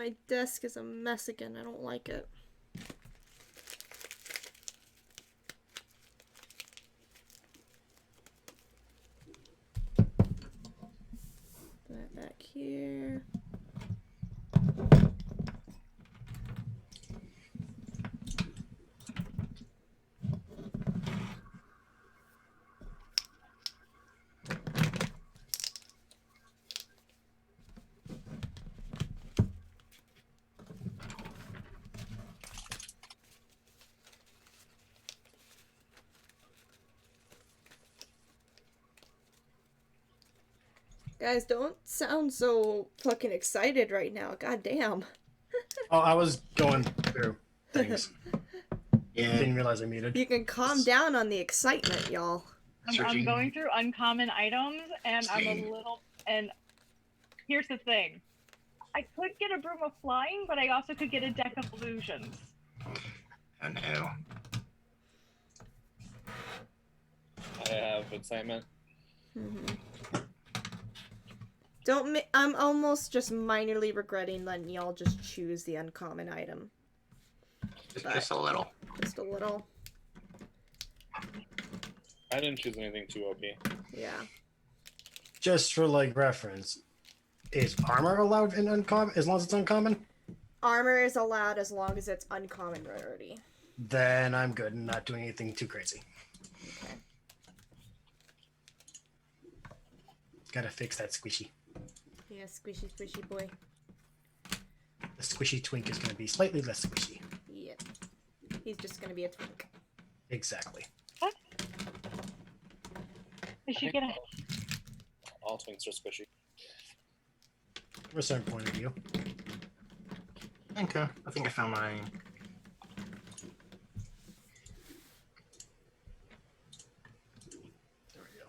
my desk is a mess again. I don't like it. Put that back here. Guys, don't sound so fucking excited right now. God damn. Oh, I was going through things. Yeah. Didn't realize I muted. You can calm down on the excitement, y'all. I'm going through uncommon items, and I'm a little... And here's the thing. I could get a Broom of Flying, but I also could get a Deck of Illusions. Oh no. I have excitement. Mm-hmm. I'm almost just minorly regretting letting y'all just choose the uncommon item. Just a little. Just a little. I didn't choose anything too OP. Yeah. Just for like reference, is armor allowed in uncommon as long as it's uncommon? Armor is allowed as long as it's uncommon rarity. Then I'm good and not doing anything too crazy. Okay. Gotta fix that squishy. Yeah, squishy, squishy boy. The squishy twink is gonna be slightly less squishy. Yeah. He's just gonna be a twink. Exactly. What? I should get a... All twinks are squishy. From a certain point of view. Okay, I think I found mine. There we go.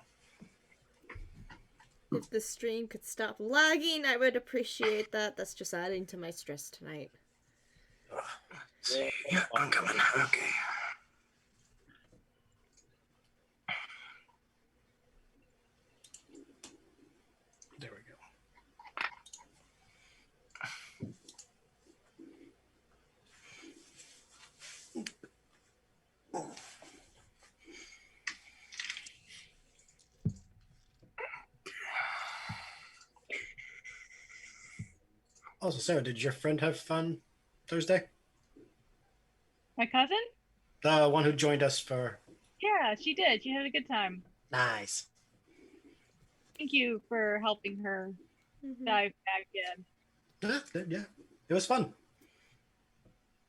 If the stream could stop lagging, I would appreciate that. That's just adding to my stress tonight. Yeah, I'm coming. Okay. There we go. Also, Sarah, did your friend have fun Thursday? My cousin? The one who joined us for... Yeah, she did. She had a good time. Nice. Thank you for helping her dive back in. Yeah. It was fun.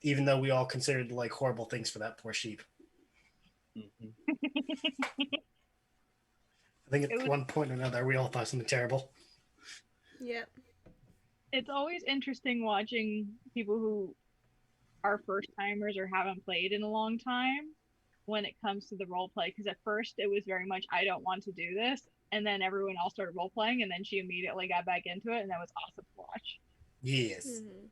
Even though we all considered like horrible things for that poor sheep. Mm-hmm. I think at one point or another we all thought something terrible. Yep. It's always interesting watching people who are first timers or haven't played in a long time when it comes to the role play, because at first it was very much I don't want to do this, and then everyone else started role playing, and then she immediately got back into it, and that was awesome to watch. Yes. Mm-hmm.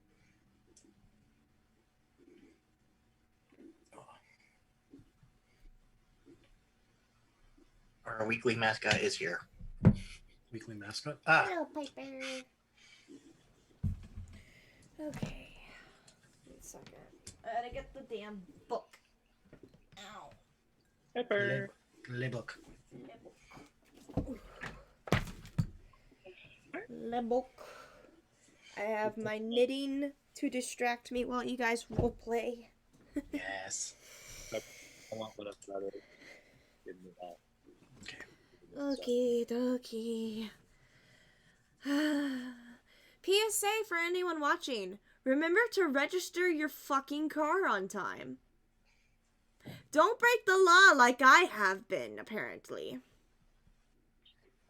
Our weekly mascot is here. Weekly mascot? Hello, Piper. Okay. Wait a second. I gotta get the damn book. Ow. Pepper. Le book. Le book. I have my knitting to distract me while you guys role play. Yes. I want what I've got. Give me that. Okay, dokie. PSA for anyone watching. Remember to register your fucking car on time. Don't break the law like I have been, apparently.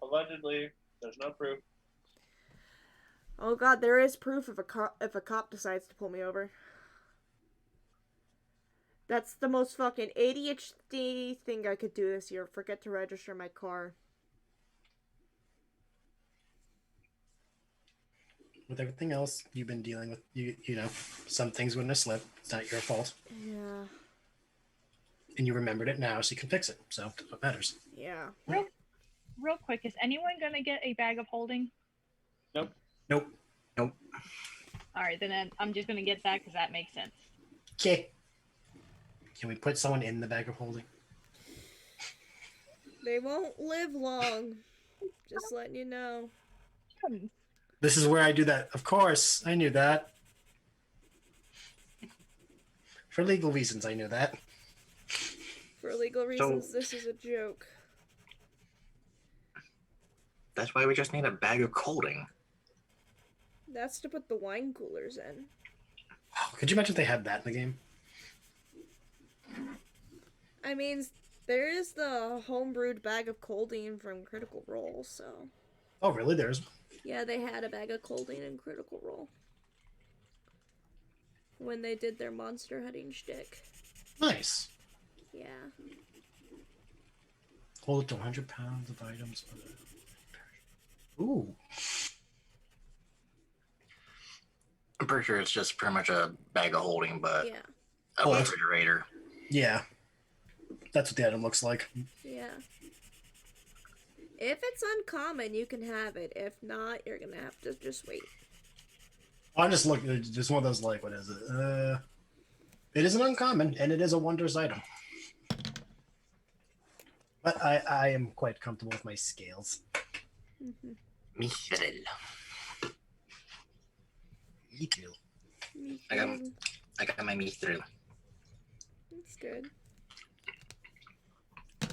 Allegedly, there's no proof. Oh god, there is proof if a cop decides to pull me over. That's the most fucking ADHD thing I could do this year. Forget to register my car. With everything else you've been dealing with, you know, some things wouldn't have slipped. It's not your fault. Yeah. And you remembered it now, so you can fix it. So that's what matters. Yeah. Real quick, is anyone gonna get a bag of holding? Nope. Nope. Oh, Alright, then I'm just gonna get that because that makes sense. Okay. Can we put someone in the bag of holding? They won't live long. Just letting you know. This is where I do that. Of course, I knew that. For legal reasons, I knew that. For legal reasons, this is a joke. That's why we just need a bag of colding. That's to put the wine coolers in. Could you imagine if they had that in the game? I mean, there is the homebrewed bag of colding from Critical Role, so... Oh, really? There's... Yeah, they had a bag of colding in Critical Role. When they did their monster hunting shtick. Nice. Yeah. Hold it to 100 pounds of items. Ooh. I'm pretty sure it's just pretty much a bag of holding, but Yeah. a Oh, refrigerator. Yeah. That's what the item looks like. Yeah. If it's uncommon, you can have it. If not, you're gonna have to just wait. I'm just looking, just one of those, like, what is it? It is an uncommon, and it is a wondrous item. But I am quite comfortable with my scales. Mm-hmm. Mithril. Me too. Me I got- too. I got my mithril. That's good.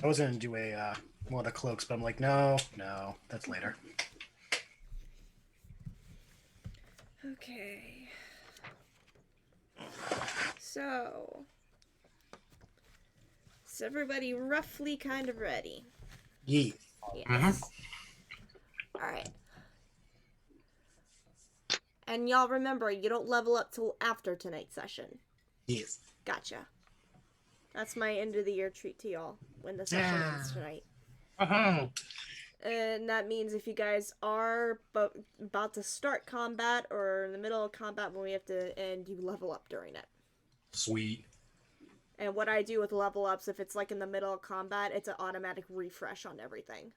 I was going to do a one of the cloaks, but I'm like, no, that's later. Okay. So... Is everybody roughly kind of ready? Yeah. Yes. Alright. And y'all remember, you don't level up till after tonight's session. Yes. Gotcha. That's my end of the year treat to y'all when the session ends tonight. And that means if you guys are about to start combat or in the middle of combat when we have to end, you level up during it. Sweet. And what I do with level ups, if it's like in the middle of combat, it's an automatic refresh on everything.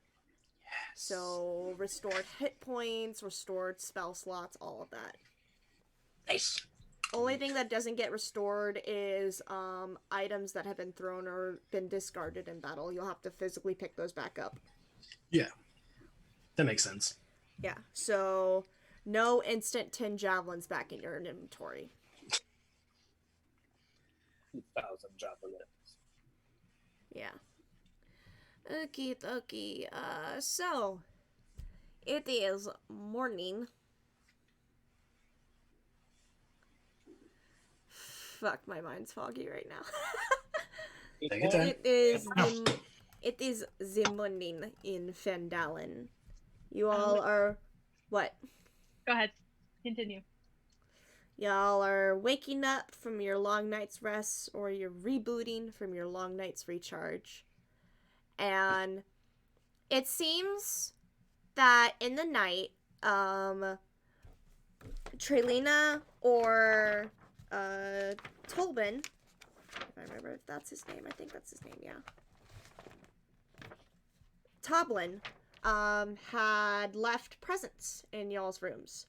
Yes. So restored hit points, restored spell slots, all of that. Nice. Only thing that doesn't get restored is items that have been thrown or been discarded in battle. You'll have to physically pick those back up. Yeah. That makes sense. Yeah, so no instant 10 javelins back in your inventory. 2,000 javelins. Yeah. Okie dokie. So it is morning. Fuck, my mind's foggy right now. Take your time. It is the morning in Phandelver. You all are what? Go ahead. Continue. Y'all are waking up from your long night's rest, or you're rebooting from your long night's recharge. And it seems that in the night, Trelina or Tolbin, if I remember if that's his name, I think that's his name, yeah. Toblin had left presents in y'all's rooms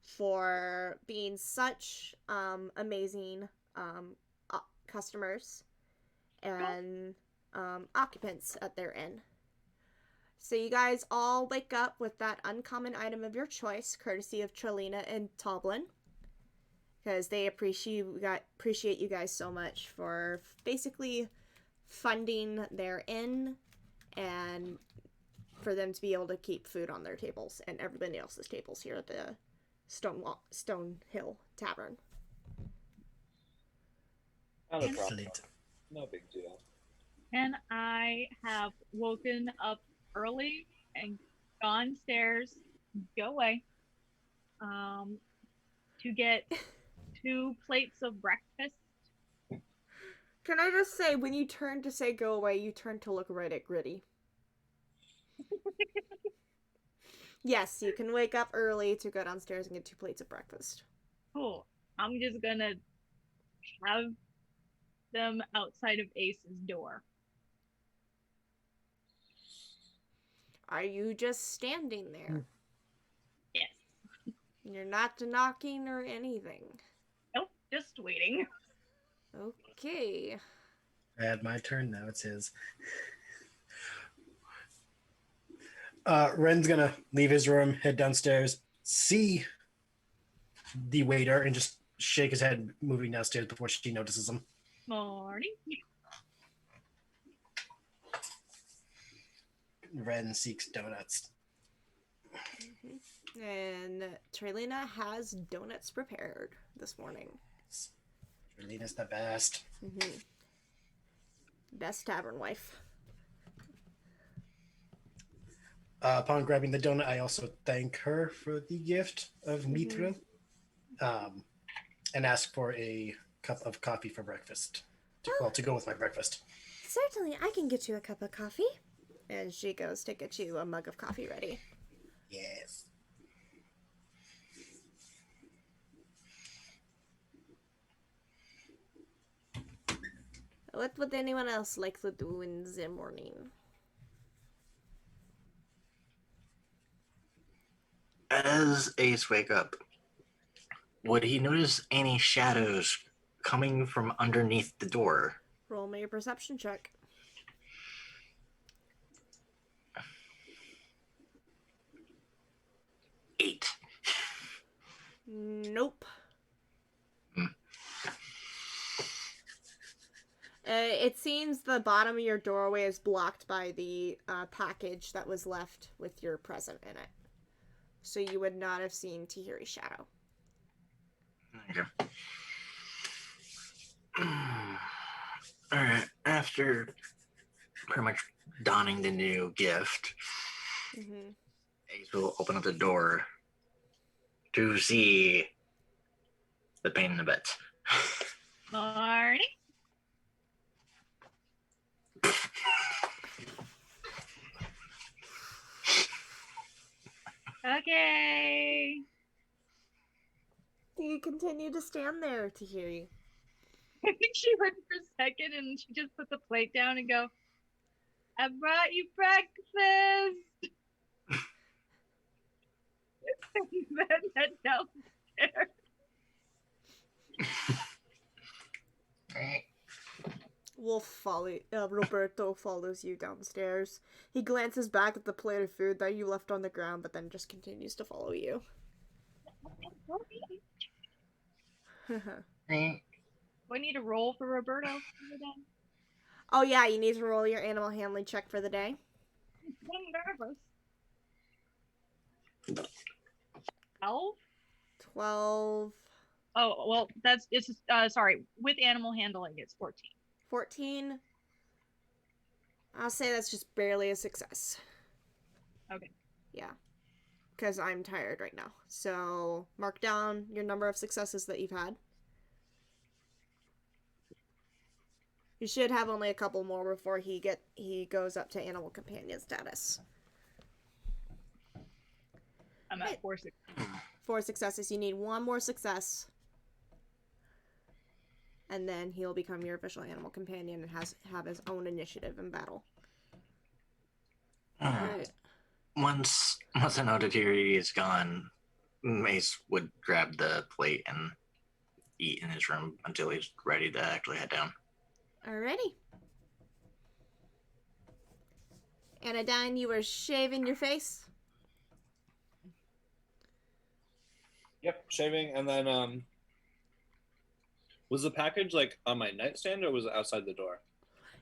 for being such amazing customers and occupants at their inn. So you guys all wake up with that uncommon item of your choice, courtesy of Trelina and Toblin, because they appreciate you guys so much for basically funding their inn and for them to be able to keep food on their tables and everybody else's tables here at the Stone Hill Tavern. Not a problem. Excellent. No big deal. And I have woken up early and gone stairs, go away, to get 2 plates of breakfast. Can I just say, when you turn to say go away, you turn to look right at Gritty. Yes, you can wake up early to go downstairs and get 2 plates of breakfast. Cool. I'm just gonna have them outside of Ace's door. Are you just standing there? Yes. You're not knocking or anything. Nope, just waiting. Okay. I had my turn, now it's his. Ren's gonna leave his room, head downstairs, see the waiter, and just shake his head moving downstairs before she notices him. Morning. Ren seeks donuts. And Trelina has donuts prepared this morning. Relina's the best. Best tavern wife. Upon grabbing the donut, I also thank her for the gift of mithril, and ask for a cup of coffee for breakfast. To go with my breakfast. Certainly, I can get you a cup of coffee. And she goes to get you a mug of coffee ready. Yes. What would anyone else like to do in the morning? As Ace wake up, would he notice any shadows coming from underneath the door? Roll me a perception check. 8. Nope. It seems the bottom of your doorway is blocked by the package that was left with your present in it. So you would not have seen Tahirih's shadow. Okay. Alright, after pretty much donning the new gift, Ace will open up the door to see the pain in the bed. Morning. Okay. Do you continue to stand there, Tahirih? I think she went for a second and she just put the plate down and go, I brought you breakfast. And then head downstairs. Roberto follows you downstairs. He glances back at the plate of food that you left on the ground, but then just continues to follow you. Do I need to roll for Roberto? Oh yeah, you need to roll your animal handling check for the day. I'm nervous. 12? 12. Oh, well, sorry. With animal handling, it's 14. 14. I'll say that's just barely a success. Okay. Yeah. Because I'm tired right now. So, mark down your number of successes that you've had. You should have only a couple more before he goes up to animal companion status. I'm at 4 successes. 4 successes. You need 1 more success. And then he'll become your official animal companion and have his own initiative in battle. Alright. Once I know that Tahirih is gone, Ace would grab the plate and eat in his room until he's ready to actually head down. Alrighty. Anodyne, you were shaving your face? Yep, shaving, and then was the package like on my nightstand or was it outside the door?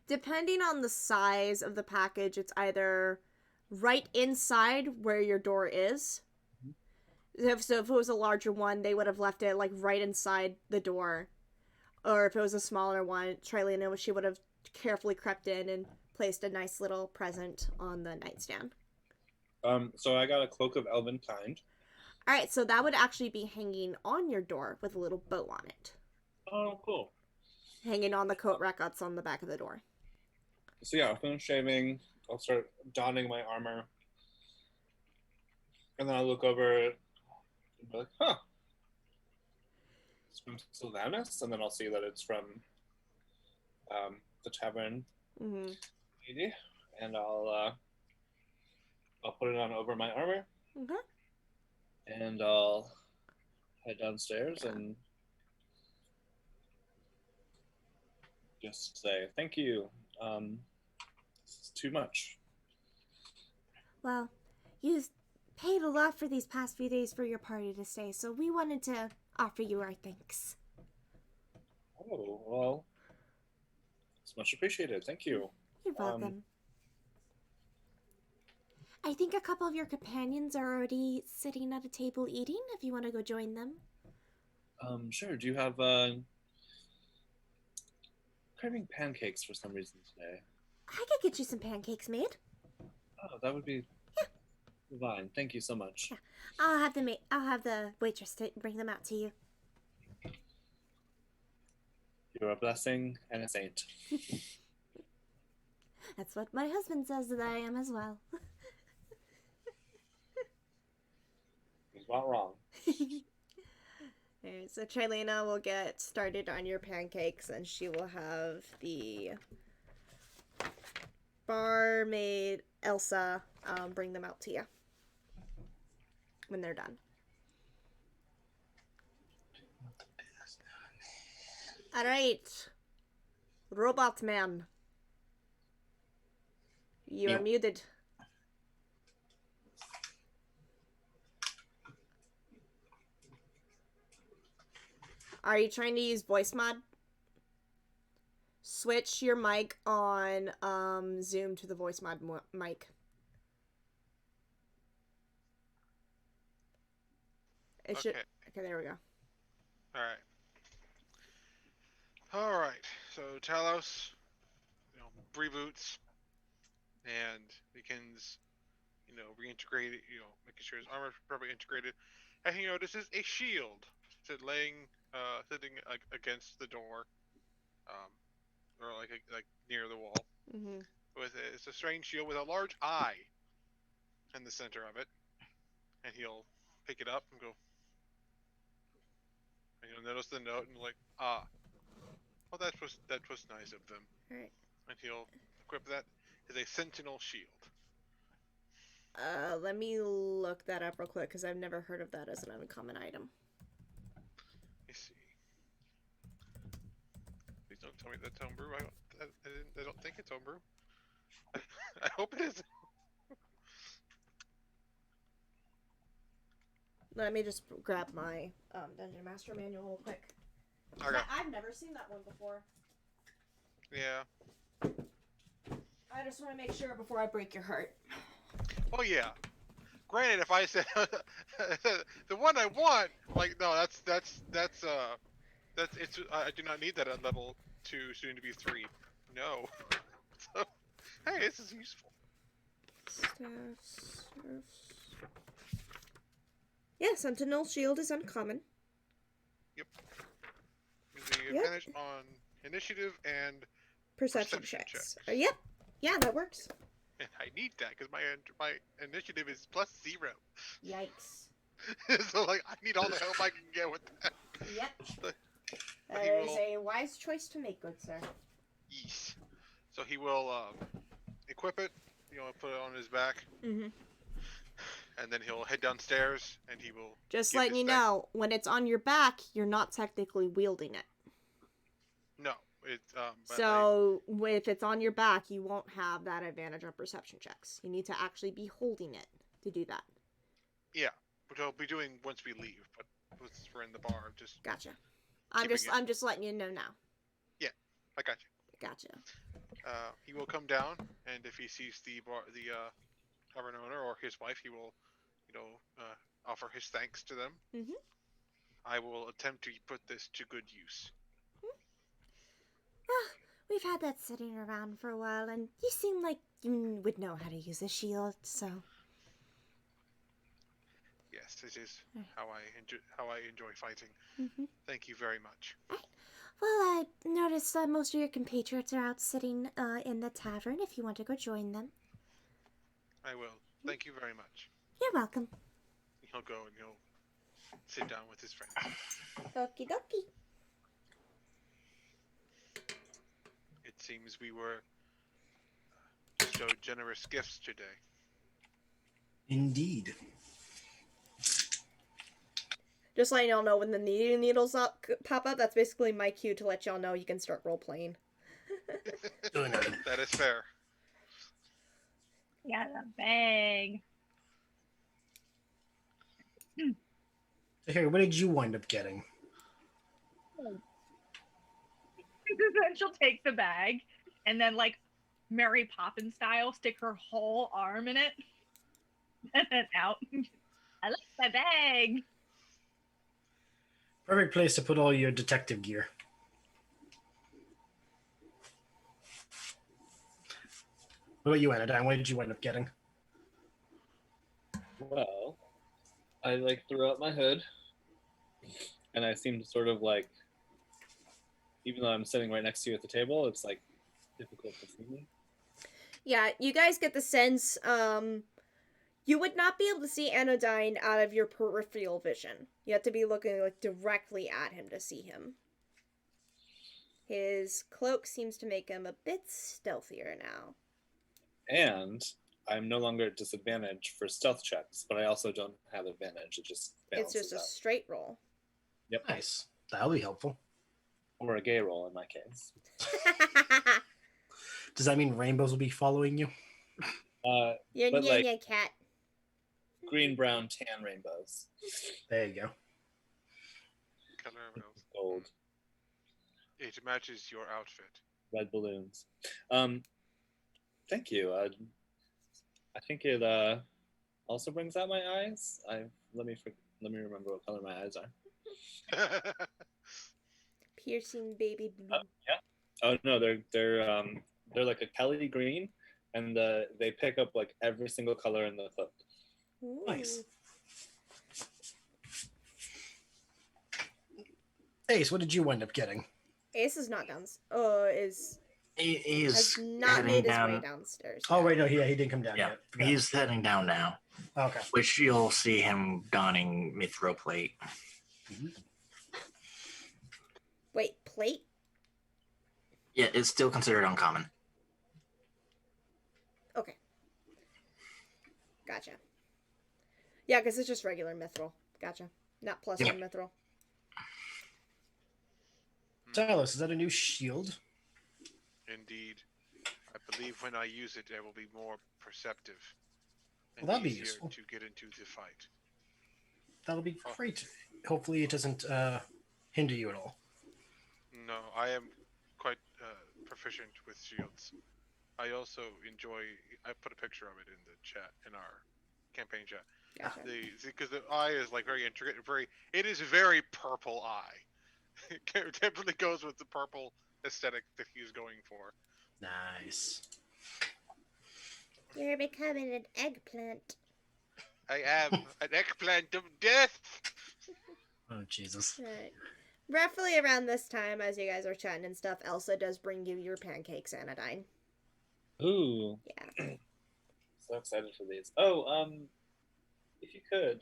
Depending on the size of the package, it's either right inside where your door is. So if it was a larger one, they would have left it like right inside the door. Or if it was a smaller one, Trelina, she would have carefully crept in and placed a nice little present on the nightstand. So I got a cloak of elven kind. Alright, so that would actually be hanging on your door with a little bow on it. Oh, cool. Hanging on the coat rack that's on the back of the door. So yeah, I'll finish shaving. I'll start donning my armor. And then I'll look over and be like, huh. It's from Sylvanus, and then I'll see that it's from the tavern lady. And I'll put it on over my armor. Okay. And I'll head downstairs and just say thank you. This is too much. Well, you've paid a lot for these past few days for your party to stay, so we wanted to offer you our thanks. Oh, well, it's much appreciated. Thank you. You're welcome. I think a couple of your companions are already sitting at a table eating, if you want to go join them. Sure. Do you have craving pancakes for some reason today? I could get you some pancakes made. Oh, that would be divine. Thank you so much. Yeah. I'll have the waitress to bring them out to you. You're a blessing and a saint. That's what my husband says that I am as well. He's not wrong. Alright, so Trilena will get started on your pancakes, and she will have the barmaid Elsa bring them out to you when they're done. Alright. Robot man. You are muted. Are you trying to use voice mod? Switch your mic on Zoom to the voice mod mic. It should. Okay, there we go. All right. So Talos, reboots and begins, reintegrating, making sure his armor is properly integrated, and he notices a shield sitting against the door, or like near the wall. Mm-hmm. It's a strange shield with a large eye in the center of it, and he'll pick it up and go. And you'll notice the note and well, that was nice of them. Alright. And he'll equip that as a sentinel shield. Let me look that up real quick because I've never heard of that as an uncommon item. Let me see. Please don't tell me that's homebrew. I don't think it's homebrew. I hope it is. Let me just grab my Dungeon Master manual real quick. Okay. I've never seen that one before. Yeah. I just want to make sure before I break your heart. Oh yeah. Granted, if I said the one I want, no, that's it's. I do not need that at level 2, soon to be 3. No. So, hey, this is useful. Yeah, Sentinel Shield is uncommon. Yep. The advantage on initiative and perception checks. Yep. Yeah, that works. And I need that because my initiative is +0. Yikes. So I need all the help I can get with that. Yep. That is a wise choice to make, good sir. Yes. So he will equip it, put it on his back. Mm-hmm. And then he'll head downstairs, and he will. Just letting you know, when it's on your back, you're not technically wielding it. No, it's. So if it's on your back, you won't have that advantage on perception checks. You need to actually be holding it to do that. Yeah, which I'll be doing once we leave. But once we're in the bar, just. Gotcha. I'm just letting you know now. Yeah, I got you. Gotcha. He will come down, and if he sees the tavern owner or his wife, he will, offer his thanks to them. Mm-hmm. I will attempt to put this to good use. Well, we've had that sitting around for a while, and you seem like you would know how to use a shield, so. Yes, this is how I enjoy fighting. Mm-hmm. Thank you very much. Well, I noticed that most of your compatriots are out sitting in the tavern. If you want to go join them. I will. Thank you very much. You're welcome. He'll go and he'll sit down with his friends. Okie dokie. It seems we were showed generous gifts today. Indeed. Just letting y'all know when the needles pop up, that's basically my cue to let y'all know you can start role playing. Doing it. That is fair. Yeah, the bag. Tahirih, what did you wind up getting? Then she'll take the bag and then, like, Mary Poppins style, stick her whole arm in it and then out. I like my bag. Perfect place to put all your detective gear. What about you, Anodyne? What did you wind up getting? Well, I like threw out my hood, and I seem to sort of like, even though I'm sitting right next to you at the table, it's like difficult to see me. Yeah, you guys get the sense, you would not be able to see Anodyne out of your peripheral vision. You have to be looking, like, directly at him to see him. His cloak seems to make him a bit stealthier now. And I'm no longer at disadvantage for stealth checks, but I also don't have advantage. It just It's balances just a out. straight roll. Yep. Nice. That'll be helpful. Or a gay roll in my case. Does that mean rainbows will be following you? You're But, like, cat. green, brown, tan rainbows. There you go. Color of Gold. It matches your outfit. Red balloons. Thank you. I think it also brings out my eyes. Let me remember what color my eyes are. Piercing baby blue. Yeah. Oh no, they're like a Kelly green, and they pick up like every single color in the cloak. Ooh. Nice. Ace, what did you wind up getting? Ace is not down. He's He's not heading made his down. way downstairs. Oh, yet. wait, no, he didn't come down Yeah, yet. Forgot. he's heading down now, Okay. which you'll see him donning mithril plate. Wait, plate? Yeah, it's still considered uncommon. Okay. Gotcha. Yeah, because it's just regular mithril. Gotcha. Not plus Yeah. one mithril. Talos, is that a new shield? Indeed. I believe when I use it, I will be more perceptive and Well, that'd be easier useful. to get into the fight. That'll be great. Hopefully it doesn't hinder you at all. No, I am quite proficient with shields. I also enjoy. I put a picture of it in the chat, in our campaign chat. Gotcha. Because the eye is like very intricate, It is a very purple eye. It definitely goes with the purple aesthetic that he's going for. Nice. You're becoming an eggplant. I am an eggplant of death. Oh, Jesus. Right. Roughly around this time, as you guys are chatting and stuff, Elsa does bring you your pancakes, Anodyne. Ooh. Yeah. So excited for these. Oh, if you could,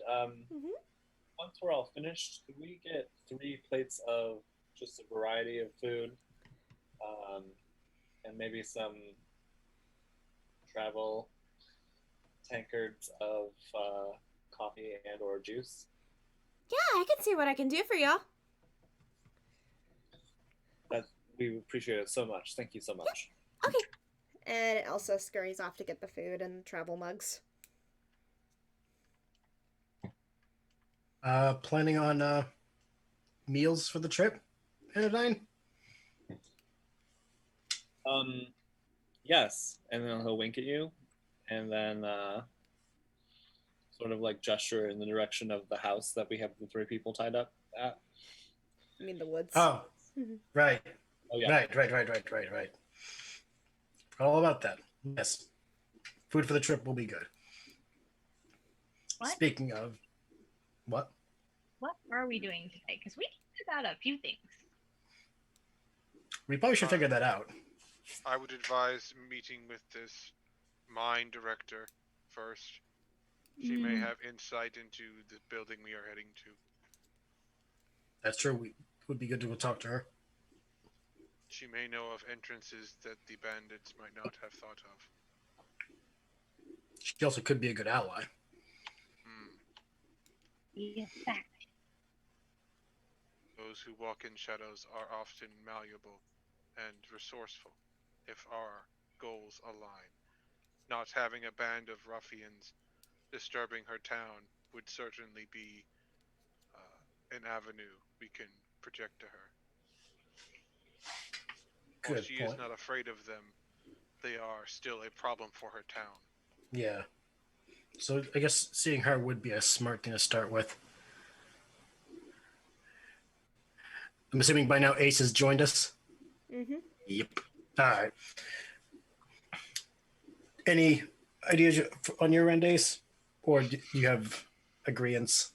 once we're all finished, could we get 3 plates of just a variety of food, and maybe some travel tankards of coffee and or juice? Yeah, I can see what I can do for y'all. That we appreciate it so much. Thank you so much. Okay. And Elsa scurries off to get the food and travel mugs. Planning on meals for the trip, Anodyne? Yes, and then he'll wink at you, and then sort of like gesture in the direction of the house that we have the 3 people tied up at. I mean the woods. Oh, right. Oh yeah. Right. Forgot all about that. Yes. Food for the trip will be good. What? Speaking of... What? What are we doing today? Because we talked about a few things. We probably should figure that out. I would advise meeting with this mine director first. She may have insight into the building we are heading to. That's true. We would be good to go talk to her. She may know of entrances that the bandits might not have thought of. She also could be a good ally. Yes, fact. those who walk in shadows are often malleable and resourceful if our goals align. Not having a band of ruffians disturbing her town would certainly be an avenue we can project to her. While Good she is point. not afraid of them, they are still a problem for her town. Yeah. So I guess seeing her would be a smart thing to start with. I'm assuming by now Ace has joined us. Mm-hmm. Yep. All right. Any ideas on your end, Ace? Or do you have agreements?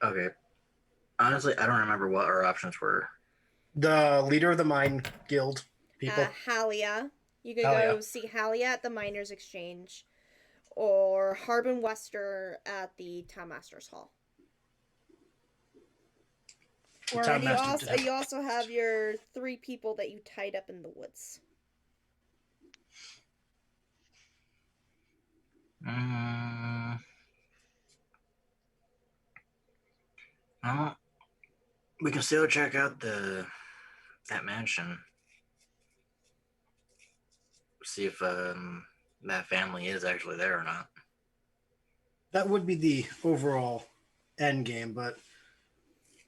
Okay. Honestly, I don't remember what our options were. The leader of the mine guild people. Halia. You could Halia. go see Halia at the Miners' Exchange, or Harbin Wester at the Town Master's Hall. The town And master you also have your 3 people that you tied up in the woods. Well, we can still check out that mansion. See if that family is actually there or not. That would be the overall end game, but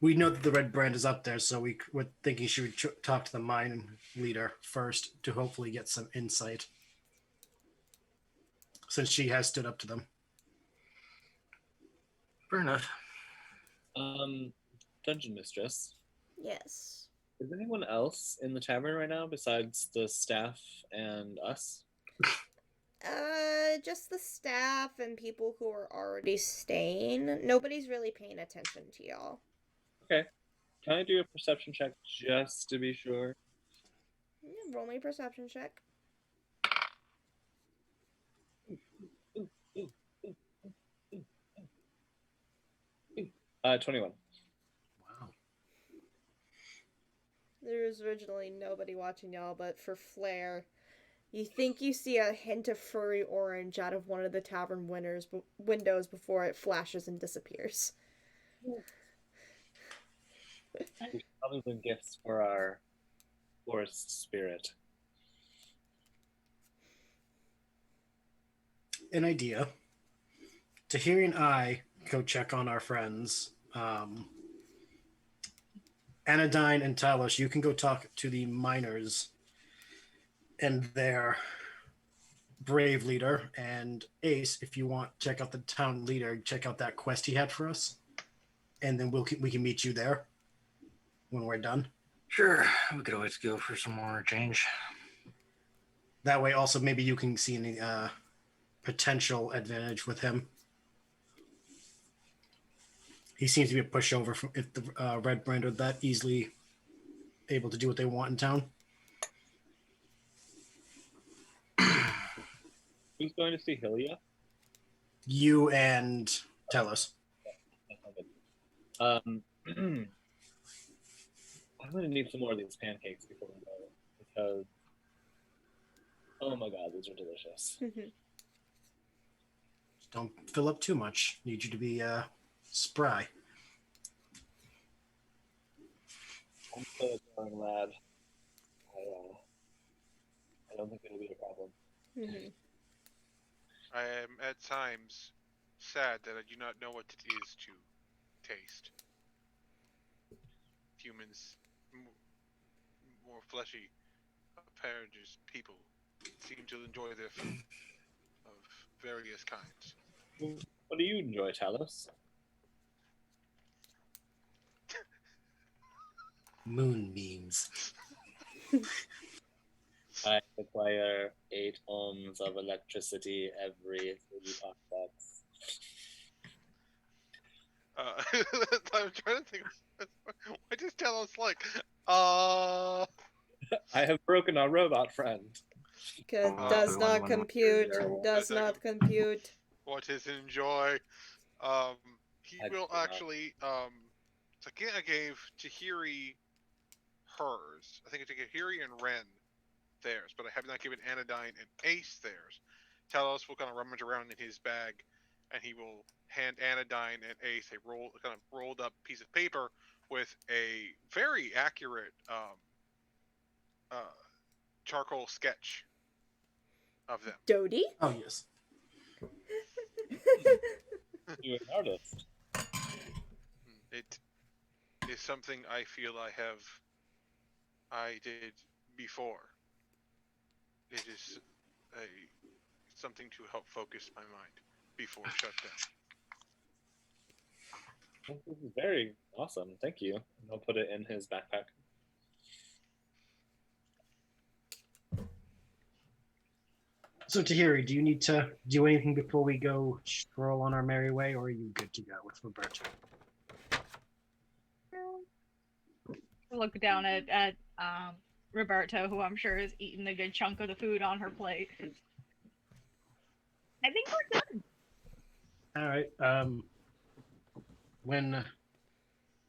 we know that the red brand is up there, so we were thinking she would talk to the mine leader first to hopefully get some insight, since she has stood up to them. Fair enough. Dungeon Mistress. Yes. Is anyone else in the tavern right now besides the staff and us? Just the staff and people who are already staying. Nobody's really paying attention to y'all. Okay. Can I do a perception check just to be sure? Yeah, roll me a perception check. 21. Wow. There was originally nobody watching y'all, but for flair, you think you see a hint of furry orange out of one of the tavern windows before it flashes and disappears. Probably been gifts for our forest spirit. An idea. Tahirih and I go check on our friends. Anodyne and Talos, you can go talk to the miners and their brave leader. And Ace, if you want, check out the town leader. Check out that quest he had for us, and then we can meet you there when we're done. Sure, we could always go for some more change. That way, also maybe you can see any potential advantage with him. He seems to be a pushover if the Red Brand are that easily able to do what they want in town. Who's going to see Hylia? You and Talos. I'm going to need some more of these pancakes before we go, because, oh my god, these are delicious. Just don't fill up too much. Need you to be spry. I'm still a young lad. I don't think it'll be a problem. I am at times sad that I do not know what it is to taste. Humans, more fleshy appendages, people seem to enjoy their food of various kinds. What do you enjoy, Talos? Moonbeams. I acquire 8 ohms of electricity every 3 bucks. I'm trying to think. What does Talos like? I have broken our robot friend. Does not compute. Does not compute. What is enjoy? He will actually. So again, I gave Tahirih hers. I think I took Tahirih and Ren theirs, but I have not given Anodyne and Ace theirs. Talos will kind of rummage around in his bag and he will hand Anodyne and Ace a kind of rolled up piece of paper with a very accurate charcoal sketch of them. Dodie? Oh, yes. You're an artist. It is something I feel I did before. It is something to help focus my mind before shutdown. This is very awesome. Thank you. And he'll put it in his backpack. So, Tahirih, do you need to do anything before we go stroll on our merry way, or are you good to go with Roberto? Look down at Roberto, who I'm sure is eating a good chunk of the food on her plate. I think we're done. All right. When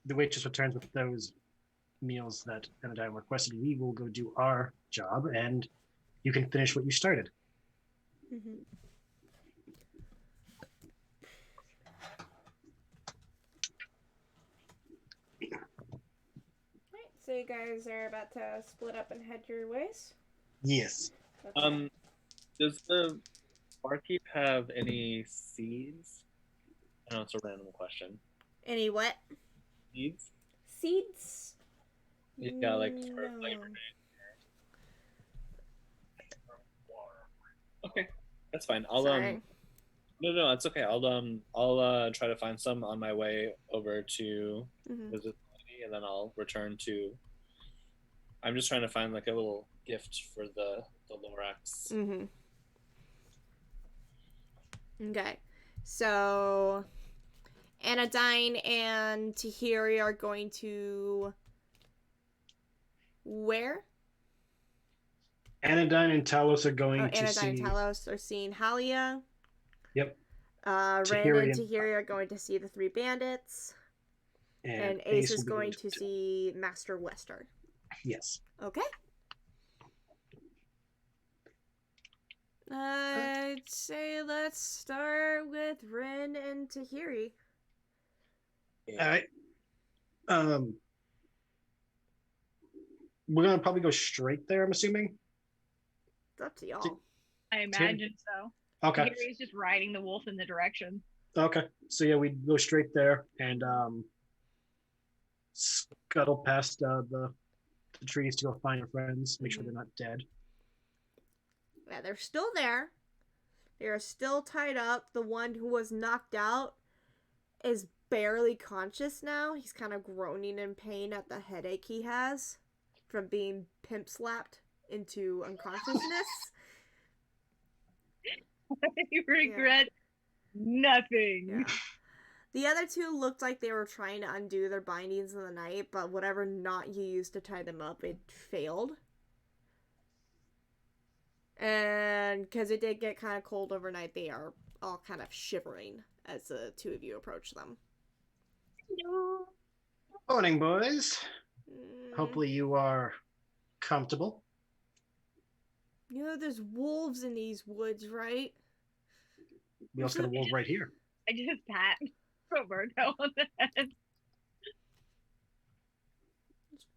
the waitress returns with those meals that Anodyne requested, we will go do our job, and you can finish what you started. Mm-hmm. Alright, so you guys are about to split up and head your ways? Yes. Okay. Does the barkeep have any seeds? I know it's a random question. Any what? Seeds? Seeds? Yeah, like for No. flavor. Okay, that's fine. Sorry. No, it's okay. I'll try to find some on my way over to Mm-hmm. visit the lady, and then I'll return to. I'm just trying to find like a little gift for the Lorax. Mm-hmm. Okay. So Anodyne and Tahirih are going to where? Anodyne and Talos are going to Anodyne see. and Talos are seeing Halia. Yep. Ren Tahirih and and- Tahirih are going to see the three bandits. And Ace Ace is will be going to see Master Wester. Yes. Okay. I'd say let's start with Ren and Tahirih. All right. We're gonna probably go straight there. I'm assuming. It's up to y'all. I imagine so. Okay. Here he's just riding the wolf in the direction. Okay. So yeah, we go straight there and scuttle past the trees to go find our friends. Make sure they're not dead. Yeah, they're still there. They are still tied up. The one who was knocked out is barely conscious now. He's kind of groaning in pain at the headache he has from being pimp slapped into unconsciousness. You regret nothing. Yeah. The other two looked like they were trying to undo their bindings in the night, but whatever knot you used to tie them up, it failed. And because it did get kind of cold overnight, they are all kind of shivering as the two of you approach them. No. Morning, boys. Hopefully you are comfortable. You know, there's wolves in these woods, right? We also got a wolf right here. I just pat Roberto on the head. There's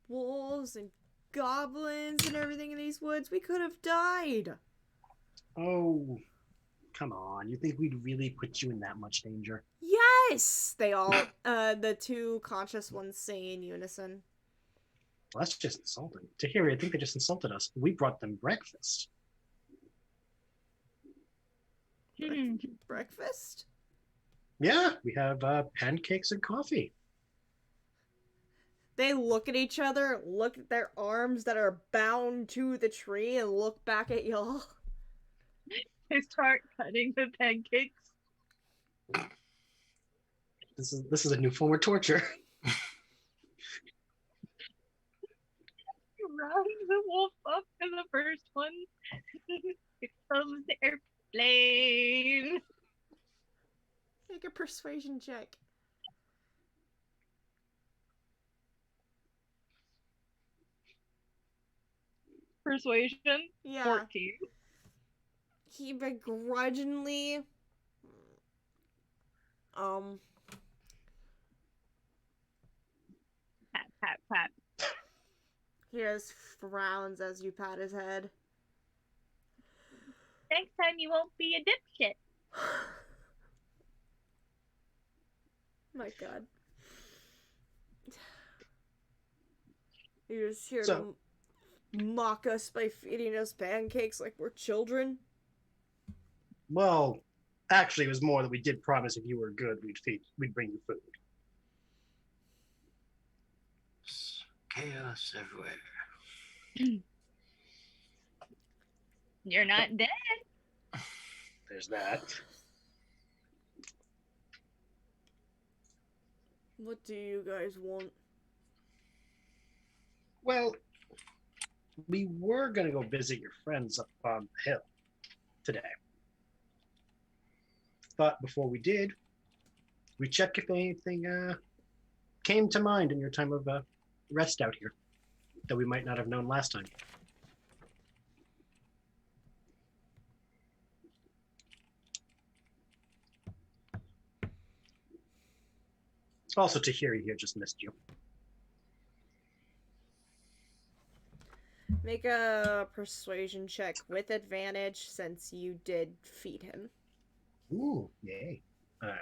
wolves and goblins and everything in these woods. We could have died. Oh, come on. You think we'd really put you in that much danger? Yes! They all, the two conscious ones say in unison. Well, that's just insulting. Tahirih, I think they just insulted us. We brought them breakfast. Breakfast? Yeah, we have pancakes and coffee. They look at each other, look at their arms that are bound to the tree, and look back at y'all. They start cutting the pancakes. This is a new form of torture. Round the wolf up to the first one. Here comes the airplane. Make a persuasion check. Persuasion? Yeah. 14. He begrudgingly Um, Pat, pat, pat. he just frowns as you pat his head. Next time you won't be a dipshit. My God. You're just here So- to mock us by feeding us pancakes like we're children? Well, actually, it was more that we did promise if you were good, we'd bring you food. Chaos everywhere. You're not dead. There's that. What do you guys want? Well, we were going to go visit your friends up on the hill today. Thought before we did, we check if anything came to mind in your time of rest out here that we might not have known last time. Also, Tahirih here just missed you. Make a persuasion check with advantage since you did feed him. Ooh, yay. All right.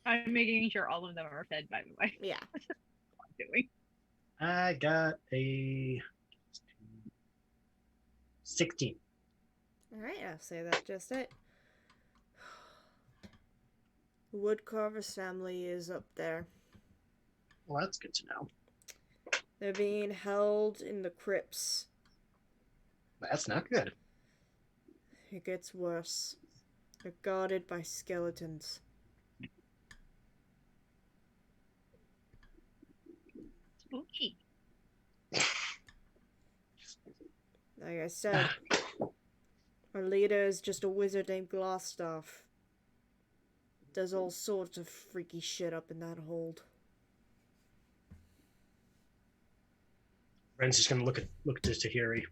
I'm making sure all of them are fed, by the way. Yeah. That's just what I'm doing. I got a 16. Alright, I'll say that just it. The Woodcarver's family is up there. Well, that's good to know. They're being held in the crypts. That's not good. It gets worse. They're guarded by skeletons. Spooky. Like I said, our leader is just a wizard named Glassstaff. Does all sorts of freaky shit up in that hold. Ren's just gonna look to Tahirih.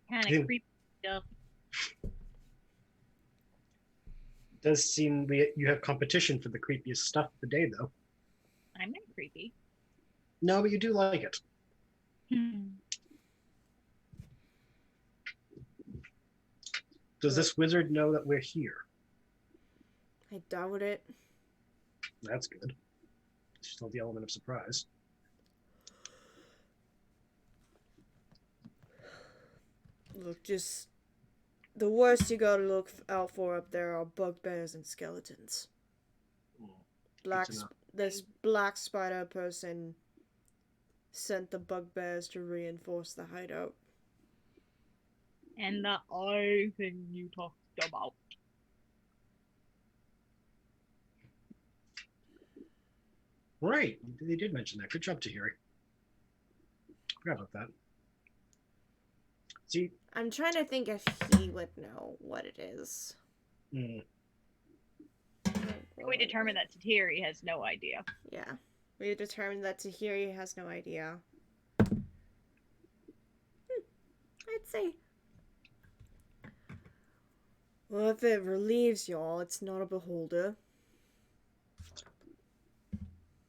Kind Yeah. of creepy stuff. Does seem you have competition for the creepiest stuff of the day, though. I'm not creepy. No, but you do like it. Does this wizard know that we're here? I doubt it. That's good. Still the element of surprise. Look, just... The worst you gotta look out for up there are bugbears and skeletons. to know. This black spider person sent the bugbears to reinforce the hideout. And the eye thing you talked about. Right, they did mention that. Good job, Tahirih. Forgot about that. See, I'm trying to think if he would know what it is. We determined that Tahirih has no idea. Yeah. We determined that Tahirih has no idea. I'd say... Well, if it relieves y'all, it's not a beholder.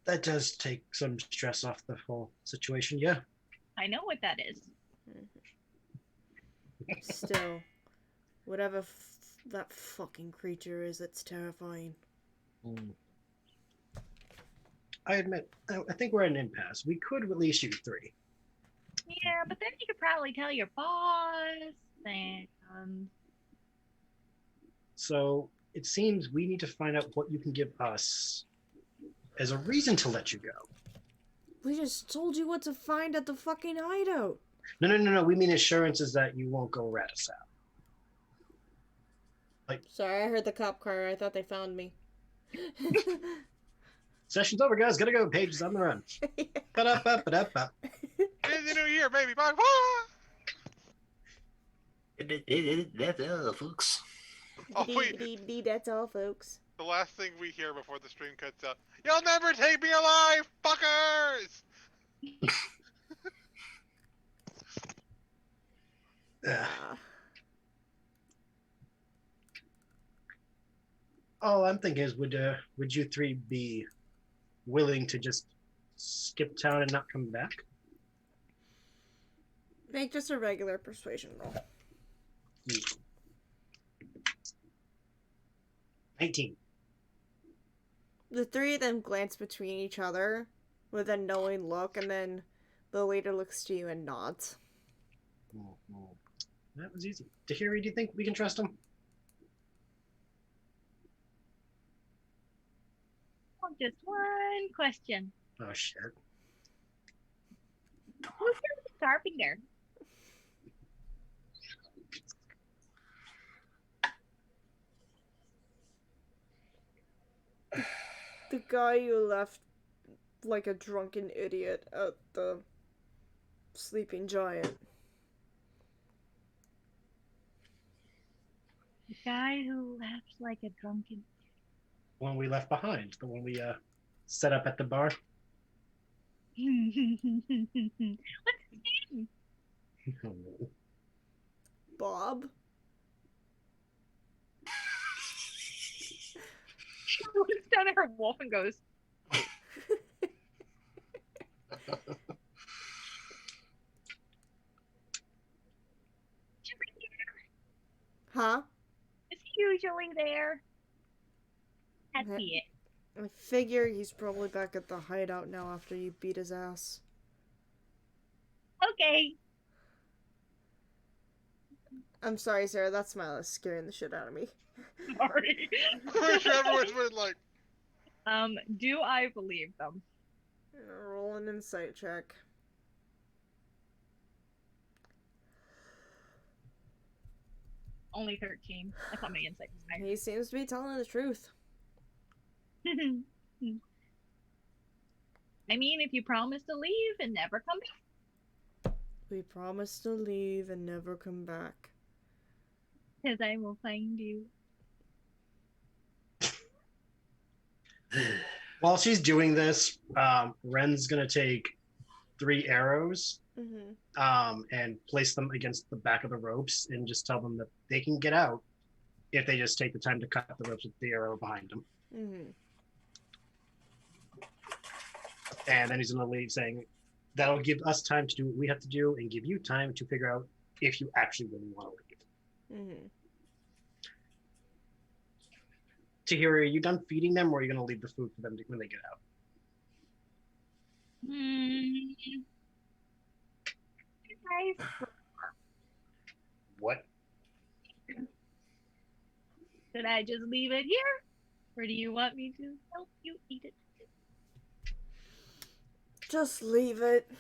that does take some stress off the whole situation. Yeah. I know what that is. Still, whatever that fucking creature is, it's terrifying. I admit, I think we're at an impasse. We could release you three. Yeah, but then you could probably tell your boss, and So it seems we need to find out what you can give us as a reason to let you go. We just told you what to find at the fucking hideout. No. We mean assurances that you won't go rat us out. Sorry, I heard the cop car. I thought they found me. Session's over, guys. Gotta go. Paige is on the run. Ba-da-ba-ba-da-ba. It's the new year, baby. Bye. That's all, folks. Oh, wait. That's all, folks. The last thing we hear before the stream cuts out. You'll never take me alive, fuckers! I'm thinking is, would you three be willing to just skip town and not come back? Make just a regular persuasion roll. 19. The three of them glance between each other with a knowing look, and then the leader looks to you and nods. That was easy. Tahirih, do you think we can trust him? Oh, just one question. Oh, shit. Who's the carpenter? The guy you left like a drunken idiot at the Sleeping Giant. The guy who laughs like a drunken. One we left behind. The one we set up at the bar. What's his name? Bob? She looks down at her wolf and goes, Huh? is he usually there? That's it. I figure he's probably back at the hideout now after you beat his ass. Okay. I'm sorry, Sarah, that smile is scaring the shit out of me. Sorry. I'm sure everyone's been like, Do I believe them? Roll an insight check. Only 13. I thought my insight was higher. He seems to be telling the truth. I mean, if you promise to leave and never come back, We promise to leave and never come back. because I will find you. While she's doing this, Ren's going to take 3 arrows and place them against the back of the ropes and just tell them that they can get out if they just take the time to cut the ropes with the arrow behind them. And then he's going to leave saying, that'll give us time to do what we have to do and give you time to figure out if you actually really want to leave. Tahirih, are you done feeding them, or are you going to leave the food for them when they get out? Guys, What? should I just leave it here? Or do you want me to help you eat it? Just leave it.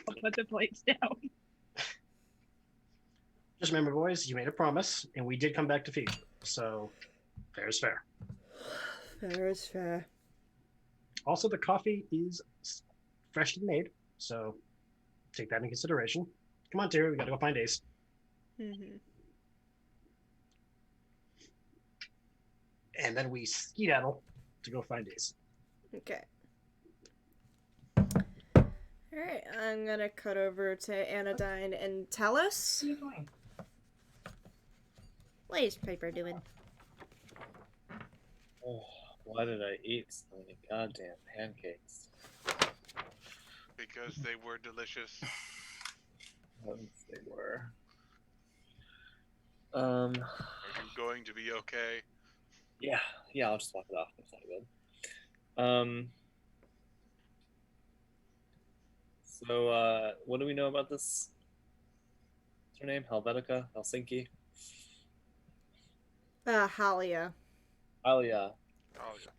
I'll put the plates down. Just remember, boys, you made a promise, and we did come back to feed you. So, fair is fair. Fair is fair. Also, the coffee is freshly made, so take that into consideration. Come on, Terry, we gotta go find Ace. And then we skedaddle to go find Ace. Okay. Alright, I'm gonna cut over to Anodyne and Talos. What are you doing? What is Piper doing? Oh, why did I eat so many goddamn pancakes? because they were delicious. Yes, they were. Are you going to be okay? Yeah, I'll just walk it off. It's not good. So, what do we know about this? What's her name? Helvetica? Helsinki? Halia. Alia. Oh, yeah.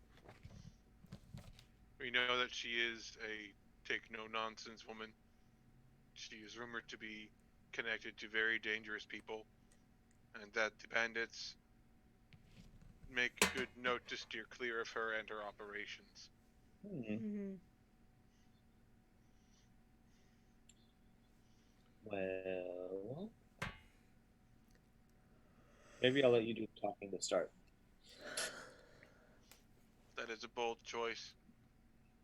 We know that she is a take-no-nonsense woman. She is rumored to be connected to very dangerous people, and that the bandits make good note to steer clear of her and her operations. Well, maybe I'll let you do the talking to start. That is a bold choice,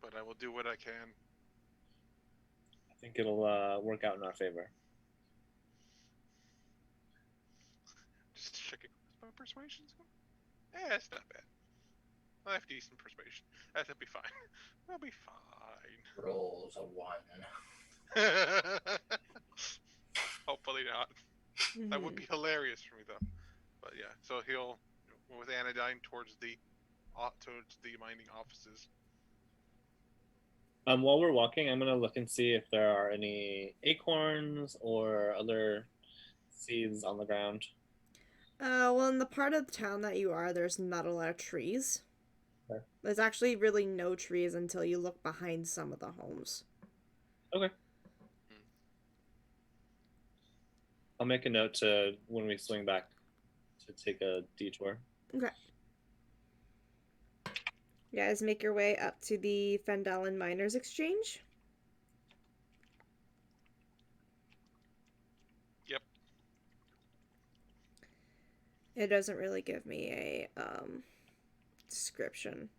but I will do what I can. I think it'll work out in our favor. Just checking. persuasion? Yeah, it's not bad. I have decent persuasion. That'll be fine. We'll be fine. Rolls a 1. Hopefully not. That would be hilarious for me though. But yeah, so he'll with Anodyne towards the mining offices. While we're walking, I'm gonna look and see if there are any acorns or other seeds on the ground. Well, in the part of the town that you are, there's not a lot of trees. Okay. There's actually really no trees until you look behind some of the homes. Okay. I'll make a note to when we swing back to take a detour. Okay. You guys make your way up to the Phandelver Miners Exchange. Yep. It doesn't really give me a description.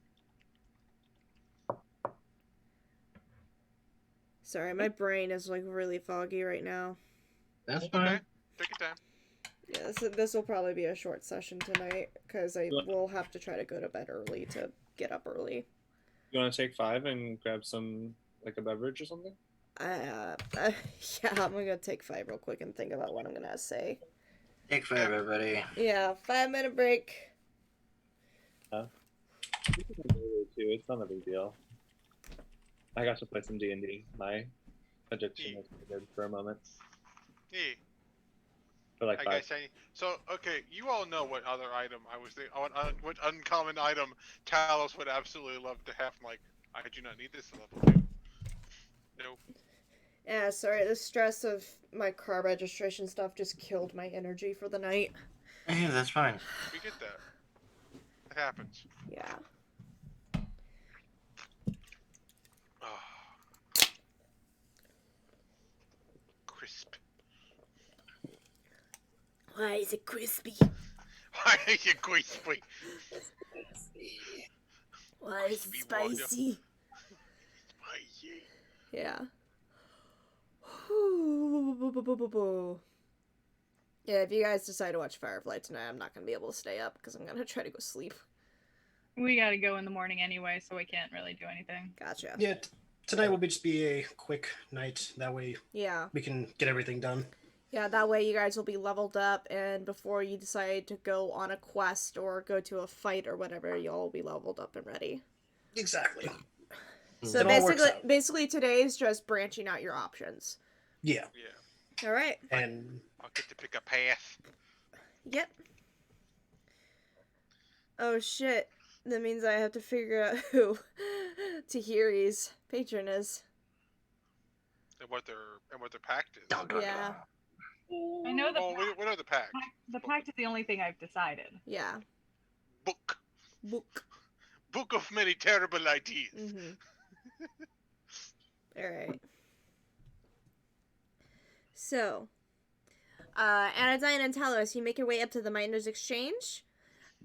Sorry, my brain is like really foggy right now. That's Okay. fine. Take your time. Yeah, this will probably be a short session tonight because I will have to try to go to bed early to get up early. You want to take 5 and grab some, like a beverage or something? Yeah, I'm gonna take 5 real quick and think about what I'm gonna say. Take 5, everybody. Yeah, 5-minute break. You can do it too. It's not a big deal. I got to play some D&D. My addiction was good for a moment. Yeah. For like I 5. guess so. Okay, you all know what other item I was thinking. What uncommon item Talos would absolutely love to have. I'm like, I do not need this at level 2. No. Yeah, sorry, the stress of my car registration stuff just killed my energy for the night. Hey, that's fine. We get that. It happens. Yeah. Oh. Crisp. Why is it crispy? Why are you crispy? Why is it Crispy spicy? Spicy. Yeah. Yeah, if you guys decide to watch Firefly tonight, I'm not gonna be able to stay up because I'm gonna try to go sleep. We gotta go in the morning anyway, so we can't really do anything. Gotcha. Yeah, tonight will just be a quick night. That way Yeah. we can get everything done. Yeah, that way you guys will be leveled up, and before you decide to go on a quest or go to a fight or whatever, you'll all be leveled up and ready. Exactly. So It all works out. basically today is just branching out your options. Yeah. Yeah. All right. And I'll get to pick a path. Yep. Oh shit. That means I have to figure out who Tahirih's patron is. And what their pact is. Yeah. I know Oh, what are the pact? the pact is the only thing I've decided. Yeah. Book. Book. Of many terrible ideas. Mm-hmm. Alright. So, Anodyne and Talos, you make your way up to the Miners Exchange.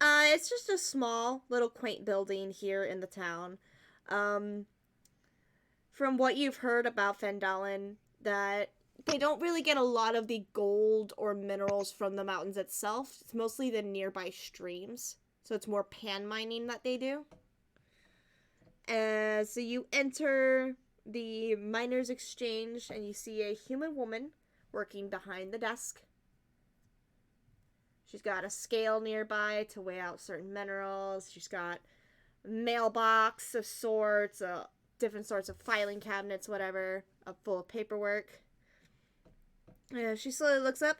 It's just a small, little quaint building here in the town. From what you've heard about Phandelver, that they don't really get a lot of the gold or minerals from the mountains itself. It's mostly the nearby streams. So it's more pan mining that they do. So you enter the Miners Exchange and you see a human woman working behind the desk. She's got a scale nearby to weigh out certain minerals. She's got a mailbox of sorts, different sorts of filing cabinets, whatever, full of paperwork. She slowly looks up.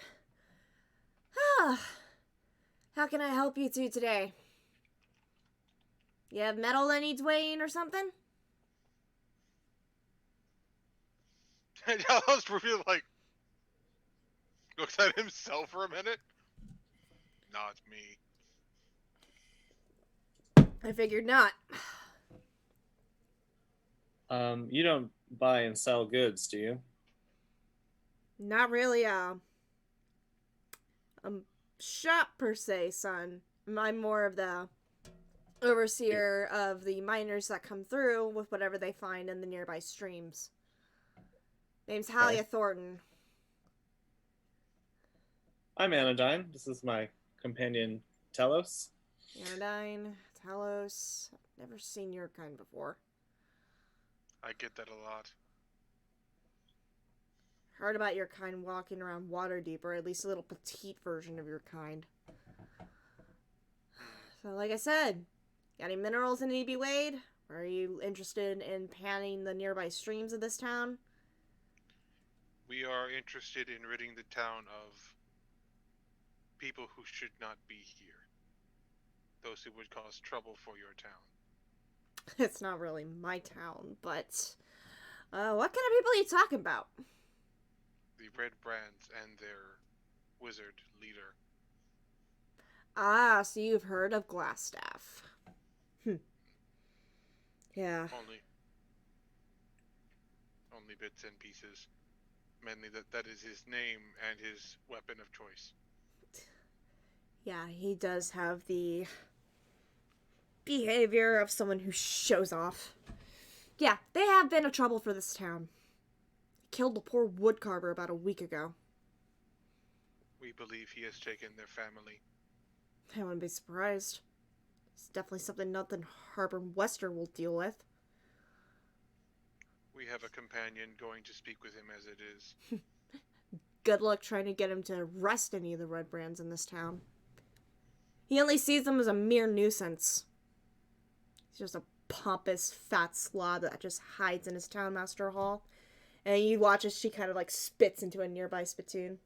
How can I help you two today? You have metal that needs weighing or something? And Talos really looks at himself for a minute. Not me. I figured not. You don't buy and sell goods, do you? Not really a shop per se, son. I'm more of the overseer of the miners that come through with whatever they find in the nearby streams. Name's Halia Thornton. I'm Anodyne. This is my companion, Talos. Anodyne, Talos. I've never seen your kind before. I get that a lot. Heard about your kind walking around Waterdeep, or at least a little petite version of your kind. So, like I said, got any minerals in E.B. Wade? Or are you interested in panning the nearby streams of this town? We are interested in ridding the town of people who should not be here. Those who would cause trouble for your town. It's not really my town, but... what kind of people are you talking about? The Red Brands and their wizard leader. Ah, so you've heard of Glassstaff. Yeah. Only bits and pieces. Mainly that is his name and his weapon of choice. Yeah, he does have the behavior of someone who shows off. Yeah, they have been a trouble for this town. Killed a poor woodcarver about a week ago. We believe he has taken their family. I wouldn't be surprised. It's definitely something nothing Harbor Wester will deal with. We have a companion going to speak with him as it is. Good luck trying to get him to arrest any of the Red Brands in this town. He only sees them as a mere nuisance. He's just a pompous, fat slob that just hides in his townmaster hall. And you watch as she kind of like spits into a nearby spittoon.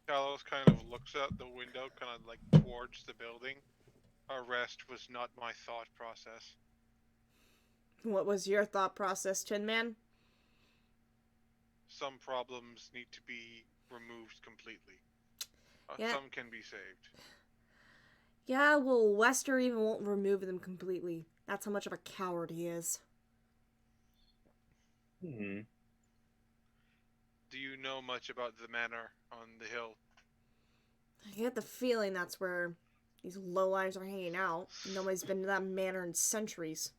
Talos kind of looks out the window, kind of like towards the building. Arrest was not my thought process. What was your thought process, Tin Man? Some problems need to be removed completely. Yeah. Some can be saved. Yeah, well, Wester even won't remove them completely. That's how much of a coward he is. Hmm. Do you know much about the manor on the hill? I get the feeling that's where these lowlives are hanging out. Nobody's been to that manor in centuries.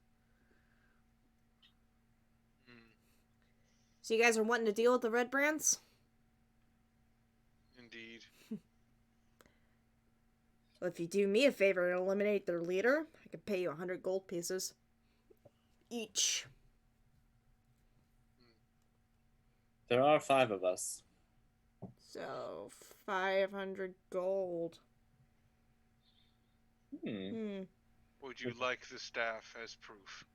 So you guys are wanting to deal with the Red Brands? Indeed. Well, if you do me a favor and eliminate their leader, I can pay you 100 gold pieces. Each. There are 5 of us. So, 500 gold. Would you like the staff as proof?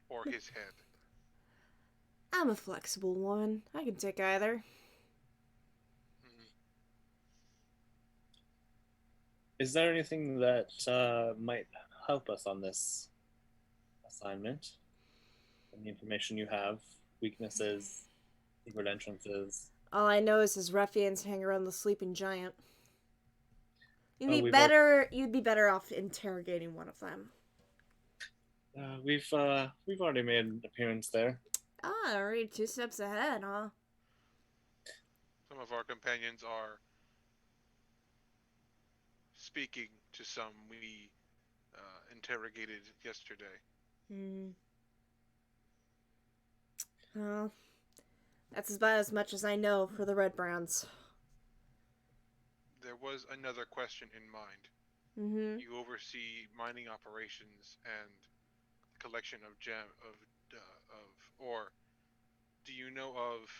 Or his head? I'm a flexible woman. I can take either. Is there anything that might help us on this assignment? Any information you have? Weaknesses? Secret entrances? All I know is his ruffians hang around the sleeping giant. You'd Oh, be better off interrogating one of them. We've already made an appearance there. Ah, already 2 steps ahead, huh? Some of our companions are speaking to some we interrogated yesterday. Well, that's about as much as I know for the Red Brands. There was another question in mind. You oversee mining operations and collection of ore. Do you know of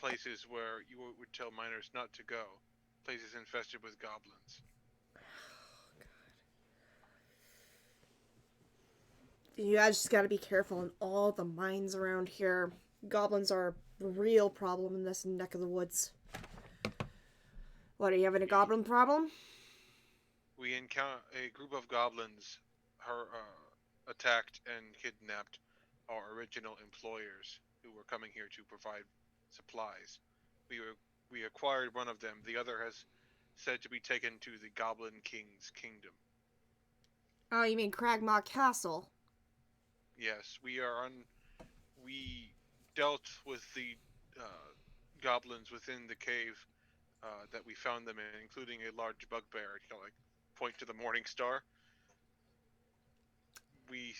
places where you would tell miners not to go? Places infested with goblins. You guys just gotta be careful in all the mines around here. Goblins are a real problem in this neck of the woods. What, are you having a goblin problem? We encounter a group of goblins attacked and kidnapped our original employers who were coming here to provide supplies. We acquired one of them. The other has said to be taken to the Goblin King's kingdom. Oh, you mean Cragmaw Castle? Yes, we dealt with the goblins within the cave that we found them in, including a large bugbear. Like point to the Morning Star. We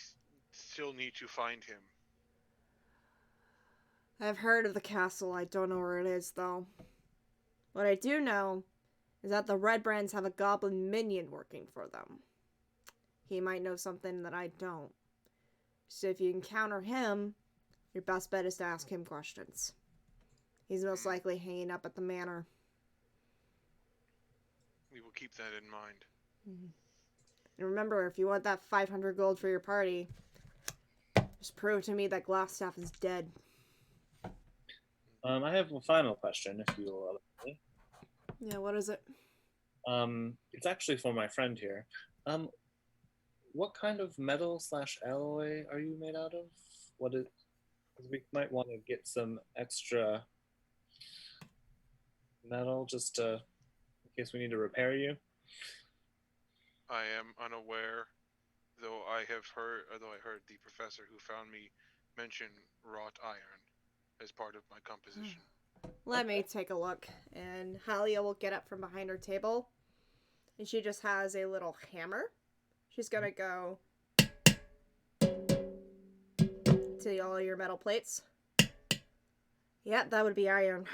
still need to find him. I've heard of the castle. I don't know where it is, though. What I do know is that the Red Brands have a goblin minion working for them. He might know something that I don't. So if you encounter him, your best bet is to ask him questions. He's most likely hanging up at the manor. We will keep that in mind. And remember, if you want that 500 gold for your party, just prove to me that Glassstaff is dead. I have a final question, if you will allow me. Yeah, what is it? It's actually for my friend here. What kind of metal / alloy are you made out of? What is? Because we might want to get some extra metal just in case we need to repair you. I am unaware, though I heard the professor who found me mention wrought iron as part of my composition. Let me take a look. And Halia will get up from behind her table. And she just has a little hammer. She's gonna go to all your metal plates. Yep, that would be iron.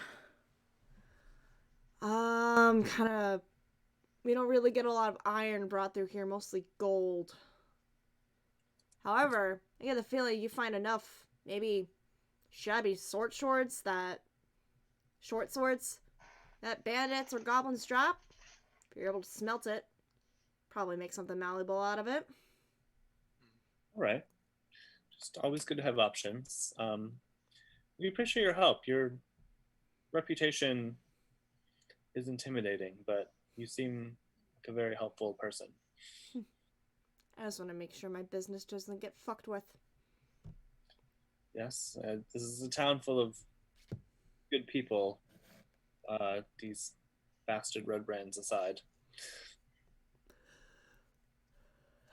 We don't really get a lot of iron brought through here, mostly gold. However, I get the feeling you find enough, maybe shabby short swords that bandits or goblins drop. If you're able to smelt it, probably make something malleable out of it. All right. Just always good to have options. We appreciate your help. Your reputation is intimidating, but you seem like a very helpful person. I just want to make sure my business doesn't get fucked with. Yes, this is a town full of good people. These bastard Red Brands aside.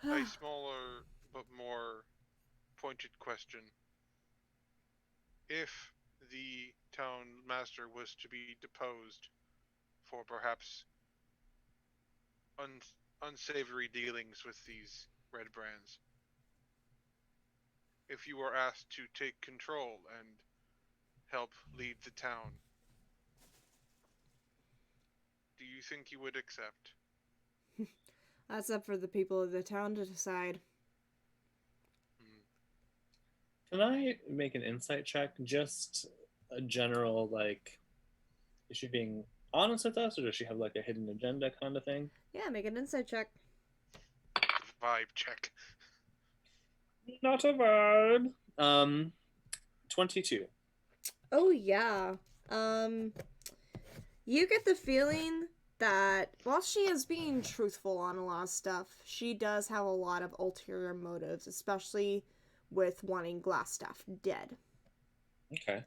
A smaller but more pointed question. If the town master was to be deposed for perhaps unsavory dealings with these Red Brands, if you were asked to take control and help lead the town, do you think you would accept? That's up for the people of the town to decide. Can I make an insight check? Just a general, like, is she being honest with us, or does she have, like, a hidden agenda kind of thing? Yeah, make an insight check. Vibe check. Not a vibe. 22. Oh, yeah. You get the feeling that while she is being truthful on a lot of stuff, she does have a lot of ulterior motives, especially with wanting Glassstaff dead. Okay.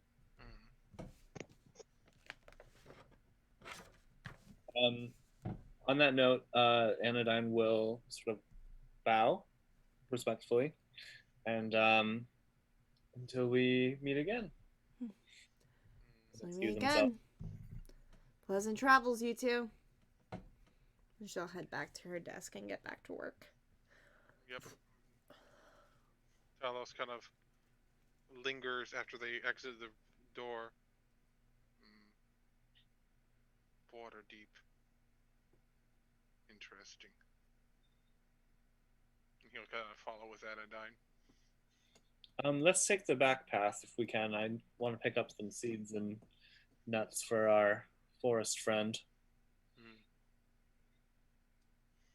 On that note, Anodyne will sort of bow respectfully, and until we meet again. So we meet again. Pleasant travels, you two. And she'll head back to her desk and get back to work. Yep. Talos kind of lingers after they exit the door. Water deep. Interesting. He'll kind of follow with Anodyne. Let's take the back path if we can. I want to pick up some seeds and nuts for our forest friend.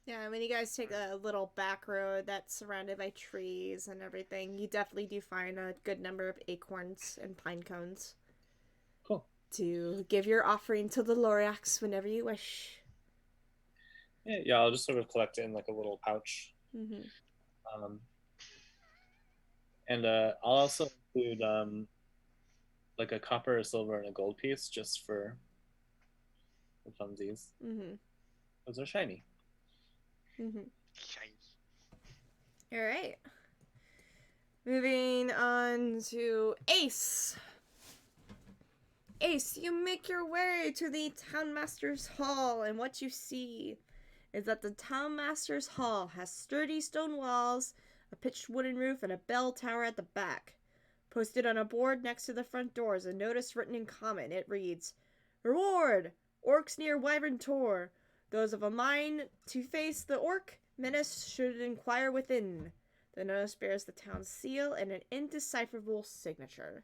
Yeah, when you guys take a little back road that's surrounded by trees and everything, you definitely do find a good number of acorns and pine cones. Cool. To give your offering to the Lorax whenever you wish. Yeah, I'll just sort of collect it in like a little pouch. Mm-hmm. And I'll also include like a copper, a silver, and a gold piece just for funsies. Mm-hmm. Those are shiny. Mm-hmm. All right. Moving on to Ace. Ace, you make your way to the Townmaster's Hall, and what you see is that the Townmaster's Hall has sturdy stone walls, a pitched wooden roof, and a bell tower at the back. Posted on a board next to the front door is a notice written in common. It reads, "Reward! Orcs near Wyvern Tor. Those of a mind to face the orc menace should inquire within. The notice bears the town's seal and an indecipherable signature.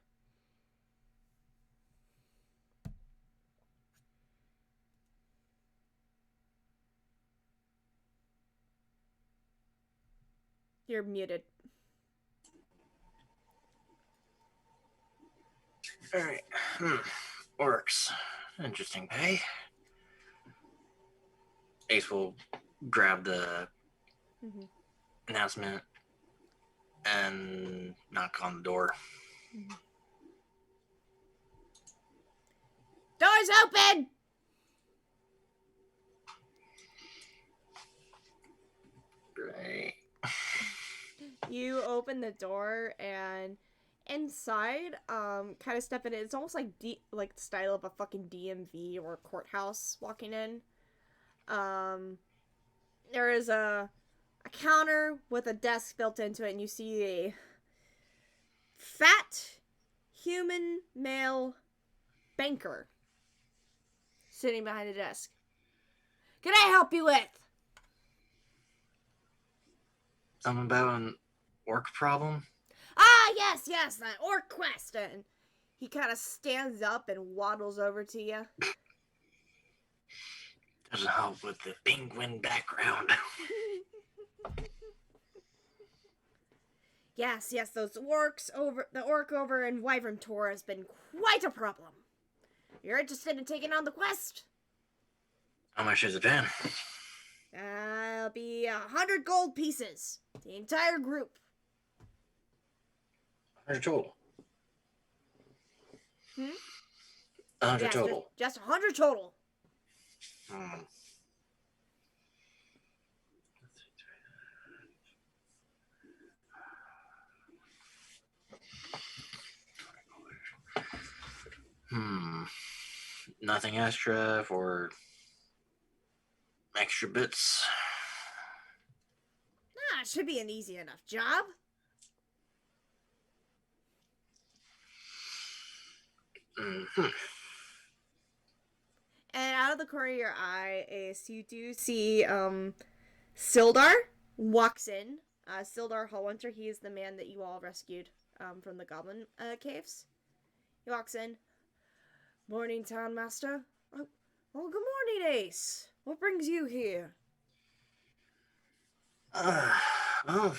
You're muted. Alright. Orcs. Interesting pay. Ace will grab the announcement and knock on the door. Doors open! Great. You open the door and inside, kind of step in. It's almost like like the style of a fucking DMV or courthouse walking in. There is a counter with a desk built into it, and you see a fat human male banker sitting behind the desk. Can I help you with? Something about an orc problem? Ah, yes, that orc quest. And he kind of stands up and waddles over to you. Doesn't help with the penguin background. Yes, those orcs over the orc over in Wyvern Tor has been quite a problem. You're interested in taking on the quest? How much is it been? It'll be 100 gold pieces. The entire group. 100 total. 100 Yes, total. Just 100 total. Nothing extra for extra bits? It should be an easy enough job. And out of the corner of your eye, you do see Sildar walks in. Sildar Hallwinter, he is the man that you all rescued from the goblin caves. He walks in. Morning, Town Master. Oh, good morning, Ace. What brings you here? Well,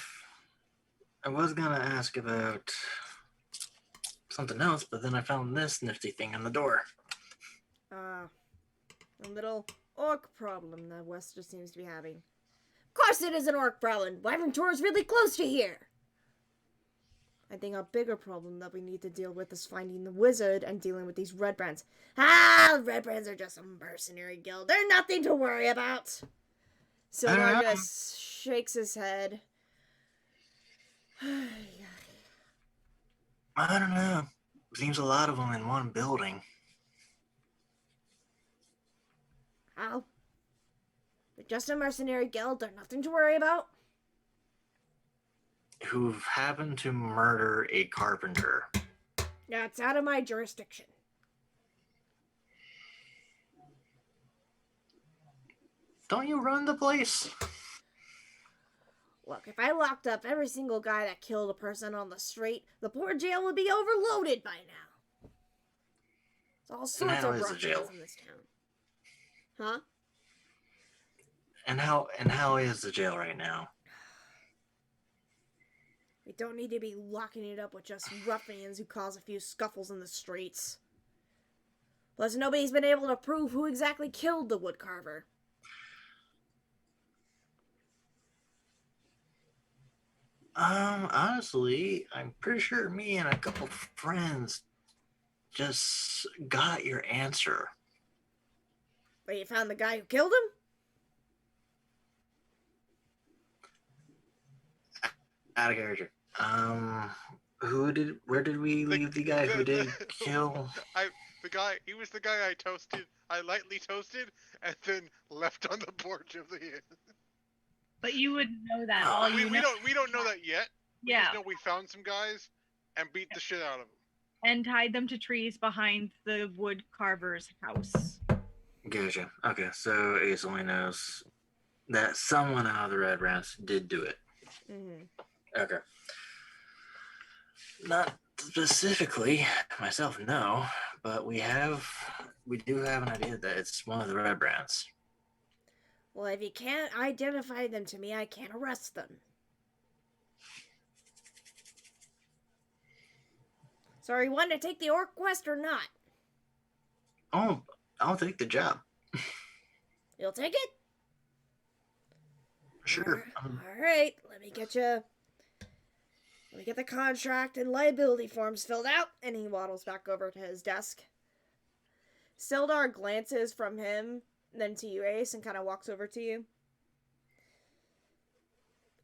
I was gonna ask about something else, but then I found this nifty thing on the door. A little orc problem that Wester seems to be having. Of course it is an orc problem. Wyvern Tor is really close to here. I think a bigger problem that we need to deal with is finding the wizard and dealing with these red brands. The red brands are just a mercenary guild. They're nothing to worry about. Sildar just shakes his head. I don't know. Seems a lot of them in one building. Oh. They're just a mercenary guild. They're nothing to worry about. Who've happened to murder a carpenter. Yeah, it's out of my jurisdiction. Don't you run the place? Look, if I locked up every single guy that killed a person on the street, the poor jail would be overloaded by now. There's all sorts of ruffians in this town. Huh? And how is the jail right now? We don't need to be locking it up with just ruffians who cause a few scuffles in the streets. Plus, nobody's been able to prove who exactly killed the woodcarver. Honestly, I'm pretty sure me and a couple friends just got your answer. But you found the guy who killed him? Out of character. Where did we leave the guy who did kill? He was the guy I lightly toasted, and then left on the porch of the inn. But you wouldn't know that. We don't know that yet. We just know we found some guys and beat the shit out of them. And tied them to trees behind the wood carver's house. Gotcha. Okay, so Ace only knows that someone out of the Red Rats did do it. Mm-hmm. Okay. Not specifically myself, no, but we do have an idea that it's one of the Red Rats. Well, if you can't identify them to me, I can't arrest them. So are you wanting to take the orc quest or not? Oh, I'll take the job. You'll take it? Sure. Alright, let me get the contract and liability forms filled out, and he waddles back over to his desk. Sildar glances from him, then to you, Ace, and kind of walks over to you.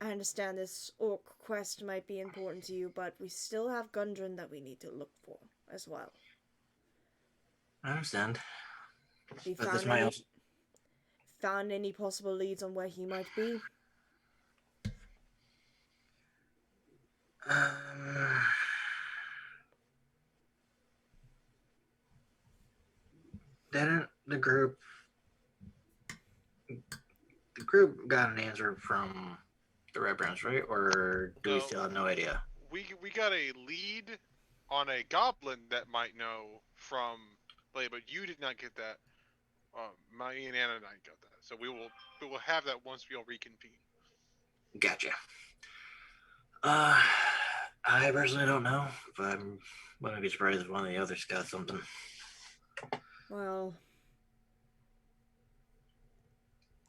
I understand this orc quest might be important to you, but we still have Gundren that we need to look for as well. I understand. Have you But this might found any possible leads on where he might be? Didn't the group got an answer from the Red Branch, right? Or do we still have no idea? We got a lead on a goblin that might know from Blade, but you did not get that. Me and Anodyne got that, so we will have that once we all reconvene. Gotcha. I personally don't know, but I wouldn't be surprised if one of the others got something. Well,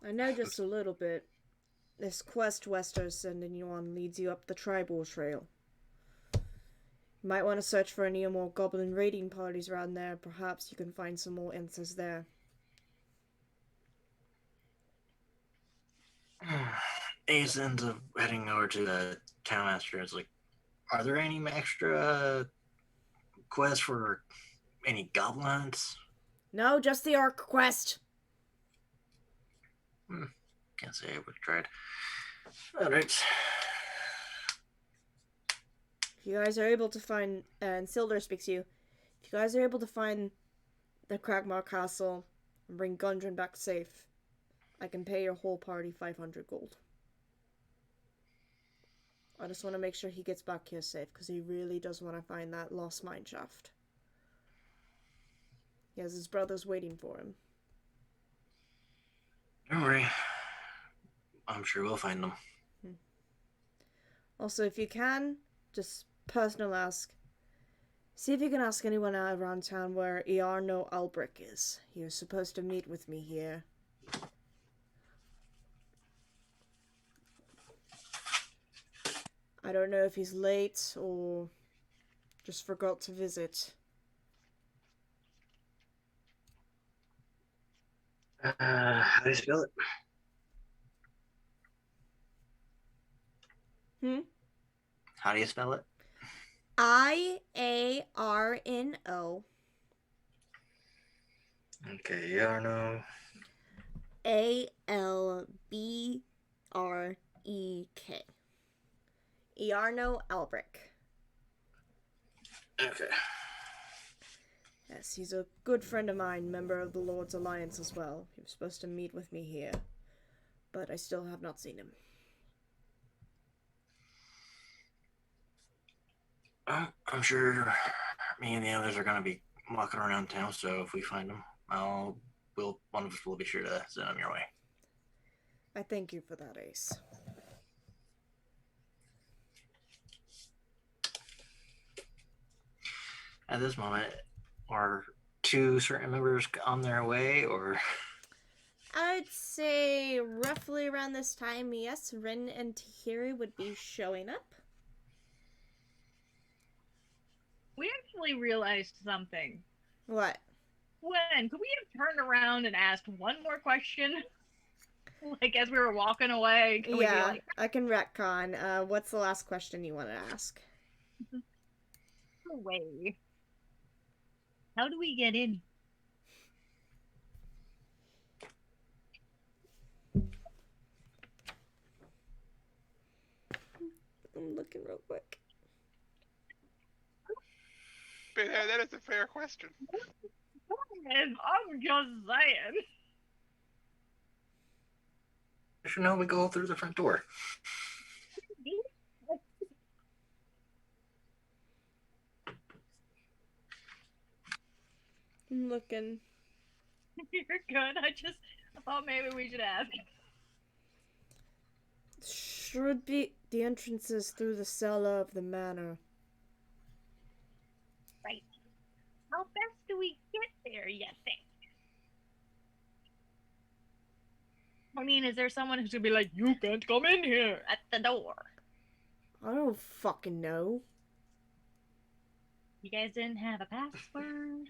I know just a little bit. This quest Wester's sending you on leads you up the tribal trail. You might want to search for any more goblin raiding parties around there. Perhaps you can find some more answers there. Ace ends up heading over to the townmaster. It's like, are there any extra quests for any goblin hunts? No, just the orc quest. Can't say I would have tried. Alright. If you guys are able to find, and Sildar speaks to you, if you guys are able to find the Cragmar Castle and bring Gundren back safe, I can pay your whole party 500 gold. I just want to make sure he gets back here safe, because he really does want to find that lost mine shaft. He has his brothers waiting for him. Don't worry. I'm sure we'll find them. Also, if you can, just personal ask. See if you can ask anyone out around town where Iarno Albric is. He was supposed to meet with me here. I don't know if he's late or just forgot to visit. How do you spell it? How do you spell it? Iarno. Okay, Yarno. Albrek. Iarno Albric. Okay. Yes, he's a good friend of mine, member of the Lord's Alliance as well. He was supposed to meet with me here, but I still have not seen him. Well, I'm sure me and the others are going to be walking around town, so if we find them, one of us will be sure to send them your way. I thank you for that, Ace. At this moment, are two certain members on their way, or? I'd say roughly around this time, yes, Rin and Tahirih would be showing up. We actually realized something. What? When? Could we have turned around and asked one more question? Like, as we were walking away? Can we be like... I can retcon. What's the last question you want to ask? Away. How do we get in? I'm looking real quick. But that is a fair question. I'm just saying. You should know we go through the front door. I'm looking. You're good. I thought maybe we should ask. Should be the entrances through the cellar of the manor. Right. How best do we get there, you think? I mean, is there someone who's gonna be like, you can't come in here at the door? I don't fucking know. You guys didn't have a password?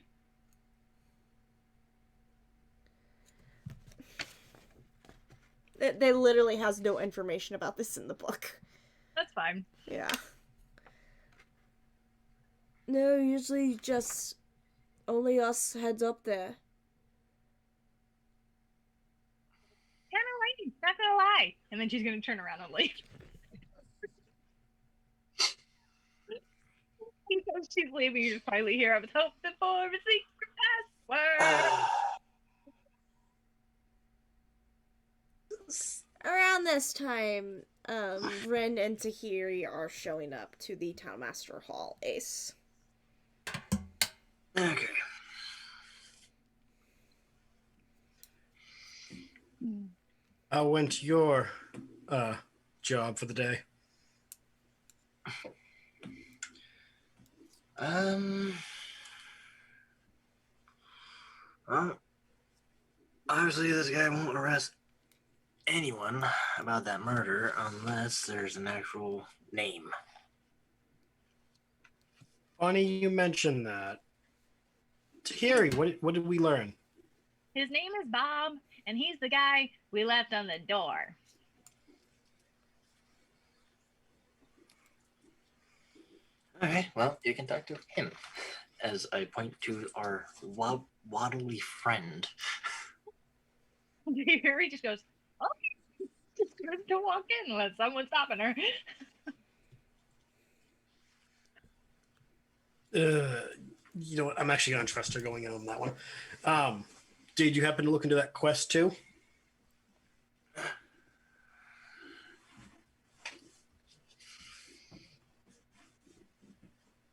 They literally has no information about this in the book. That's fine. Yeah. No, usually just only us heads up there. Kind of right, not gonna lie. And then she's gonna turn around and leave. Because she's leaving, you just finally hear I was hoping for a secret password. Around this time, Ren and Tahirih are showing up to the Townmaster Hall. Ace. Okay. How went your job for the day? Well, obviously this guy won't arrest anyone about that murder unless there's an actual name. Funny you mentioned that. Tahirih, what did we learn? His name is Bob, and he's the guy we left on the door. Okay, well, you can talk to him. As I point to our waddly friend. He just goes, oh, just going to walk in unless someone's stopping her. You know what? I'm actually gonna trust her going in on that one. Did you happen to look into that quest too?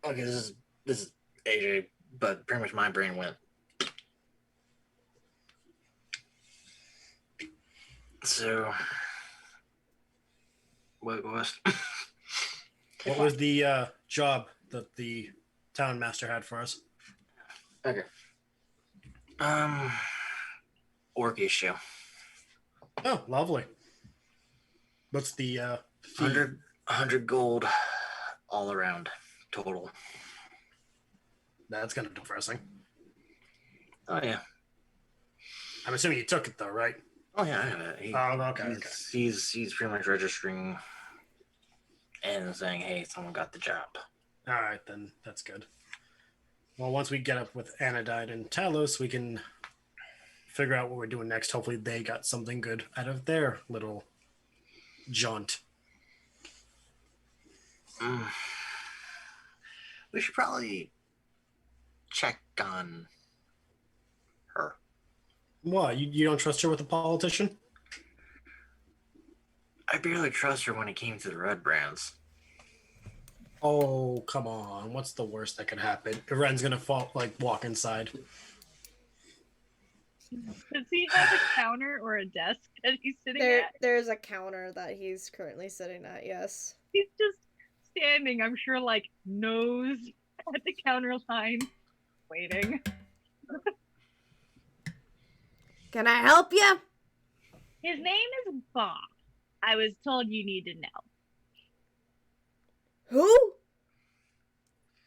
Okay, this is AJ, but pretty much my brain went. So, what was? What was the job that the town master had for us? Okay. Orc issue. Oh, lovely. What's the fee? 100 gold all around total. That's kind of depressing. Oh yeah. I'm assuming you took it though, right? Oh yeah, I have it. Okay. He's pretty much registering and saying, "Hey, someone got the job." All right, then that's good. Well, once we get up with Anodyne and Talos, we can figure out what we're doing next. Hopefully, they got something good out of their little jaunt. We should probably check on her. What? You don't trust her with a politician? I barely trust her when it came to the red brands. Oh, come on. What's the worst that could happen? Ren's gonna walk inside. Does he have a counter or a desk that he's sitting at? There's a counter that he's currently sitting at, yes. He's just standing, I'm sure, like, nose at the counter line, waiting. Can I help you? His name is Bob. I was told you need to know. Who?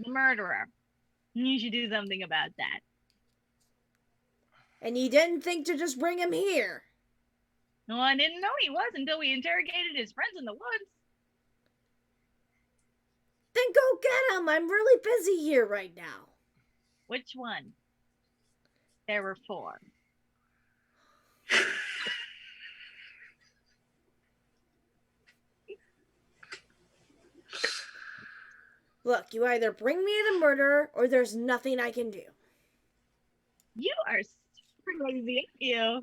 The murderer. You should do something about that. And you didn't think to just bring him here? No, I didn't know he was until we interrogated his friends in the woods. Then go get him. I'm really busy here right now. Which one? There were 4. Look, you either bring me the murderer or there's nothing I can do. You are super lazy, aren't you?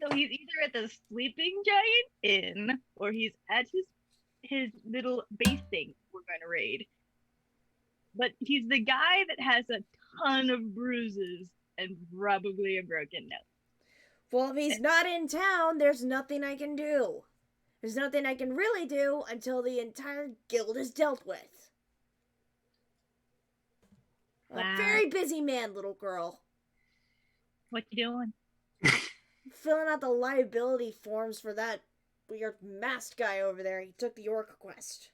So he's either at the Sleeping Giant Inn or he's at his little base thing we're going to raid. But he's the guy that has a ton of bruises and probably a broken nose. Well, if he's not in town, there's nothing I can do. There's nothing I can really do until the entire guild is dealt with. Wow. A very busy man, little girl. What you doing? Filling out the liability forms for that weird masked guy over there. He took the orc quest.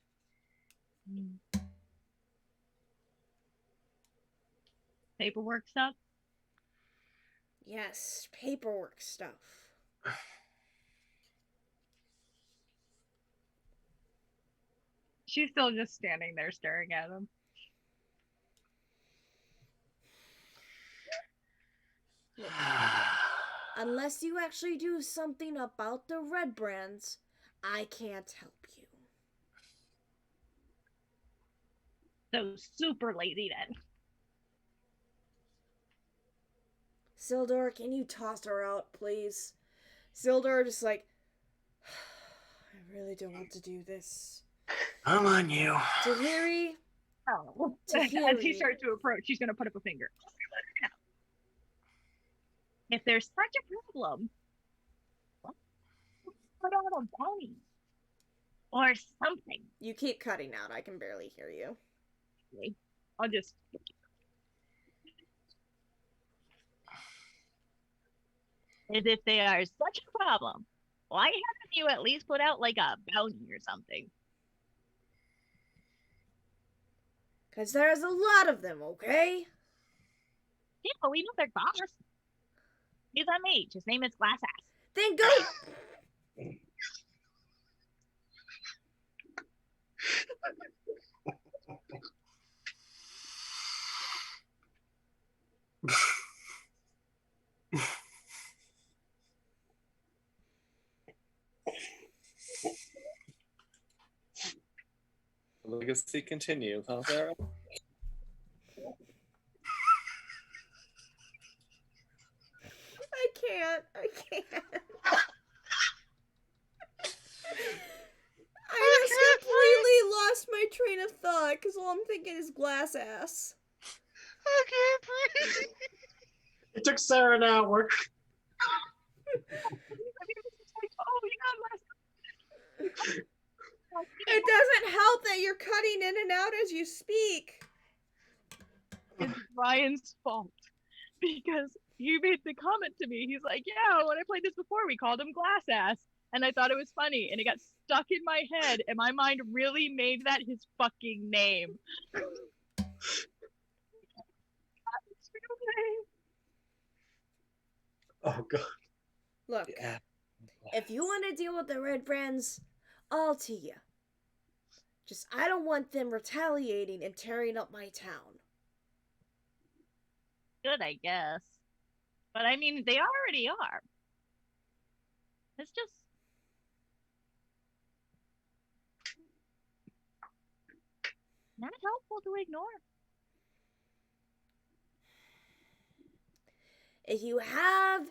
Paperwork stuff? Yes, paperwork stuff. She's still just standing there staring at him. Look, unless you actually do something about the red brands, I can't help you. So super lazy then. Sildor, can you toss her out, please? Sildor just like, I really don't want to do this. I'm on you. Tahirih. Oh. Tahirih. As he starts to approach, she's going to put up a finger. If there's such a problem, put out a bounty. Or something. You keep cutting out. I can barely hear you. I'll just... As if they are such a problem, why haven't you at least put out like a bounty or something? Because there's a lot of them, okay? Yeah, but we know their boss. He's a mage. His name is Glass Ass. Then go. Legacy continues, huh, Sarah? I can't. I just completely lost my train of thought because all I'm thinking is Glass Ass. I can't breathe. It took Sarah an hour. It doesn't help that you're cutting in and out as you speak. It's Ryan's fault. Because he made the comment to me. He's like, yeah, when I played this before, we called him Glass Ass. And I thought it was funny. And it got stuck in my head. And my mind really made that his fucking name. Oh, God. Look, Yeah. if you want to deal with the red brands, all to you. Just, I don't want them retaliating and tearing up my town. Good, I guess. But I mean, they already are. It's just... not helpful to ignore. If you have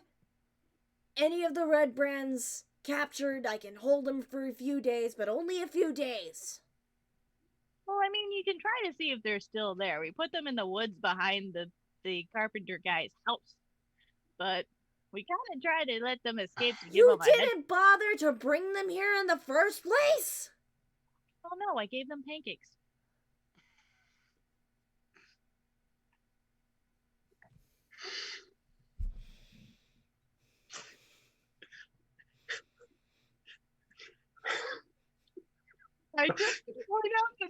any of the red brands captured, I can hold them for a few days, but only a few days. Well, I mean, you can try to see if they're still there. We put them in the woods behind the carpenter guy's house. But we kind of tried to let them escape to give You them a head. didn't bother to bring them here in the first place? Oh no, I gave them pancakes. I just point out the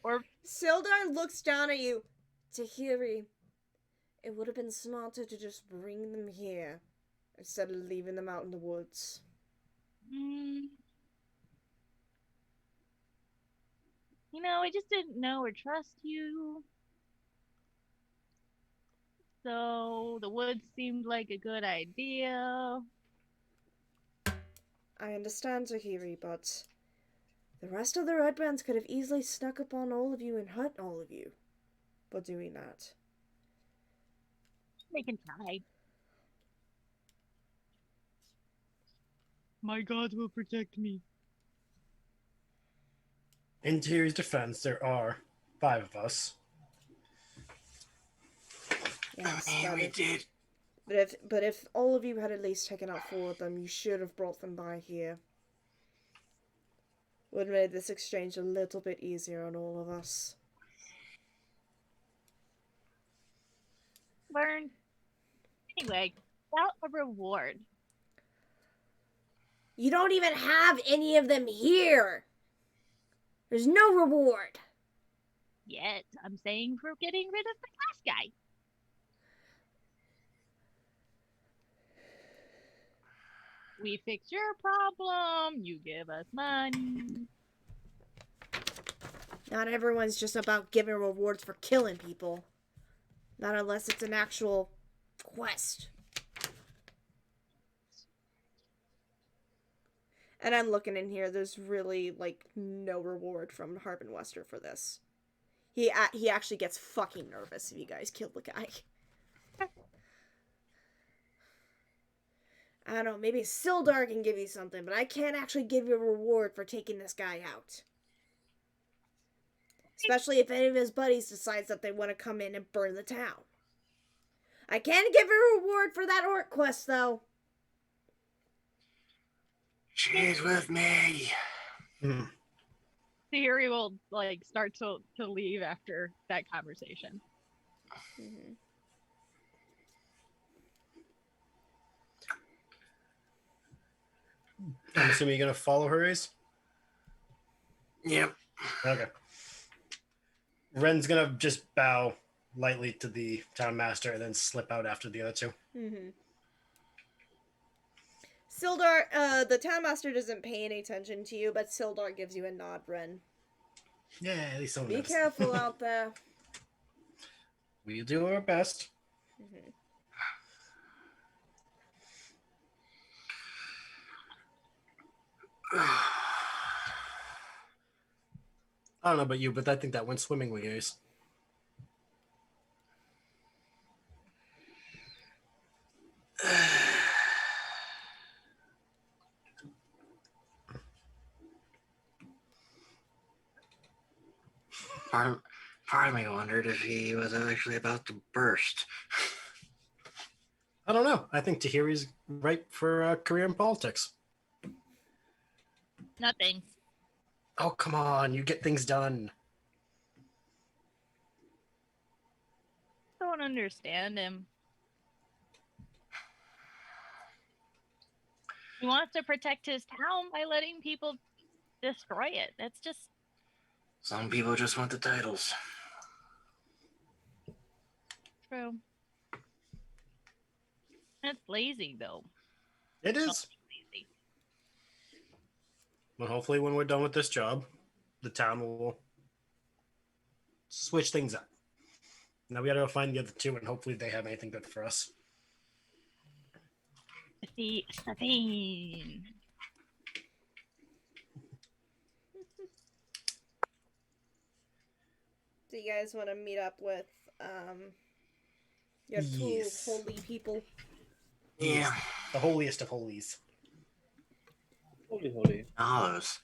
or Sildar looks down at you. Tahirih, it would have been smarter to just bring them here instead of leaving them out in the woods. you know, I just didn't know or trust you. So the woods seemed like a good idea. I understand, Tahirih, but the rest of the Red Bands could have easily snuck up on all of you and hurt all of you for doing that. They can try. My God will protect me. In Tahirih's defense, there are 5 of us. Yes, I mean, but we if, did. but if all of you had at least taken out 4 of them, you should have brought them by here. Would have made this exchange a little bit easier on all of us. Learn. Anyway, without a reward. You don't even have any of them here! There's no reward! Yet, I'm saying for getting rid of the last guy. We fix your problem, you give us money. Not everyone's just about giving rewards for killing people. Not unless it's an actual quest. And I'm looking in here, there's really, like, no reward from Harbin Wester for this. He actually gets fucking nervous if you guys kill the guy. I don't know, maybe Sildar can give you something, but I can't actually give you a reward for taking this guy out. Especially if any of his buddies decides that they want to come in and burn the town. I can give a reward for that orc quest, though. She's with me. Tahirih will like start to leave after that conversation. Mm-hmm. I'm assuming you're going to follow her, Ace? Yep. Okay. Ren's going to just bow lightly to the town master and then slip out after the other 2. Mm-hmm. Sildar, the town master doesn't pay any attention to you, but Sildar gives you a nod, Ren. Yeah, at least someone Be knows. careful out there. We'll do our best. Mm-hmm. I don't know about you, but I think that went swimmingly, Ace. Part of me wondered if he was actually about to burst. I don't know. I think Tahirih's ripe for a career in politics. Nothing. Oh, come on. You get things done. Don't understand him. He wants to protect his town by letting people destroy it. That's just Some people just want the titles. true. That's lazy, though. It is. Lazy. Well, hopefully when we're done with this job, the town will switch things up. Now we gotta go find the other 2, and hopefully they have anything good for us. The assassin. Do you guys want to meet up with your 2 Yes. holy people? Yeah. The holiest of holies. Holy. Talos.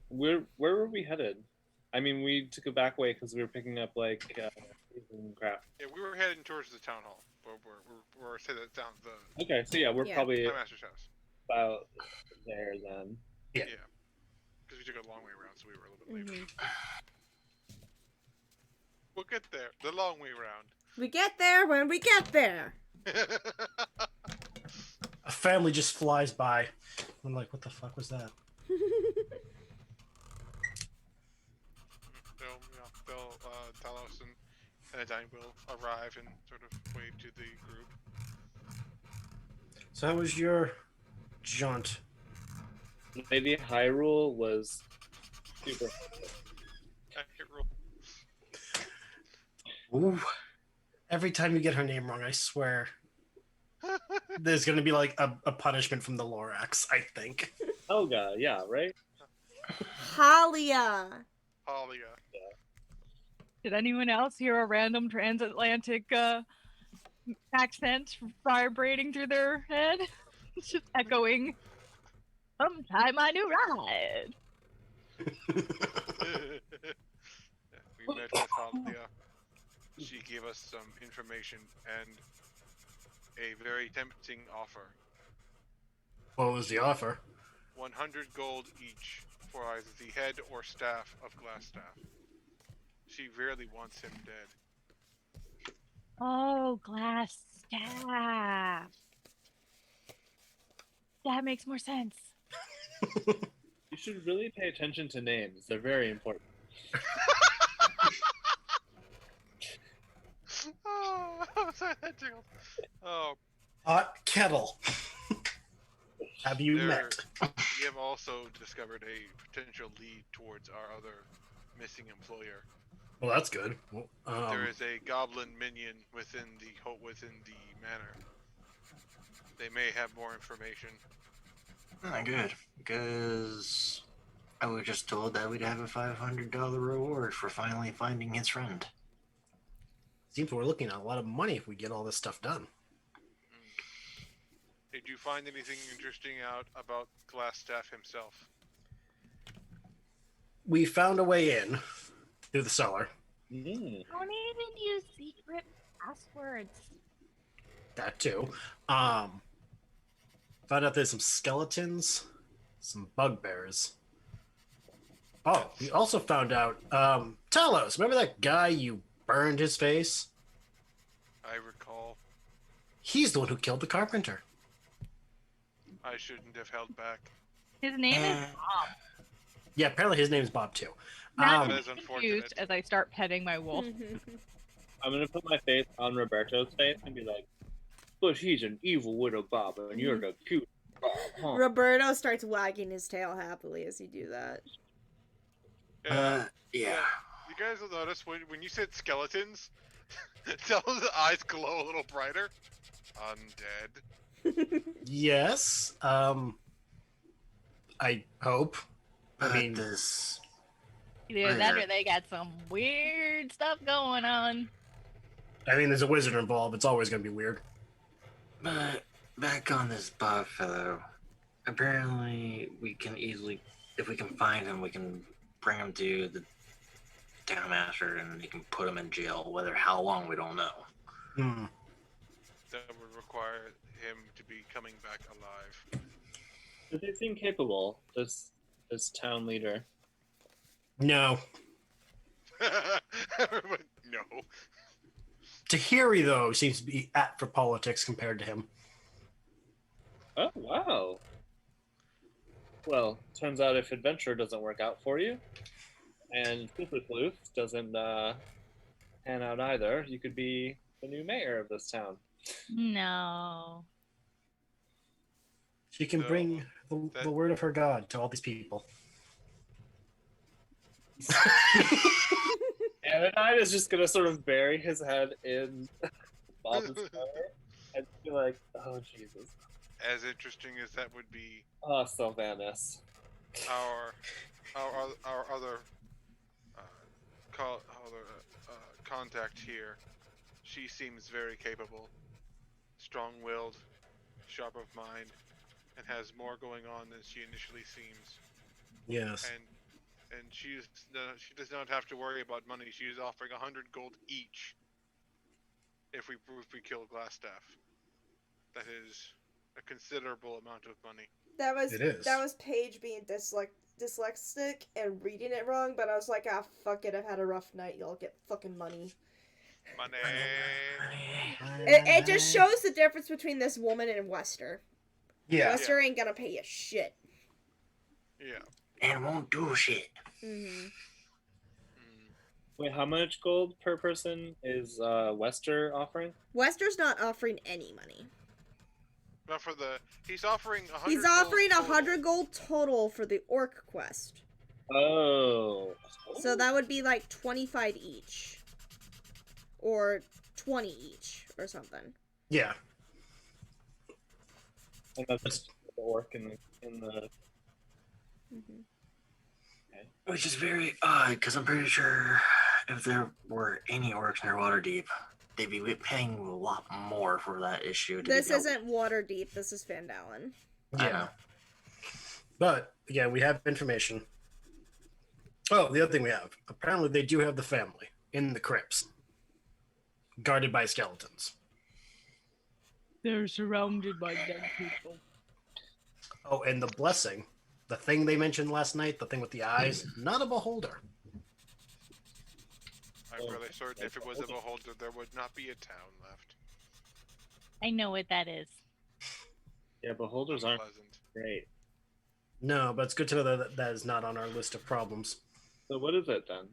Where were we headed? I mean, we took a back way because we were picking up like crap. Yeah, we were heading towards the town hall. We're say that down the Okay, so yeah, we're Yeah. probably Time Master's house. about there then. Yeah. Yeah. Because we took a long way around, so we were a little bit late. Mm-hmm. We'll get there. The long way around. We get there when we get there. A family just flies by. I'm like, what the fuck was that? They'll Talos and Anodyne will arrive and sort of wave to the group. So how was your jaunt? Lady Hyrule was super. Accurate roll. Ooh. Every time you get her name wrong, I swear. There's going to be like a punishment from the Lorax, I think. Helga, yeah, right? Halia. Talia. Did anyone else hear a random transatlantic accent vibrating through their head? It's just echoing. Sometime I knew right. We met with Talia. She gave us some information and a very tempting offer. What was the offer? 100 gold each for either the head or staff of Glassstaff. She really wants him dead. Oh, glass staff. That makes more sense. You should really pay attention to names. They're very important. Oh, sorry, that tickled. Oh, Hot kettle. Have you There- met? we have also discovered a potential lead towards our other missing employer. Well, that's good. Well, There is a goblin minion within the manor. They may have more information. Not good, because I was just told that we'd have a $500 reward for finally finding his friend. seems we're looking at a lot of money if we get all this stuff done. Did you find anything interesting out about Glassstaff himself? We found a way in through the cellar. Don't even use secret passwords. That too. Found out there's some skeletons, some bugbears. Oh, we also found out Talos. Remember that guy you burned his face? I recall. He's the one who killed the carpenter. I shouldn't have held back. His name is Bob. Yeah, apparently his name's Bob too. Now Um, That I'm is unfortunate. confused as I start petting my wolf. I'm gonna put my face on Roberto's face and be like, but he's an evil widow Bob, and you're the cute Bob, huh? Roberto starts wagging his tail happily as you do that. Yeah. You guys will notice when you said skeletons, Talos' eyes glow a little brighter. Undead. yes. I hope. I But mean, this. Either that or they got some weird stuff going on. there's a wizard involved. It's always going to be weird. But back on this Bob fellow. Apparently, we can easily, if we can find him, we can bring him to the townmaster and he can put him in jail. Whether how long, we don't know. Hmm. That would require him to be coming back alive. Does he seem capable? This town leader. No. Everyone, no. Tahirih, though, seems to be apt for politics compared to him. Oh wow. Well, turns out if adventure doesn't work out for you, and Super Sleuth doesn't pan out either, you could be the new mayor of this town. No. She can So, bring the word of her God to all these people. Anodyne is just gonna sort of bury his head in Bob's hair and be like, "Oh Jesus, As interesting as that would be, oh Sylvanus." our other contact here, she seems very capable, strong-willed, sharp of mind, and has more going on than she initially seems. Yes. And she does not have to worry about money. She is offering 100 gold each if we kill Glassstaff. That is a considerable amount of money. It is. That was Paige being dyslexic and reading it wrong, but I was like, fuck it, I've had a rough night, y'all get fucking money. Money. It just shows the difference between this woman and Wester. Yeah. Wester ain't gonna pay you shit. Yeah. And won't do shit. Mm-hmm. Wait, how much gold per person is Wester offering? Wester's not offering any money. But he's offering 100. He's offering gold 100 gold total for the orc quest. Oh. So that would be like 25 each. Or 20 each, or something. Yeah. And that's the orc in the Mm-hmm. Which is very odd, because I'm pretty sure if there were any orcs near Waterdeep, they'd be paying a lot more for that issue. This isn't Waterdeep. This is Phandelver. I know. But, yeah, we have information. Oh, the other thing we have. Apparently they do have the family in the crypts. Guarded by skeletons. They're surrounded by dead people. Oh, and the blessing. The thing they mentioned last night, the thing with the eyes, not a beholder. I'm really certain if it was a beholder, there would not be a town left. I know what that is. Yeah, beholders aren't Unpleasant. great. No, but it's good to know that that is not on our list of problems. So what is it then?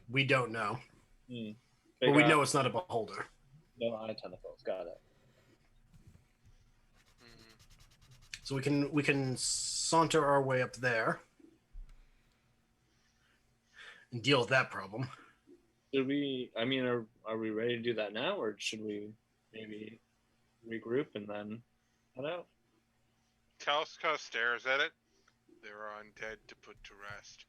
We don't know. They But we got know it's not a beholder. no eye tentacles. Got it. So we can saunter our way up there and deal with that problem. Should we? I mean, are we ready to do that now, or should we maybe regroup and then head out? Talos kind of stares at it. There are undead to put to rest.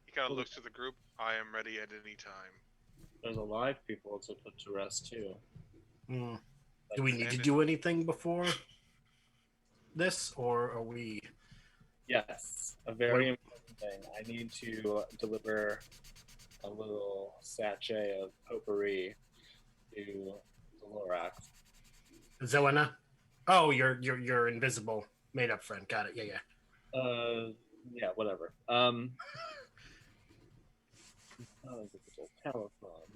He kind of looks to the group. I am ready at any time. There's alive people to put to rest too. Hmm. Do we need to do anything before this, or are we? Yes, a very important thing. I need to deliver a little sachet of potpourri to the Lorax. Zelena? Oh, your invisible made up friend. Got it. Yeah, yeah. Yeah, whatever. Oh, the telephone.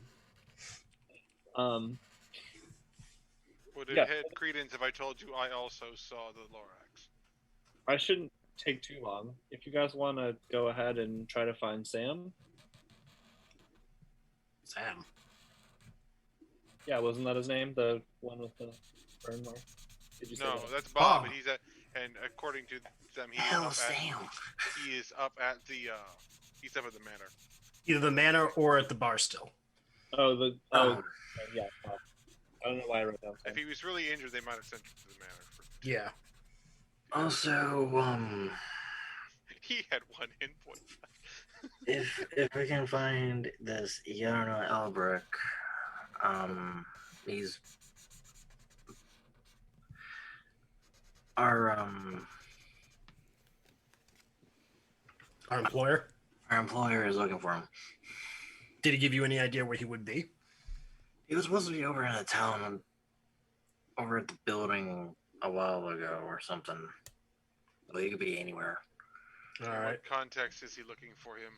Would it Yeah. have credence if I told you I also saw the Lorax? I shouldn't take too long. If you guys want to go ahead and try to find Sam. Sam. Yeah, wasn't that his name? The one with the burn mark? Did you say No, that? that's Bob, Bob. and he's at. And according to them, Hell, Sam. he is up at the. He's up at the manor. Either the manor or at the bar still. Oh, yeah. I don't know why I wrote down Sam. If he was really injured, they might have sent him to the manor. Yeah. Also, He had one hit point. if we can find this Yarno Albrecht, he's our Our employer is looking for him. Did he give you any idea where he would be? He was supposed to be over in the town, over at the building a while ago or something. Well, he could be anywhere. All In right. what context is he looking for him?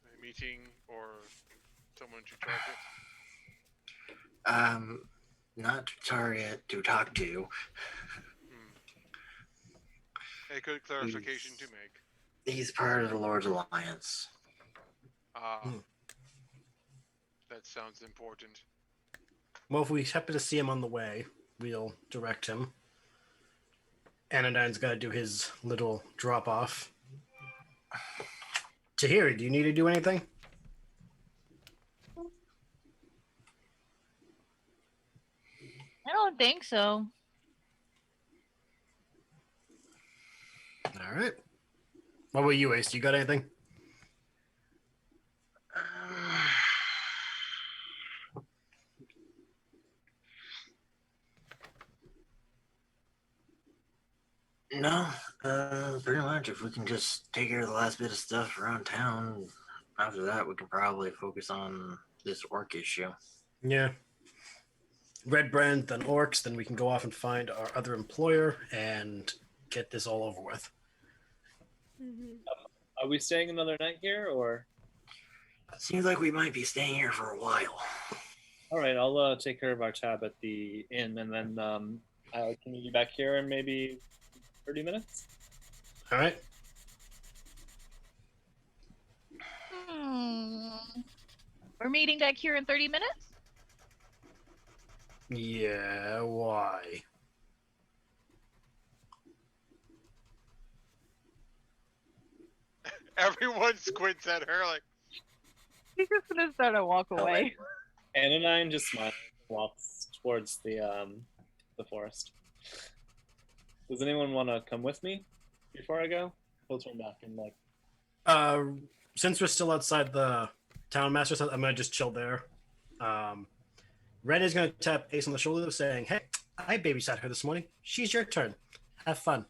A meeting or someone to target? Not to target, to talk to. A good clarification to make. He's part of the Lord's Alliance. That sounds important. Well, if we happen to see him on the way, we'll direct him. Anodyne's got to do his little drop off. Tahirih, do you need to do anything? I don't think so. All right. What about you, Ace? You got anything? No, pretty much. If we can just take care of the last bit of stuff around town, after that, we can probably focus on this orc issue. Yeah. Red Brand, then Orcs, then we can go off and find our other employer and get this all over with. Are we staying another night here, or? Seems like we might be staying here for a while. All right, I'll take care of our tab at the inn, and then can we be back here in maybe 30 minutes? All right. We're meeting back here in 30 minutes? Yeah, why? Everyone squints at her like, He's just gonna start to walk away. Anodyne just smiles, walks towards the forest. Does anyone want to come with me before I go? We'll turn back and like. Since we're still outside the town master's house, I'm gonna just chill there. Ren is gonna tap Ace on the shoulder, saying, "Hey, I babysat her this morning. She's your turn. Have fun."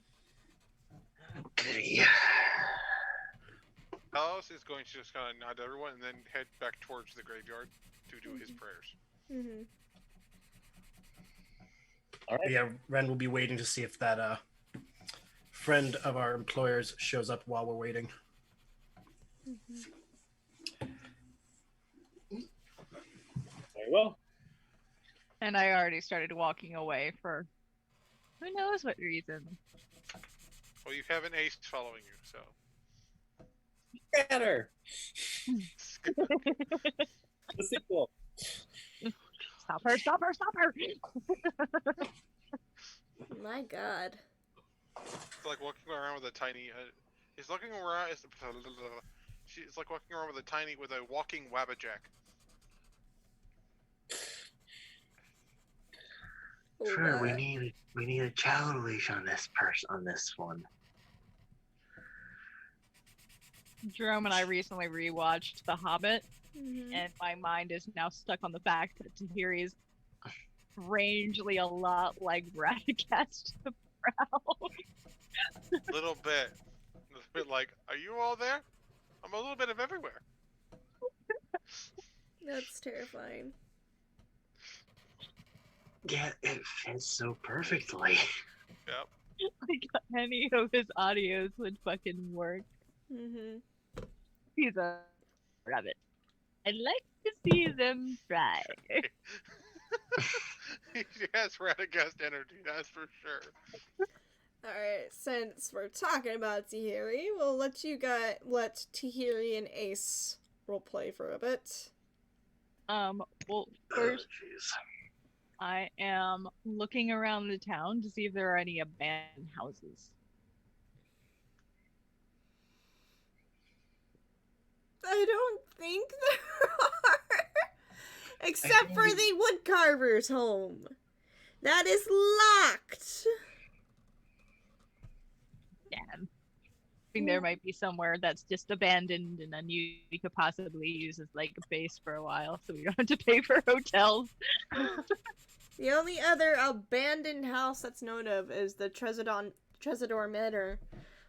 Okay. Talos is going to just kind of nod to everyone and then head back towards the graveyard to do his prayers. Mm-hmm. All right. Yeah, Ren will be waiting to see if that friend of our employer's shows up while we're waiting. Very well. And I already started walking away for who knows what reason. Well, you have an ace following you, so. Get her. The sequel. Stop her, stop her, stop her! My God. It's like walking around with a tiny. He's looking around. It's like walking around with a walking wabbajack. Sure, we need a child leash on this one. Jerome and I recently rewatched The Hobbit, Mm-hmm. and my mind is now stuck on the fact that Tahirih is strangely a lot like Radagast the Proud. Little bit like, are you all there? I'm a little bit of everywhere. That's terrifying. Yeah, it fits so perfectly. Yep. Like any of his audios would fucking work. Mm-hmm. He's a rabbit. I'd like to see them try. He has Radagast energy, that's for sure. Alright, since we're talking about Tahirih, we'll let Tahirih and Ace roleplay for a bit. Well, first, I am looking around the town to see if there are any abandoned houses. I don't think there are. Except for the woodcarver's home. That is locked. Yeah. I think there might be somewhere that's just abandoned and unused we could possibly use as like a base for a while so we don't have to pay for hotels. The only other abandoned house that's known of is the Tresidor Manor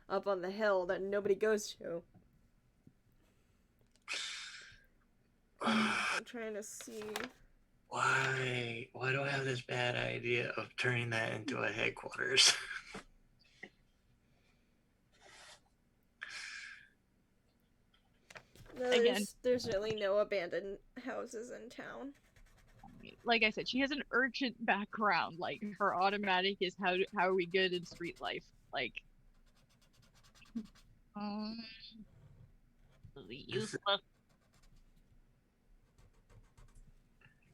up on the hill that nobody goes to. I'm trying to see. Why do I have this bad idea of turning that into a headquarters? No, Again. there's really no abandoned houses in town. Like I said, she has an urgent background. Like her automatic is how are we good in street life? Like, useless.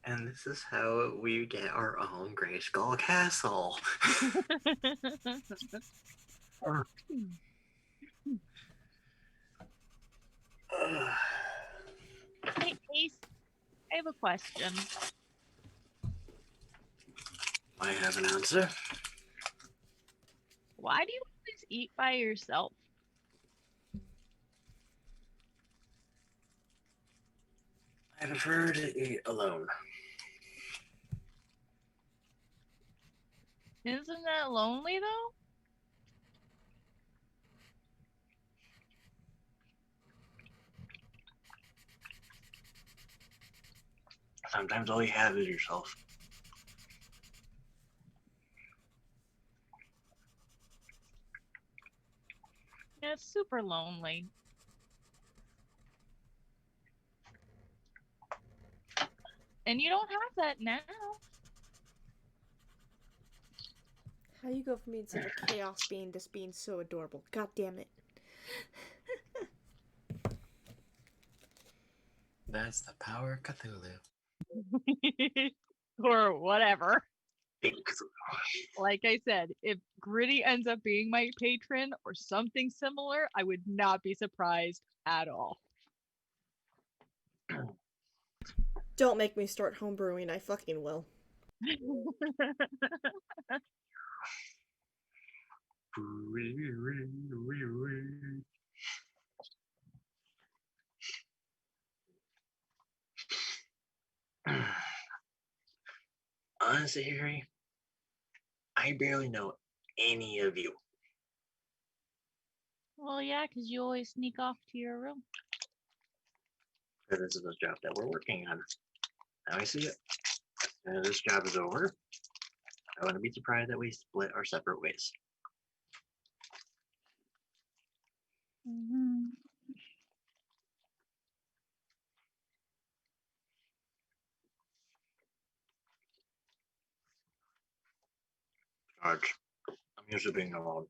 And this is how we get our own Grey Skull Castle. Hey Ace, I have a question. I have an answer. Why do you always eat by yourself? I prefer to eat alone. Isn't that lonely though? Sometimes all you have is yourself. Yeah, it's super lonely. And you don't have that now. How do you go from being such a chaos being to being so adorable? God damn it. That's the power of Cthulhu. Or whatever. Like I said, if Gritty ends up being my patron or something similar, I would not be surprised at all. Don't make me start homebrewing, I fucking will. Honestly, Harry, I barely know any of you. Well, yeah, because you always sneak off to your room. Because this is the job that we're working on. Now I see it. And this job is over. I wouldn't be surprised that we split our separate ways. Mm-hmm. George, I'm used to being alone.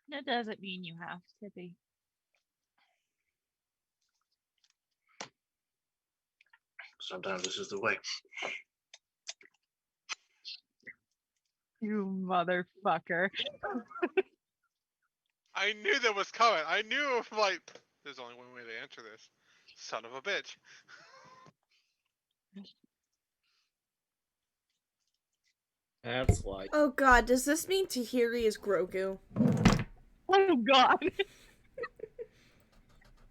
That doesn't mean you have to be. Sometimes this is the way. You motherfucker. I knew that was coming. I knew, like, there's only one way to answer this. Son of a bitch. That's why. Oh god, does this mean Tahirih is Grogu? Oh god.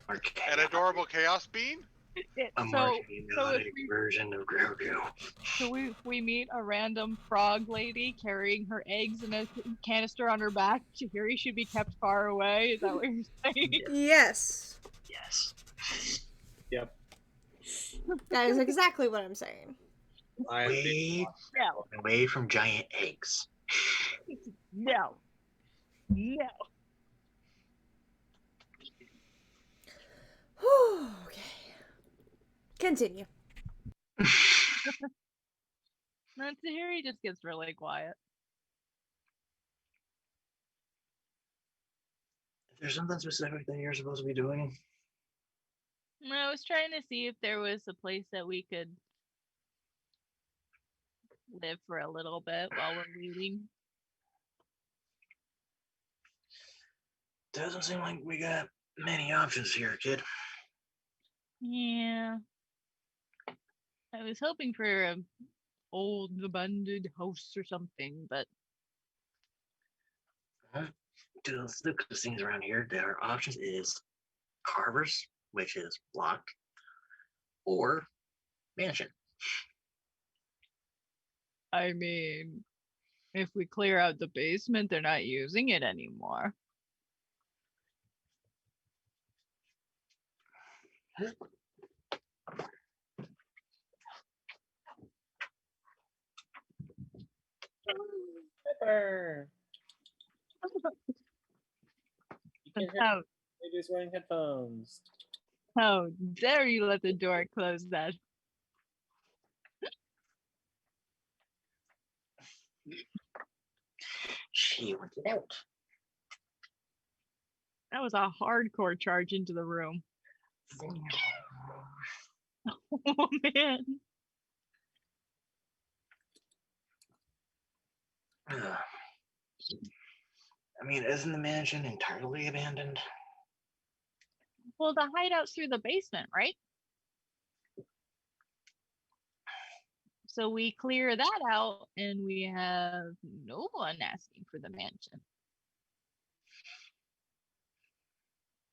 An adorable chaos bean? A more chaotic version of Grogu. So we meet a random frog lady carrying her eggs in a canister on her back. Tahirih should be kept far away. Is that what you're saying? Yes. Yes. Yep. That is exactly what I'm saying. Away from giant eggs. No. No. Okay. Continue. No, Tahirih just gets really quiet. Is there something specific that you're supposed to be doing? I was trying to see if there was a place that we could live for a little bit while we're waiting. Doesn't seem like we got many options here, kid. Yeah. I was hoping for an old abandoned house or something, but To the stupidest things around here, there are options is Carver's, which is locked, or mansion. I mean, if we clear out the basement, they're not using it anymore. Pepper. How Baby's wearing headphones. dare you let the door close that? She wants it out. That was a hardcore charge into the room. Oh man. I mean, isn't the mansion entirely abandoned? Well, the hideout's through the basement, right? So we clear that out and we have no one asking for the mansion.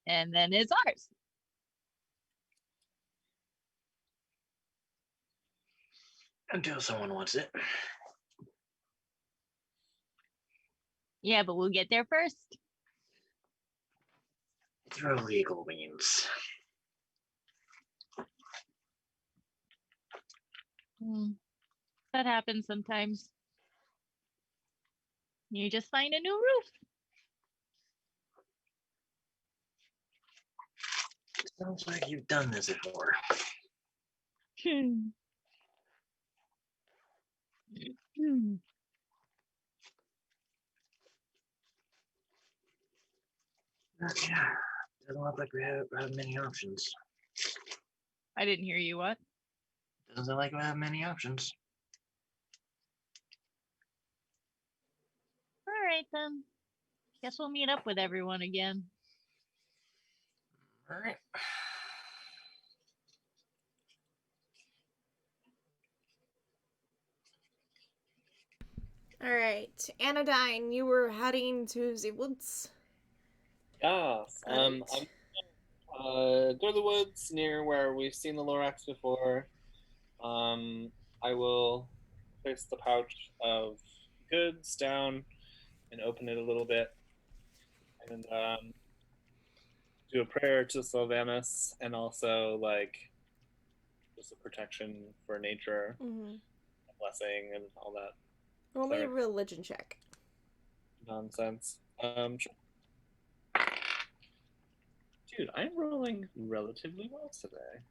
And then it's ours. Until someone wants it. Yeah, but we'll get there first. Through legal means. That happens sometimes. You just find a new roof. Sounds like you've done this before. Yeah, doesn't look like we have many options. I didn't hear you. What? Doesn't look like we have many options. All right then. Guess we'll meet up with everyone again. All right. Anodyne, you were heading to the woods. Yes. Right. I'm go to the woods near where we've seen the Lorax before. I will place the pouch of goods down and open it a little bit, and do a prayer to Sylvanus, and also like just a protection for nature, Mm-hmm. a blessing, and all that Roll me a Cleric religion check. nonsense. Sure. Dude, I'm rolling relatively well today.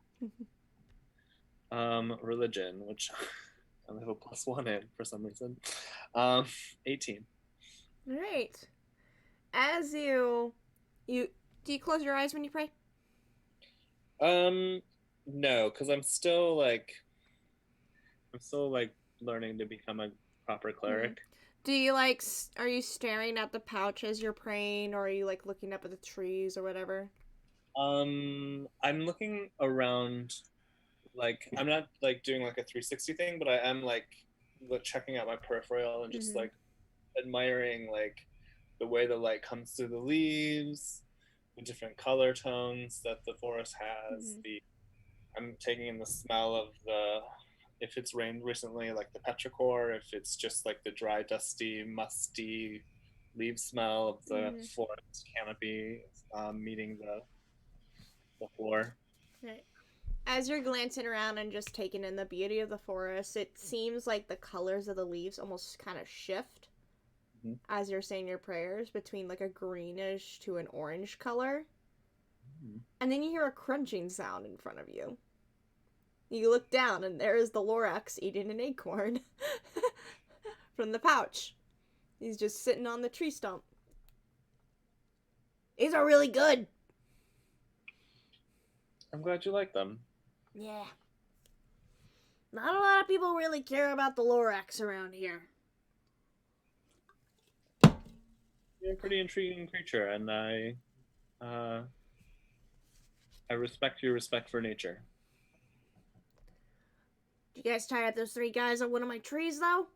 Religion, which I only have a +1 in for some reason. 18. All right. As you do you close your eyes when you pray? No, because I'm still learning to become a proper cleric. Do you are you staring at the pouch as you're praying, or are you like looking up at the trees or whatever? I'm looking around, like I'm not like doing like a 360 thing, but I am like checking out my peripheral and just like admiring like the way the light comes through the leaves, the different color tones that the forest has. I'm taking in the smell of if it's rained recently, like the petrichor, if it's just like the dry, dusty, musty leaf smell of the forest canopy meeting the floor. Right. As you're glancing around and just taking in the beauty of the forest, it seems like the colors of the leaves almost kind of shift as you're saying your prayers, between like a greenish to an orange color. And then you hear a crunching sound in front of you. You look down and there is the Lorax eating an acorn from the pouch. He's just sitting on the tree stump. These are really good. I'm glad you like them. Yeah. Not a lot of people really care about the Lorax around here. You're a pretty intriguing creature, and I respect your respect for nature. Did you guys tie up those 3 guys on one of my trees, though?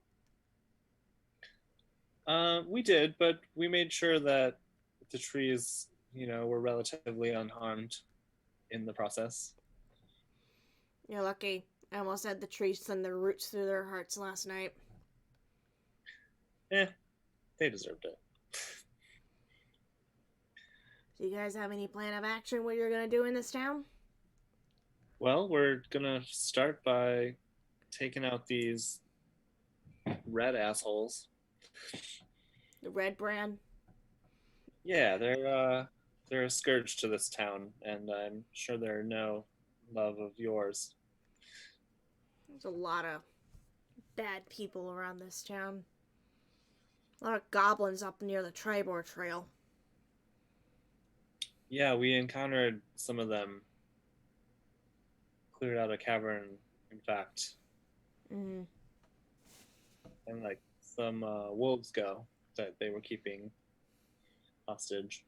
We did, but we made sure that the trees, were relatively unharmed in the process. You're lucky. I almost had the trees send their roots through their hearts last night. They deserved it. Do you guys have any plan of action what you're gonna do in this town? Well, we're gonna start by taking out these red assholes. The red brand? Yeah, they're a scourge to this town, and I'm sure they're no love of yours. There's a lot of bad people around this town. A lot of goblins up near the Tribor Trail. Yeah, we encountered some of them. Cleared out a cavern, in fact. Mm-hmm. And like some wolves go that they were keeping hostage.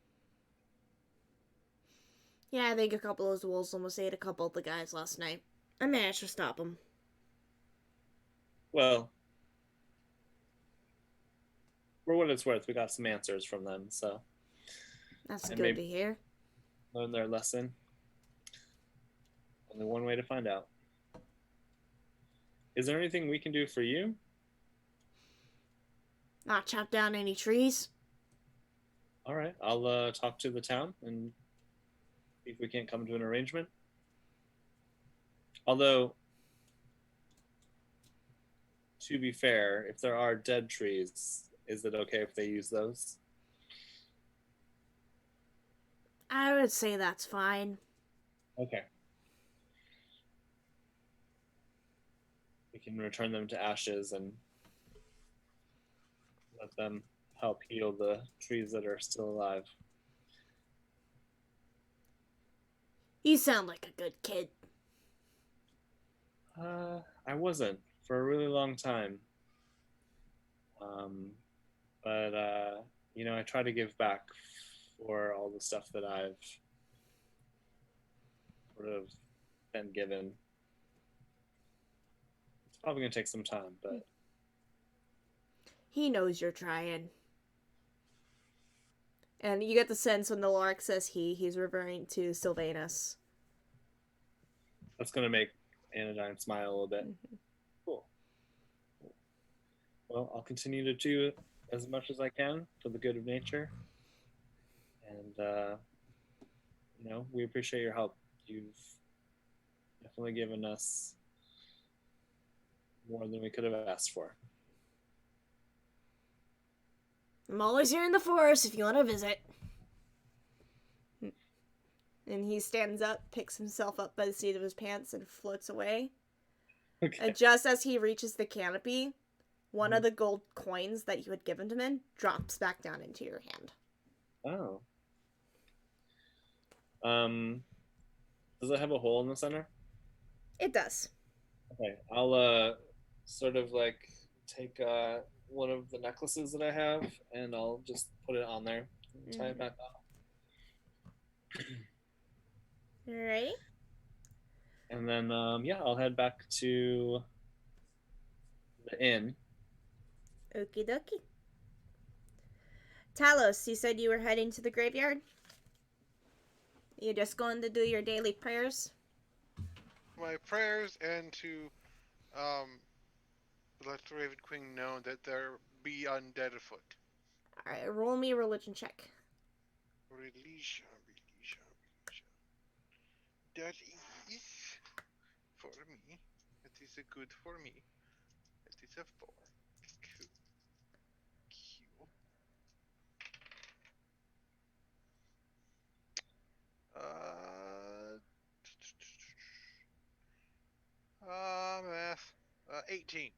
Yeah, I think a couple of those wolves almost ate a couple of the guys last night. I managed to stop them. Well, for what it's worth, we got some answers from them, so That's good to hear. Learn their lesson. Only one way to find out. Is there anything we can do for you? Not chop down any trees? All right, I'll talk to the town and see if we can't come to an arrangement. Although, to be fair, if there are dead trees, is it okay if they use those? I would say that's fine. Okay. We can return them to ashes and let them help heal the trees that are still alive. You sound like a good kid. I wasn't for a really long time. But I try to give back for all the stuff that I've sort of been given. It's probably going to take some time, but... He knows you're trying. And you get the sense when the Lorik says he's referring to Sylvanus. That's going to make Anodyne smile a little bit. Mm-hmm. Cool. Well, I'll continue to do as much as I can for the good of nature. And, we appreciate your help. You've definitely given us more than we could have asked for. I'm always here in the forest if you want to visit. And he stands up, picks himself up by the seat of his pants, and floats away. Okay. And just as he reaches the canopy, one of the gold coins that you had given to him drops back down into your hand. Oh. Does it have a hole in the center? It does. Okay. I'll sort of like take one of the necklaces that I have, and I'll just put it on there and tie it back off. Alright. And then, I'll head back to the inn. Okie dokie. Talos, you said you were heading to the graveyard? You just going to do your daily prayers? My prayers and to let the Raven Queen know that there be undead afoot. Alright, roll me a religion check. Religion. That is for me. That is a good for me. That is a 4. Cool. Math. 18.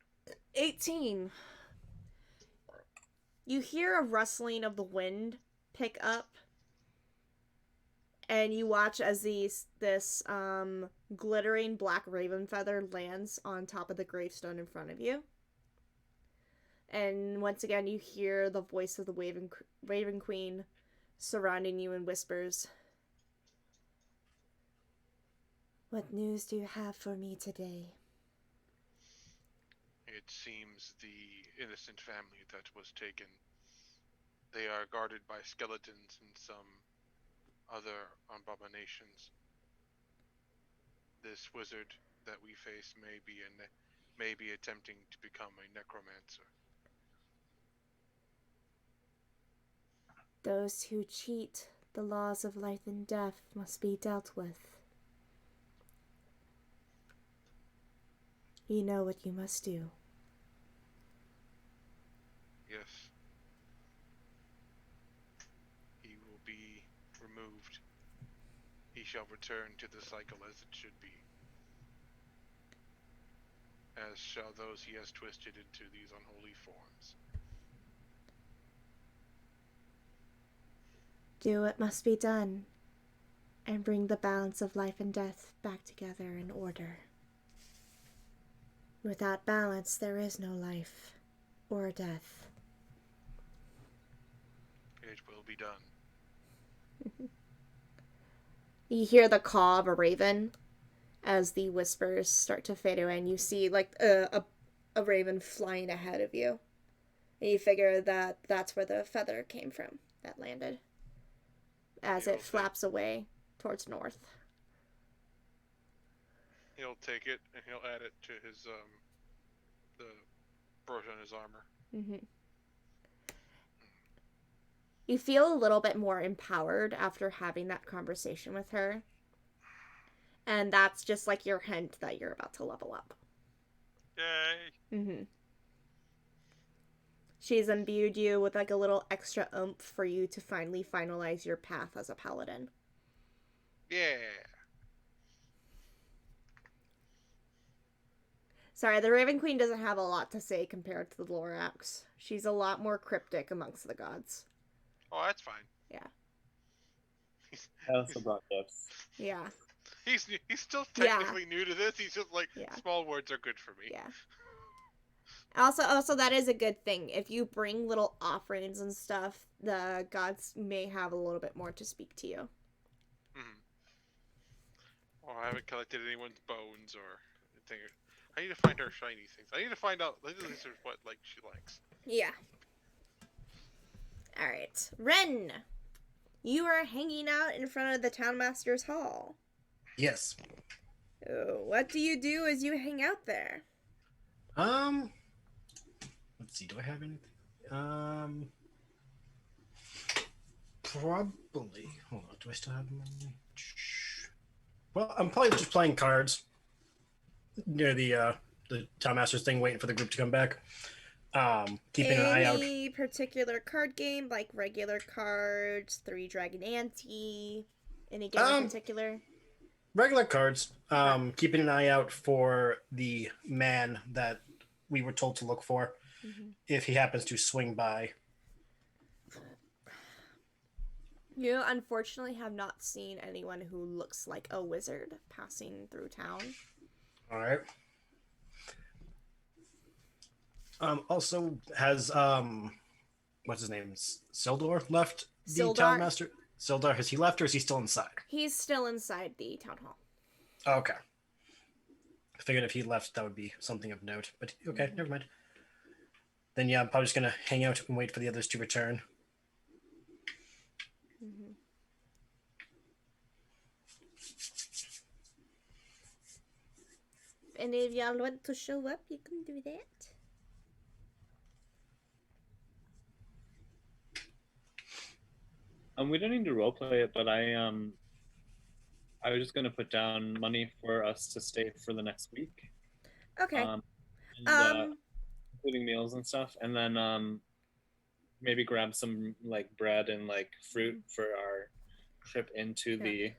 18. You hear a rustling of the wind pick up, and you watch as this glittering black raven feather lands on top of the gravestone in front of you. And once again, you hear the voice of the Raven Queen surrounding you in whispers. What news do you have for me today? It seems the innocent family that was taken, they are guarded by skeletons and some other abominations. This wizard that we face may be attempting to become a necromancer. Those who cheat the laws of life and death must be dealt with. You know what you must do. Yes. He will be removed. He shall return to the cycle as it should be. As shall those he has twisted into these unholy forms. Do what must be done, and bring the balance of life and death back together in order. Without balance, there is no life or death. It will be done. You hear the caw of a raven as the whispers start to fade away, and you see like a raven flying ahead of you. And you figure that that's where the feather came from that landed as it flaps away towards north. He'll take it and he'll add it to his the brooch on his armor. Mm-hmm. You feel a little bit more empowered after having that conversation with her. And that's just like your hint that you're about to level up. Yay! Mm-hmm. She's imbued you with like a little extra oomph for you to finally finalize your path as a paladin. Yeah. Sorry, the Raven Queen doesn't have a lot to say compared to the Lorax. She's a lot more cryptic amongst the gods. Oh, that's fine. Yeah. That's brought gifts. Yeah. He's still technically new to this. He's just like, small words are good for me. Yeah. Also, that is a good thing. If you bring little offerings and stuff, the gods may have a little bit more to speak to you. Mm-hmm. Well, I haven't collected anyone's bones or anything. I need to find her shiny things. I need to find out. This is what she likes. Yeah. Alright. Ren! You are hanging out in front of the Townmaster's Hall. Yes. What do you do as you hang out there? Let's see. Do I have anything? Probably. Hold on. Do I still have money? Well, I'm probably just playing cards near the Townmaster's thing, waiting for the group to come back. Keeping an eye out. Any particular card game, like regular cards, Three Dragon Ante? Any game in particular? Regular cards. Keeping an eye out for the man that we were told to look for, if he happens to swing by. You unfortunately have not seen anyone who looks like a wizard passing through town. All right. Also, has what's his name? Sildor left the Townmaster? Sildar, has he left or is he still inside? He's still inside the town hall. Okay. I figured if he left, that would be something of note. But okay, never mind. Then yeah, I'm probably just gonna hang out and wait for the others to return. If any of y'all want to show up, you can do that. We don't need to roleplay it, but I was just gonna put down money for us to stay for the next week. Okay. Including meals and stuff, and then maybe grab some like bread and like fruit for our trip into the.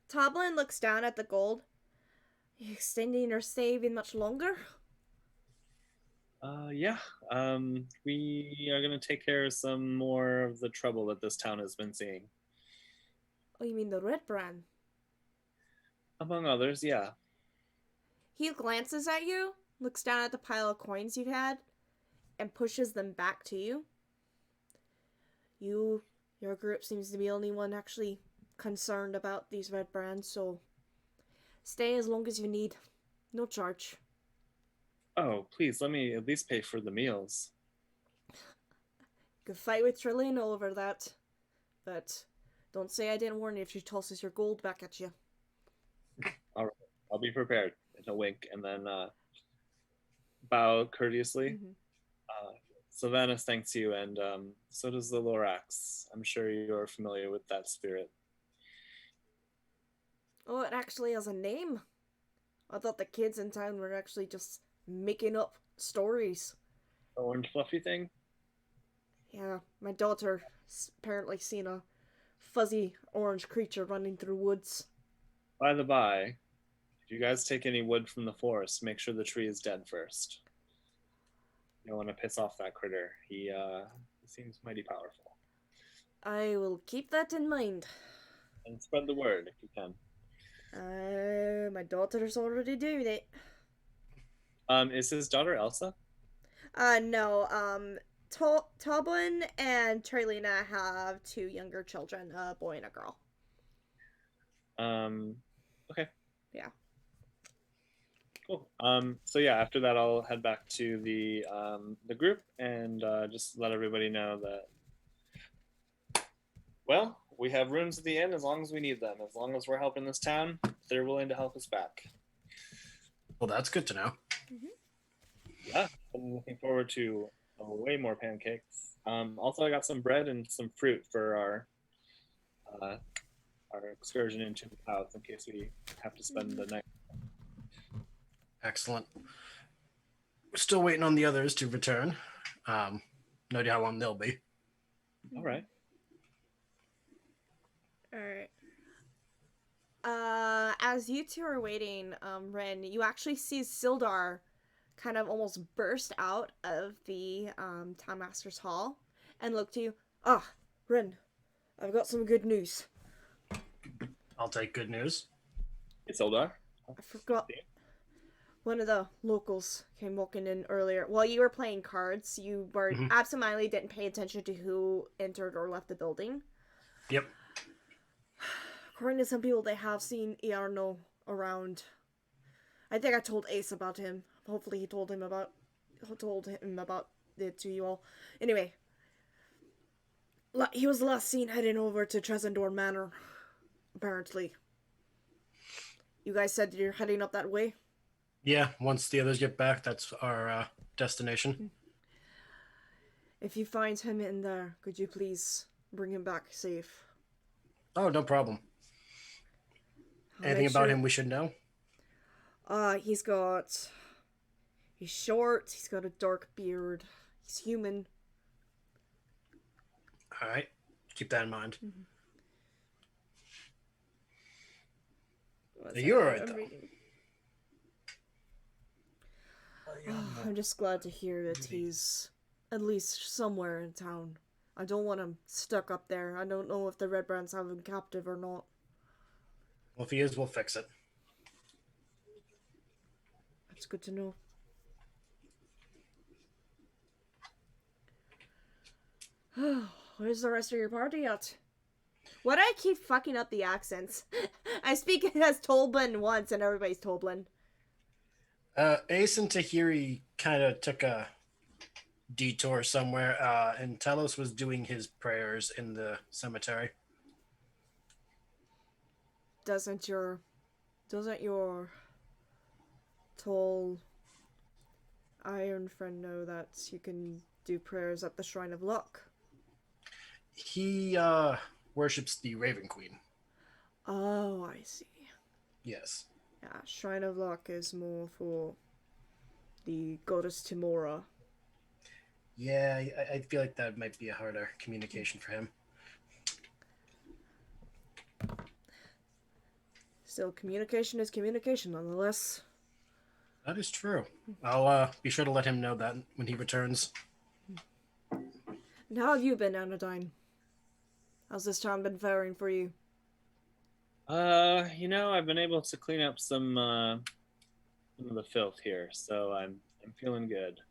Toblin looks down at the gold. Are you extending your stay even much longer? Yeah. We are gonna take care of some more of the trouble that this town has been seeing. Oh, you mean the Red Brand? Among others, yeah. He glances at you, looks down at the pile of coins you've had, and pushes them back to you. Your group seems to be the only one actually concerned about these Red Brands, so stay as long as you need. No charge. Oh, please, let me at least pay for the meals. Could fight with Trelino over that, but don't say I didn't warn you if she tosses your gold back at you. All right, I'll be prepared. And a wink, and then bow courteously. Sylvanas thanks you, and so does the Lorax. I'm sure you're familiar with that spirit. Oh, it actually has a name. I thought the kids in town were actually just making up stories. The orange fluffy thing? Yeah, my daughter apparently seen a fuzzy orange creature running through woods. By the by, if you guys take any wood from the forest, make sure the tree is dead first. You don't want to piss off that critter. He seems mighty powerful. I will keep that in mind. And spread the word if you can. My daughter's already doing it. Is his daughter Elsa? No. Toblin and Charlena have 2 younger children, a boy and a girl. Okay. Yeah. Cool. So yeah, after that, I'll head back to the group and just let everybody know that. Well, we have rooms at the inn as long as we need them. As long as we're helping this town, they're willing to help us back. Well, that's good to know. Yeah, I'm looking forward to way more pancakes. Also, I got some bread and some fruit for our excursion into the south in case we have to spend the night. Excellent. We're still waiting on the others to return. No idea how long they'll be. All right. Alright. As you two are waiting, Ren, you actually see Sildar kind of almost burst out of the Townmaster's Hall and look to you. Ah, Ren, I've got some good news. I'll take good news. It's Eldar. I forgot. One of the locals came walking in earlier. While you were playing cards, you were absentmindedly didn't pay attention to who entered or left the building. Yep. According to some people, they have seen Iarno around. I think I told Ace about him. Hopefully he told him about it to you all. Anyway, he was last seen heading over to Tresendor Manor, apparently. You guys said you're heading up that way? Yeah, once the others get back, that's our destination. If you find him in there, could you please bring him back safe? Oh, no problem. Anything about him we should know? He's short, he's got a dark beard, he's human. Alright, keep that in mind. You're alright, though. I'm just glad to hear that he's at least somewhere in town. I don't want him stuck up there. I don't know if the Red Brands have him captive or not. Well, if he is, we'll fix it. That's good to know. Where's the rest of your party at? Why do I keep fucking up the accents? I speak as Tolbin once and everybody's Tolbin. Ace and Tahirih kind of took a detour somewhere, and Talos was doing his prayers in the cemetery. Doesn't your tall iron friend know that you can do prayers at the Shrine of Luck? He worships the Raven Queen. Oh, I see. Yes. Yeah, Shrine of Luck is more for the goddess Timora. Yeah, I feel like that might be a harder communication for him. Still, communication is communication, nonetheless. That is true. I'll be sure to let him know that when he returns. And how have you been, Anodyne? How's this town been faring for you? I've been able to clean up some of the filth here, so I'm feeling good.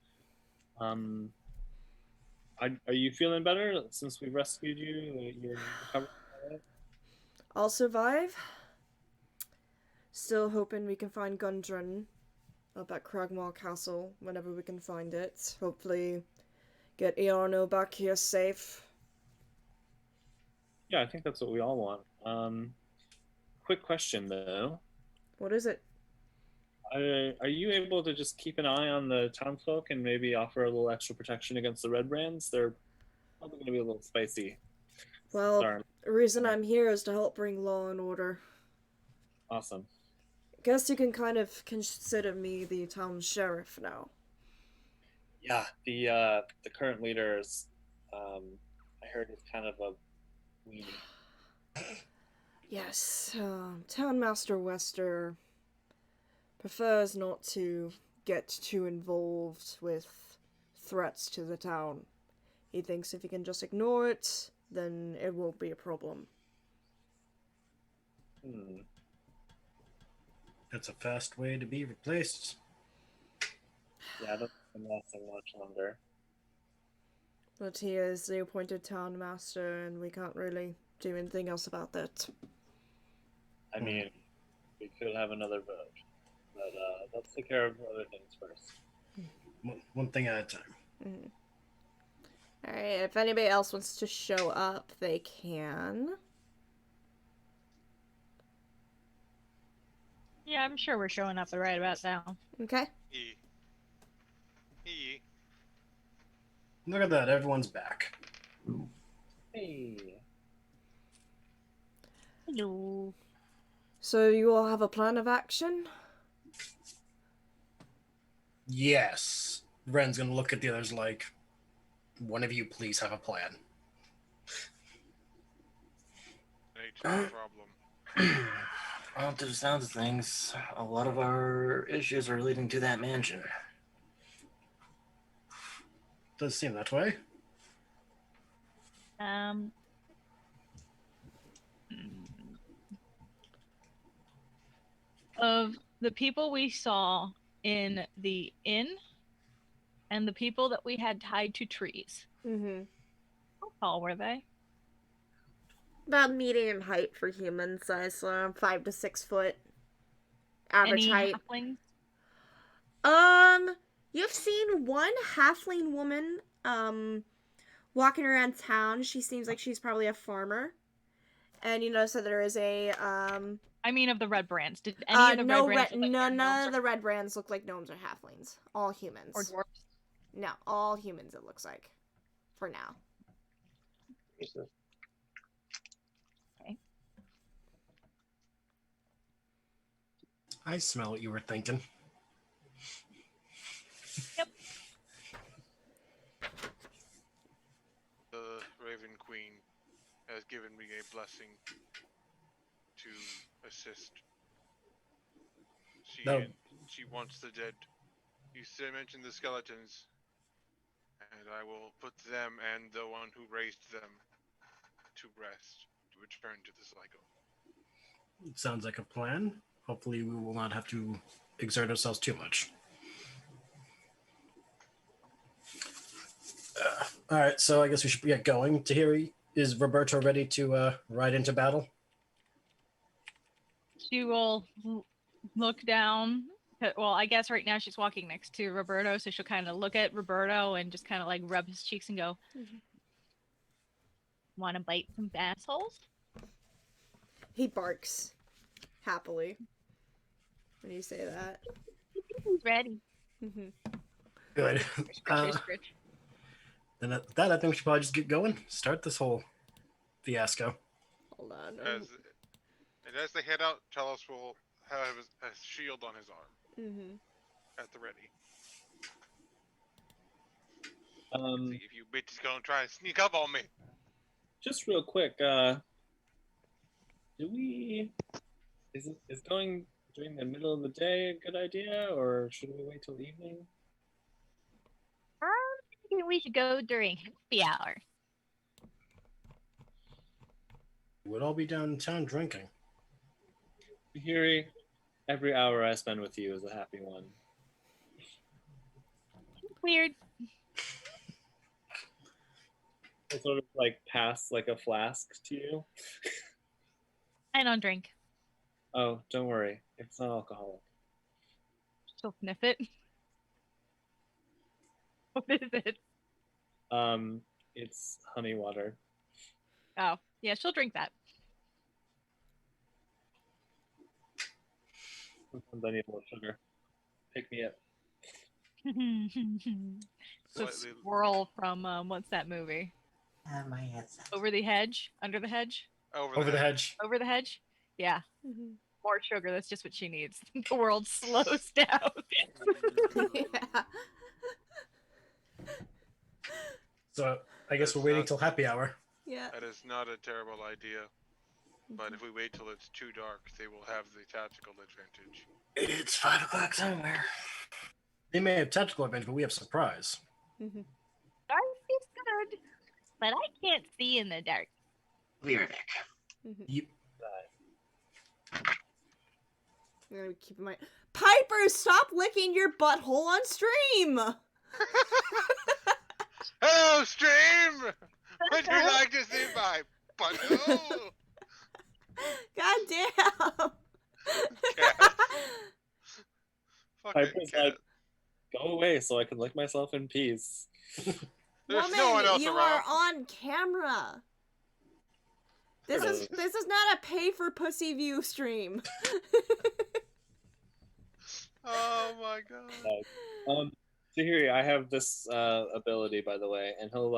Are you feeling better since we rescued you? You're recovered? I'll survive. Still hoping we can find Gundren up at Cragmaw Castle whenever we can find it. Hopefully get Iarno back here safe. Yeah, I think that's what we all want. Quick question, though. What is it? Are you able to just keep an eye on the townsfolk and maybe offer a little extra protection against the Red Brands? They're probably going to be a little spicy. Well, Darn. the reason I'm here is to help bring law and order. Awesome. Guess you can kind of consider me the town sheriff now. Yeah, the current leader is, I heard, is kind of a weenie. Yes, Town Master Wester prefers not to get too involved with threats to the town. He thinks if he can just ignore it, then it won't be a problem. That's a fast way to be replaced. Yeah, I don't think I'm lasting much longer. But he is the appointed town master, and we can't really do anything else about that. I mean, we could have another vote, but let's take care of other things first. One thing at a time. Mm-hmm. Alright, if anybody else wants to show up, they can. Yeah, I'm sure we're showing up right about now. Okay. Look at that, everyone's back. Hey. Hello. So you all have a plan of action? Yes. Ren's gonna look at the others like, one of you please have a plan. Nature problem. Well, to the sounds of things, a lot of our issues are leading to that mansion. Does seem that way. Of the people we saw in the inn and the people that we had tied to trees. Mm-hmm. How tall were they? About medium height for humans, so around 5 to 6 foot. Average Any height. halflings? You've seen one halfling woman walking around town. She seems like she's probably a farmer. And you notice that there is a I mean, of the red brands. Did any of the red brands look like they're none gnomes of the red brands look like gnomes or halflings. All humans. or dwarves? No, all humans it looks like. For now. Okay. I smell what you were thinking. Yep. The Raven Queen has given me a blessing to assist. She wants the dead. You still mentioned the skeletons, and I will put them and the one who raised them to rest, to return to the cycle. Sounds like a plan. Hopefully we will not have to exert ourselves too much. All right, so I guess we should get going. Tahirih, is Roberto ready to ride into battle? She will look down. Well, I guess right now she's walking next to Roberto, so she'll kind of look at Roberto and just kind of like rub his cheeks and go, "Want to bite some assholes?" He barks happily when you say that. He's ready. Good. Scritch. Then at that, I think we should probably just get going. Start this whole fiasco. Hold on. As they head out, Talos will have a shield on his arm. At the ready. See if you bitches gonna try and sneak up on me. Just real quick, is going during the middle of the day a good idea, or should we wait till evening? I think we should go during happy hour. We'd all be downtown drinking. Tahirih, every hour I spend with you is a happy one. Weird. I sort of like pass like a flask to you. I don't drink. Oh, don't worry. It's not alcoholic. She'll sniff it. What is it? It's honey water. Oh, yeah, she'll drink that. Sometimes I need more sugar. Pick me up. The squirrel from what's that movie? My head's Over the hedge? Under the hedge? Over the hedge. Over the hedge? Yeah. More sugar. That's just what she needs. The world slows down. Yeah. So I guess we're waiting till happy hour. Yeah. That is not a terrible idea. But if we wait till it's too dark, they will have the tactical advantage. It's 5 o'clock somewhere. They may have tactical advantage, but we have surprise. Dark is good, but I can't see in the dark. Be right back. Keep in mind. Piper, stop licking your butthole on stream! Hello, stream! Would you like to see my butthole? God damn! Piper's like, go away so I can lick myself in peace. There's Woman, no one else you around. are on camera. This is not a pay for pussy view stream. Oh my god. Tahirih, I have this ability, by the way, and he'll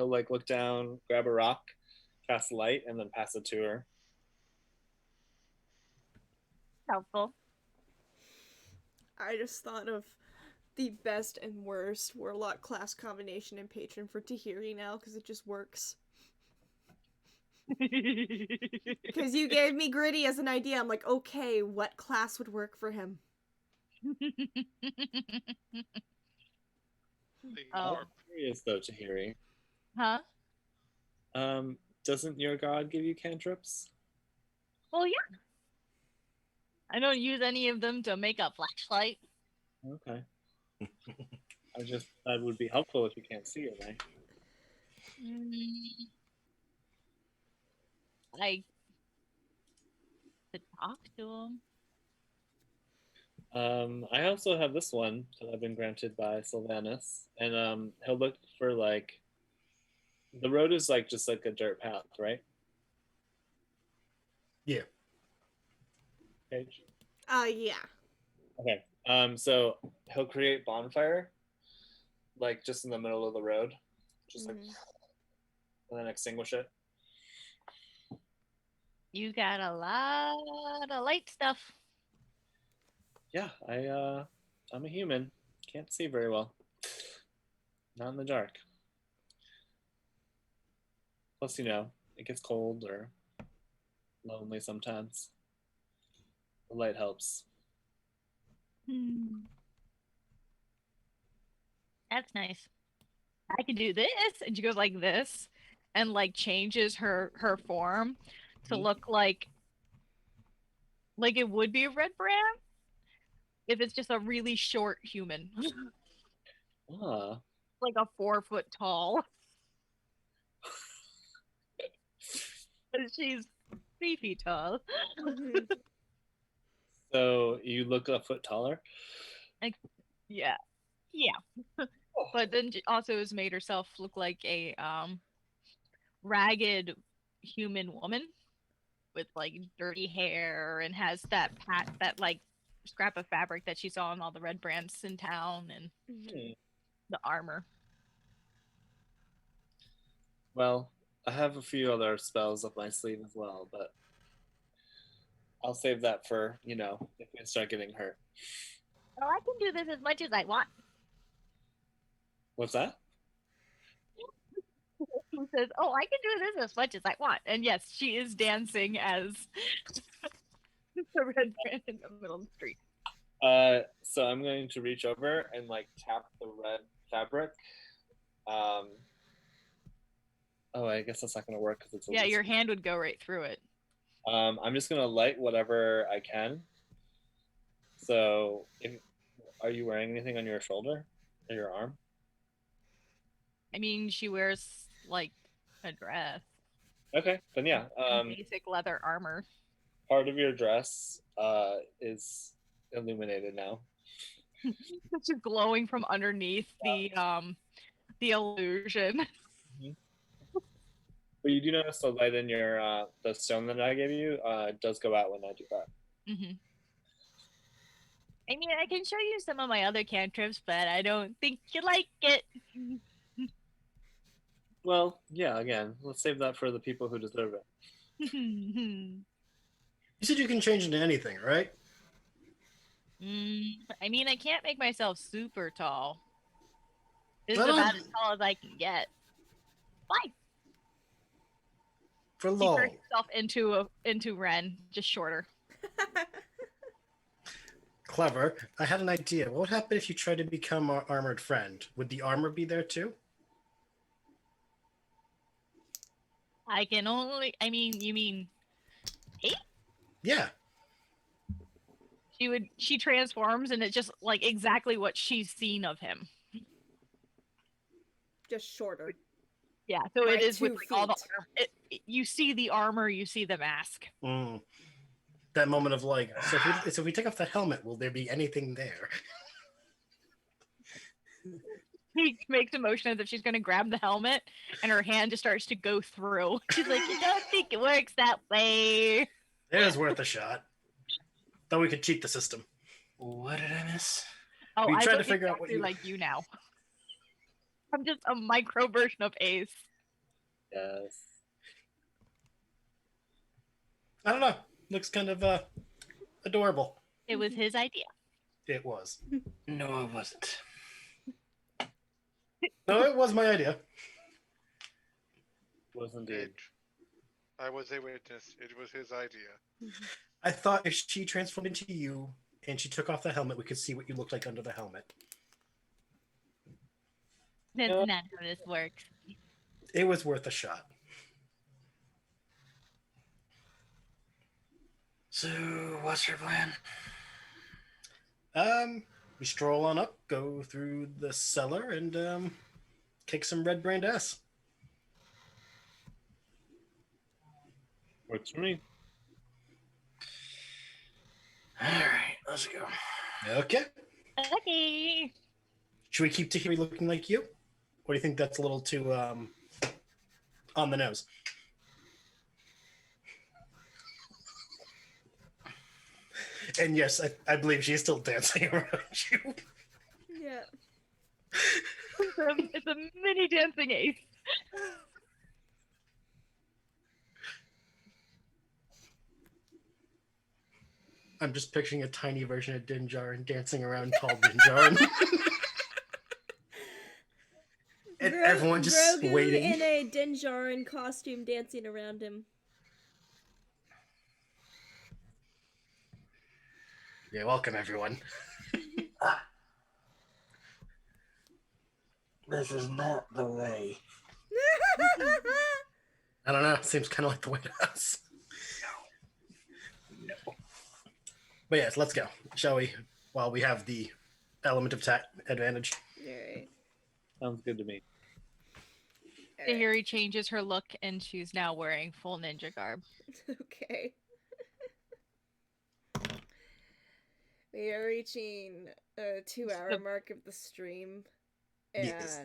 like look down, grab a rock, cast light, and then pass it to her. Helpful. I just thought of the best and worst Warlock class combination in Patron for Tahirih now, because it just works. Because you gave me Gritty as an idea. I'm like, okay, what class would work for him? I'm curious though, Tahirih. Huh? Doesn't your god give you cantrips? Well, yeah. I don't use any of them to make a flashlight. Okay. That would be helpful if you can't see it, right? I could talk to him. I also have this one that I've been granted by Sylvanus, and he'll look for like the road is like just like a dirt path, right? Yeah. Paige? Yeah. Okay. So he'll create bonfire, like just in the middle of the road, just like, and then extinguish it. You got a lot of light stuff. Yeah, I'm a human. Can't see very well. Not in the dark. Plus, it gets cold or lonely sometimes. The light helps. That's nice. I can do this, and she goes like this, and like changes her form to look like it would be a red brand if it's just a really short human, Ah. like a 4 foot tall. She's 3 feet tall. So you look a foot taller? Yeah. But then she also has made herself look like a ragged human woman with like dirty hair, and has that like scrap of fabric that she saw in all the red brands in town, and the armor. Well, I have a few other spells up my sleeve as well, but I'll save that for, if we start getting hurt. Oh, I can do this as much as I want. What's that? He says, "Oh, I can do this as much as I want." And yes, she is dancing as the red brand in the middle of the street. So I'm going to reach over and like tap the red fabric. Oh, I guess that's not going to work because it's a your hand would go right through it. I'm just going to light whatever I can. So, are you wearing anything on your shoulder or your arm? I mean, she wears like a dress. Okay, then yeah. Basic leather armor. Part of your dress is illuminated now. It's just glowing from underneath the illusion. But you do notice the light in your the stone that I gave you does go out when I do that. I mean, I can show you some of my other cantrips, but I don't think you like it. Well, yeah, again, let's save that for the people who deserve it. You said you can change into anything, right? I mean, I can't make myself super tall. This is Well, about as tall as I can get. Why? For She long. turns herself into Ren, just shorter. Clever. I had an idea. What would happen if you tried to become our armored friend? Would the armor be there too? I can only. I mean, you mean me? Yeah. She transforms, and it's just like exactly what she's seen of him. Just shorter. Yeah, so By it is 2 with like, all the feet. you see the armor, you see the mask. That moment of like, so if we take off the helmet, will there be anything there? He makes a motion as if she's going to grab the helmet, and her hand just starts to go through. She's like, "You don't think it works that way?" It was worth a shot. Thought we could cheat the system. What did I miss? Oh, We I tried to look figure out what exactly you like you now. I'm just a micro version of Ace. Yes. I don't know. Looks kind of adorable. It was his idea. It was. No, it wasn't. No, it was my idea. Was indeed. I was a witness. It was his idea. I thought if she transformed into you and she took off the helmet, we could see what you looked like under the helmet. That's not how this works. It was worth a shot. So, what's your plan? We stroll on up, go through the cellar, and kick some red brand ass. Works for me. All right, let's go. Okay. Okay. Should we keep Tahirih looking like you? Or do you think that's a little too on the nose? And yes, I believe she is still dancing around you. Yeah. It's a mini dancing ace. I'm just picturing a tiny version of Dinjarin dancing around tall Dinjarin. And everyone just Grogu waiting. in a Dinjarin costume dancing around him. Yeah, welcome everyone. This is not the way. I don't know. Seems kind of like the way to us. No. But yes, let's go, shall we? While we have the element of advantage. Alright. Sounds good to me. Tahirih changes her look and she's now wearing full ninja garb. Okay. We are reaching a 2-hour mark of the stream. And Yes.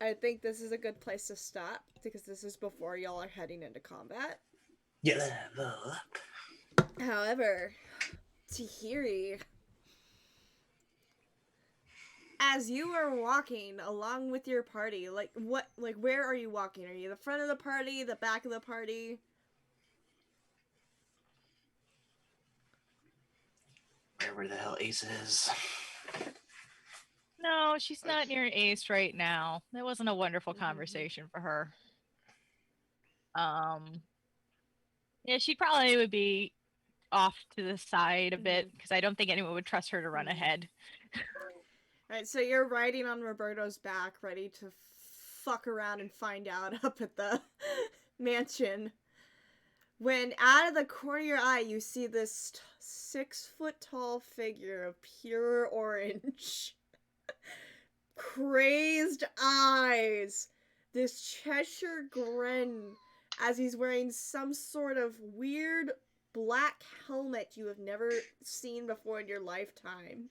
I think this is a good place to stop because this is before y'all are heading into combat. Yes. Level up. However, Tahirih, as you are walking along with your party, where are you walking? Are you the front of the party, the back of the party? Wherever the hell Ace is. No, she's not near Ace right now. That wasn't a wonderful conversation for her. Yeah, she probably would be off to the side a bit because I don't think anyone would trust her to run ahead. Alright, so you're riding on Roberto's back, ready to fuck around and find out up at the mansion. When out of the corner of your eye, you see this 6-foot-tall figure of pure orange. Crazed eyes. This Cheshire grin as he's wearing some sort of weird black helmet you have never seen before in your lifetime.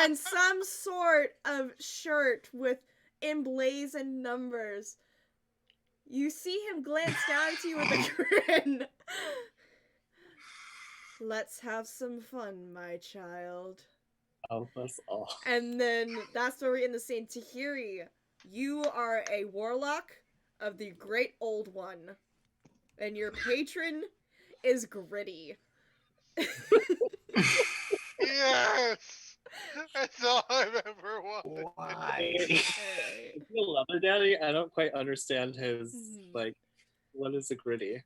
And some sort of shirt with emblazoned numbers. You see him glance down at you with a grin. Let's have some fun, my child. Help us all. And then that's where we're in the scene. Tahirih, you are a warlock of the Great Old One. And your patron is Gritty. Yes! That's all I've ever wanted. Why? Is he a leather daddy? I don't quite understand his, Mhm. what is a Gritty?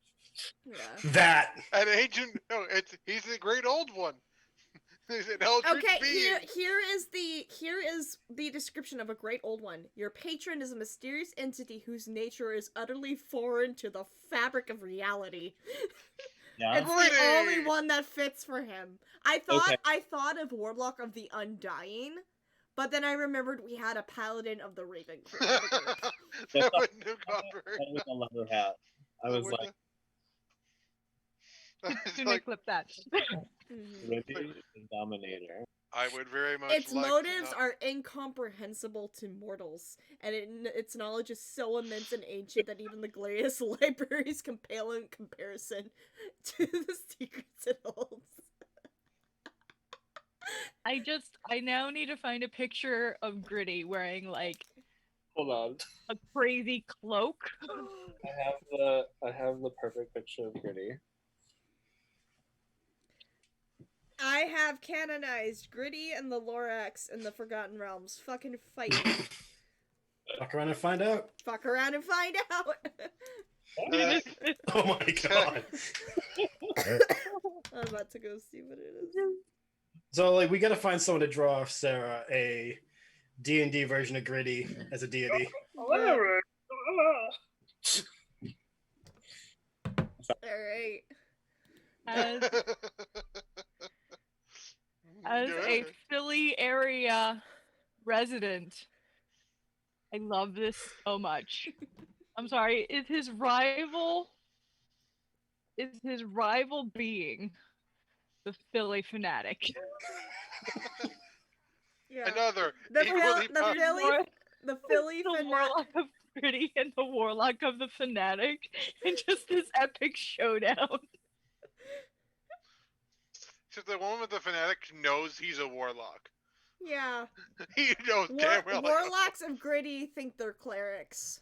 Yeah. That. An ancient. No, he's the great old one. He's an eldritch Okay, being. here is the description of a Great Old One. Your patron is a mysterious entity whose nature is utterly foreign to the fabric of reality. Yeah. It's the only one that fits for him. I thought of Warlock of the Undying, but then I remembered we had a Paladin of the Ravenclaw. That wouldn't have gone very That was a leather hat. I was like, like, Clip that. Gritty and Dominator. I would very much its like motives to are incomprehensible to mortals, and its knowledge is so immense and ancient that even the greatest libraries pale in comparison to the secrets it holds. I now need to find a picture of Gritty wearing like Hold on. a crazy cloak. I have the perfect picture of Gritty. I have canonized Gritty and the Lorax in the Forgotten Realms. Fucking fight me. Fuck around and find out. Fuck around and find out. Oh my god. I'm about to go see what it is. So we gotta find someone to draw Sarah a D&D version of Gritty as a deity. Alright. As a Philly area resident, I love this so much. I'm sorry, is his rival is his rival being the Philly fanatic. Yeah. Another The equally the powerful. Philly the Philly the fanatic. Warlock of Gritty and the Warlock of the Fanatic, and just this epic showdown. Except the one with the fanatic knows he's a warlock. Yeah. He knows damn well. Warlocks of Gritty think they're clerics.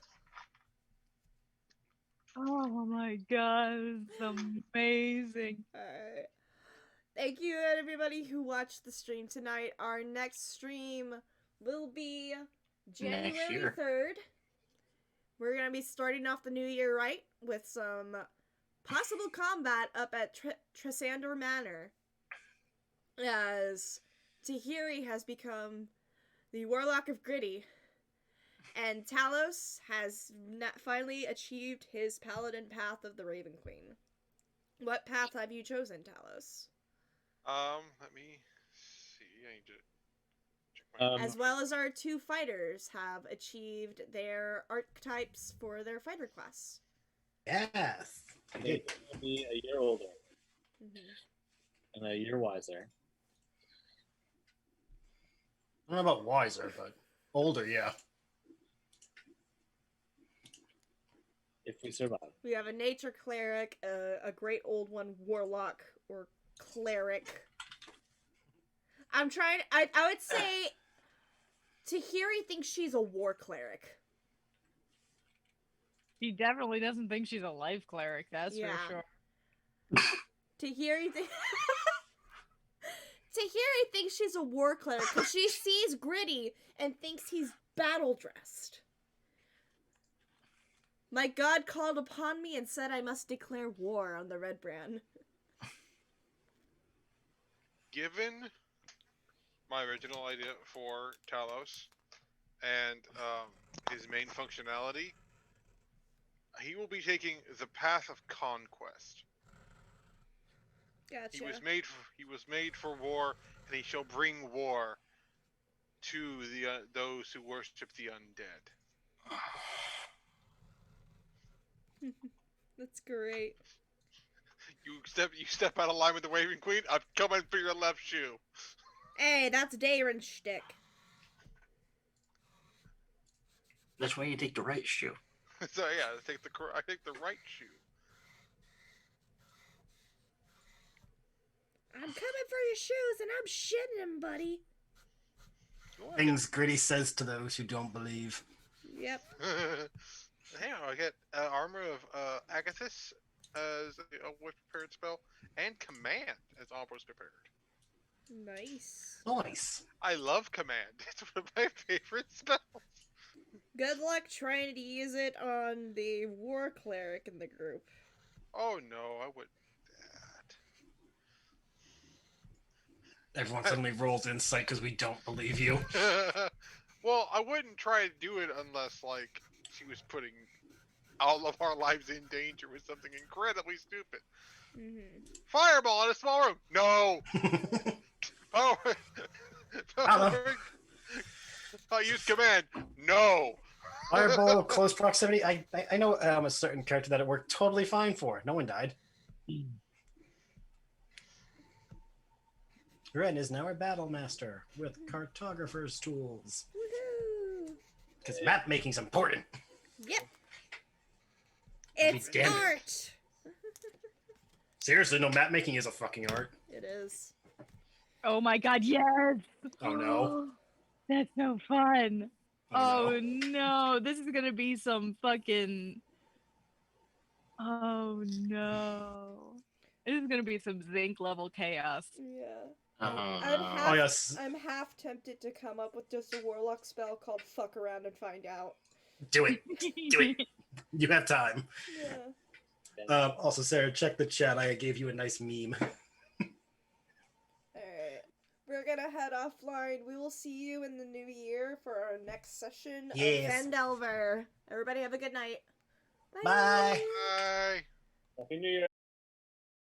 Oh my god, it's amazing. Alright. Thank you everybody who watched the stream tonight. Our next stream will be January year. 3rd. We're going to be starting off the new year right with some possible combat up at Trisander Manor, as Tahirih has become the Warlock of Gritty, and Talos has finally achieved his Paladin path of the Raven Queen. What path have you chosen, Talos? Let me see. I need to check my. As well as our two fighters have achieved their archetypes for their fighter class. Yes. They will be a year older Mm-hmm. and a year wiser. I don't know about wiser, but older, yeah. If we survive. We have a nature cleric, a great old one warlock or cleric. I would say Tahirih thinks she's a war cleric. He definitely doesn't think she's a life cleric, that's Yeah. for sure. Tahirih thinks she's a war cleric because she sees Gritty and thinks he's battle dressed. My god called upon me and said I must declare war on the Red Brand. Given my original idea for Talos and his main functionality, he will be taking the path of conquest. Gotcha. He was made for war, and he shall bring war to the those who worship the undead. That's great. You step out of line with the Waving Queen, I'm coming for your left shoe. Hey, that's Darren's shtick. That's why you take the right shoe. So yeah, I take the right shoe. I'm coming for your shoes and I'm shitting them, buddy. Things Gritty says to those who don't believe. Yep. Hang on, I get Armor of Agathis as a whip prepared spell, and Command as almost prepared. Nice. Nice. I love Command. It's one of my favorite spells. Good luck trying to use it on the war cleric in the group. Oh no, I wouldn't do that. Everyone suddenly rolls insight because we don't believe you. Well, I wouldn't try to do it unless, like, she was putting all of our lives in danger with something incredibly stupid. Mm-hmm. Fireball in a small room. No. Oh. I use Command. No. Fireball, close proximity. I know a certain character that it worked totally fine for. No one died. Ren is now our battle master with cartographer's tools. Woohoo! Because map making's important. Yep. It's damn it. art. Seriously, no, map making is a fucking art. It is. Oh my god, yes! Oh no. That's so fun. Oh, Oh no, this is gonna be some fucking. Oh no. This is gonna be some zinc level chaos. Yeah. Uh-huh. Oh yes. I'm half tempted to come up with just a warlock spell called fuck around and find out. Do it. Do it. You have time. Yeah. Also, Sarah, check the chat. I gave you a nice meme. Alright. We're gonna head offline. We will see you in the new year for our next session Yes. of Phandelver. Everybody have a good night. Bye. Bye. Happy New Year.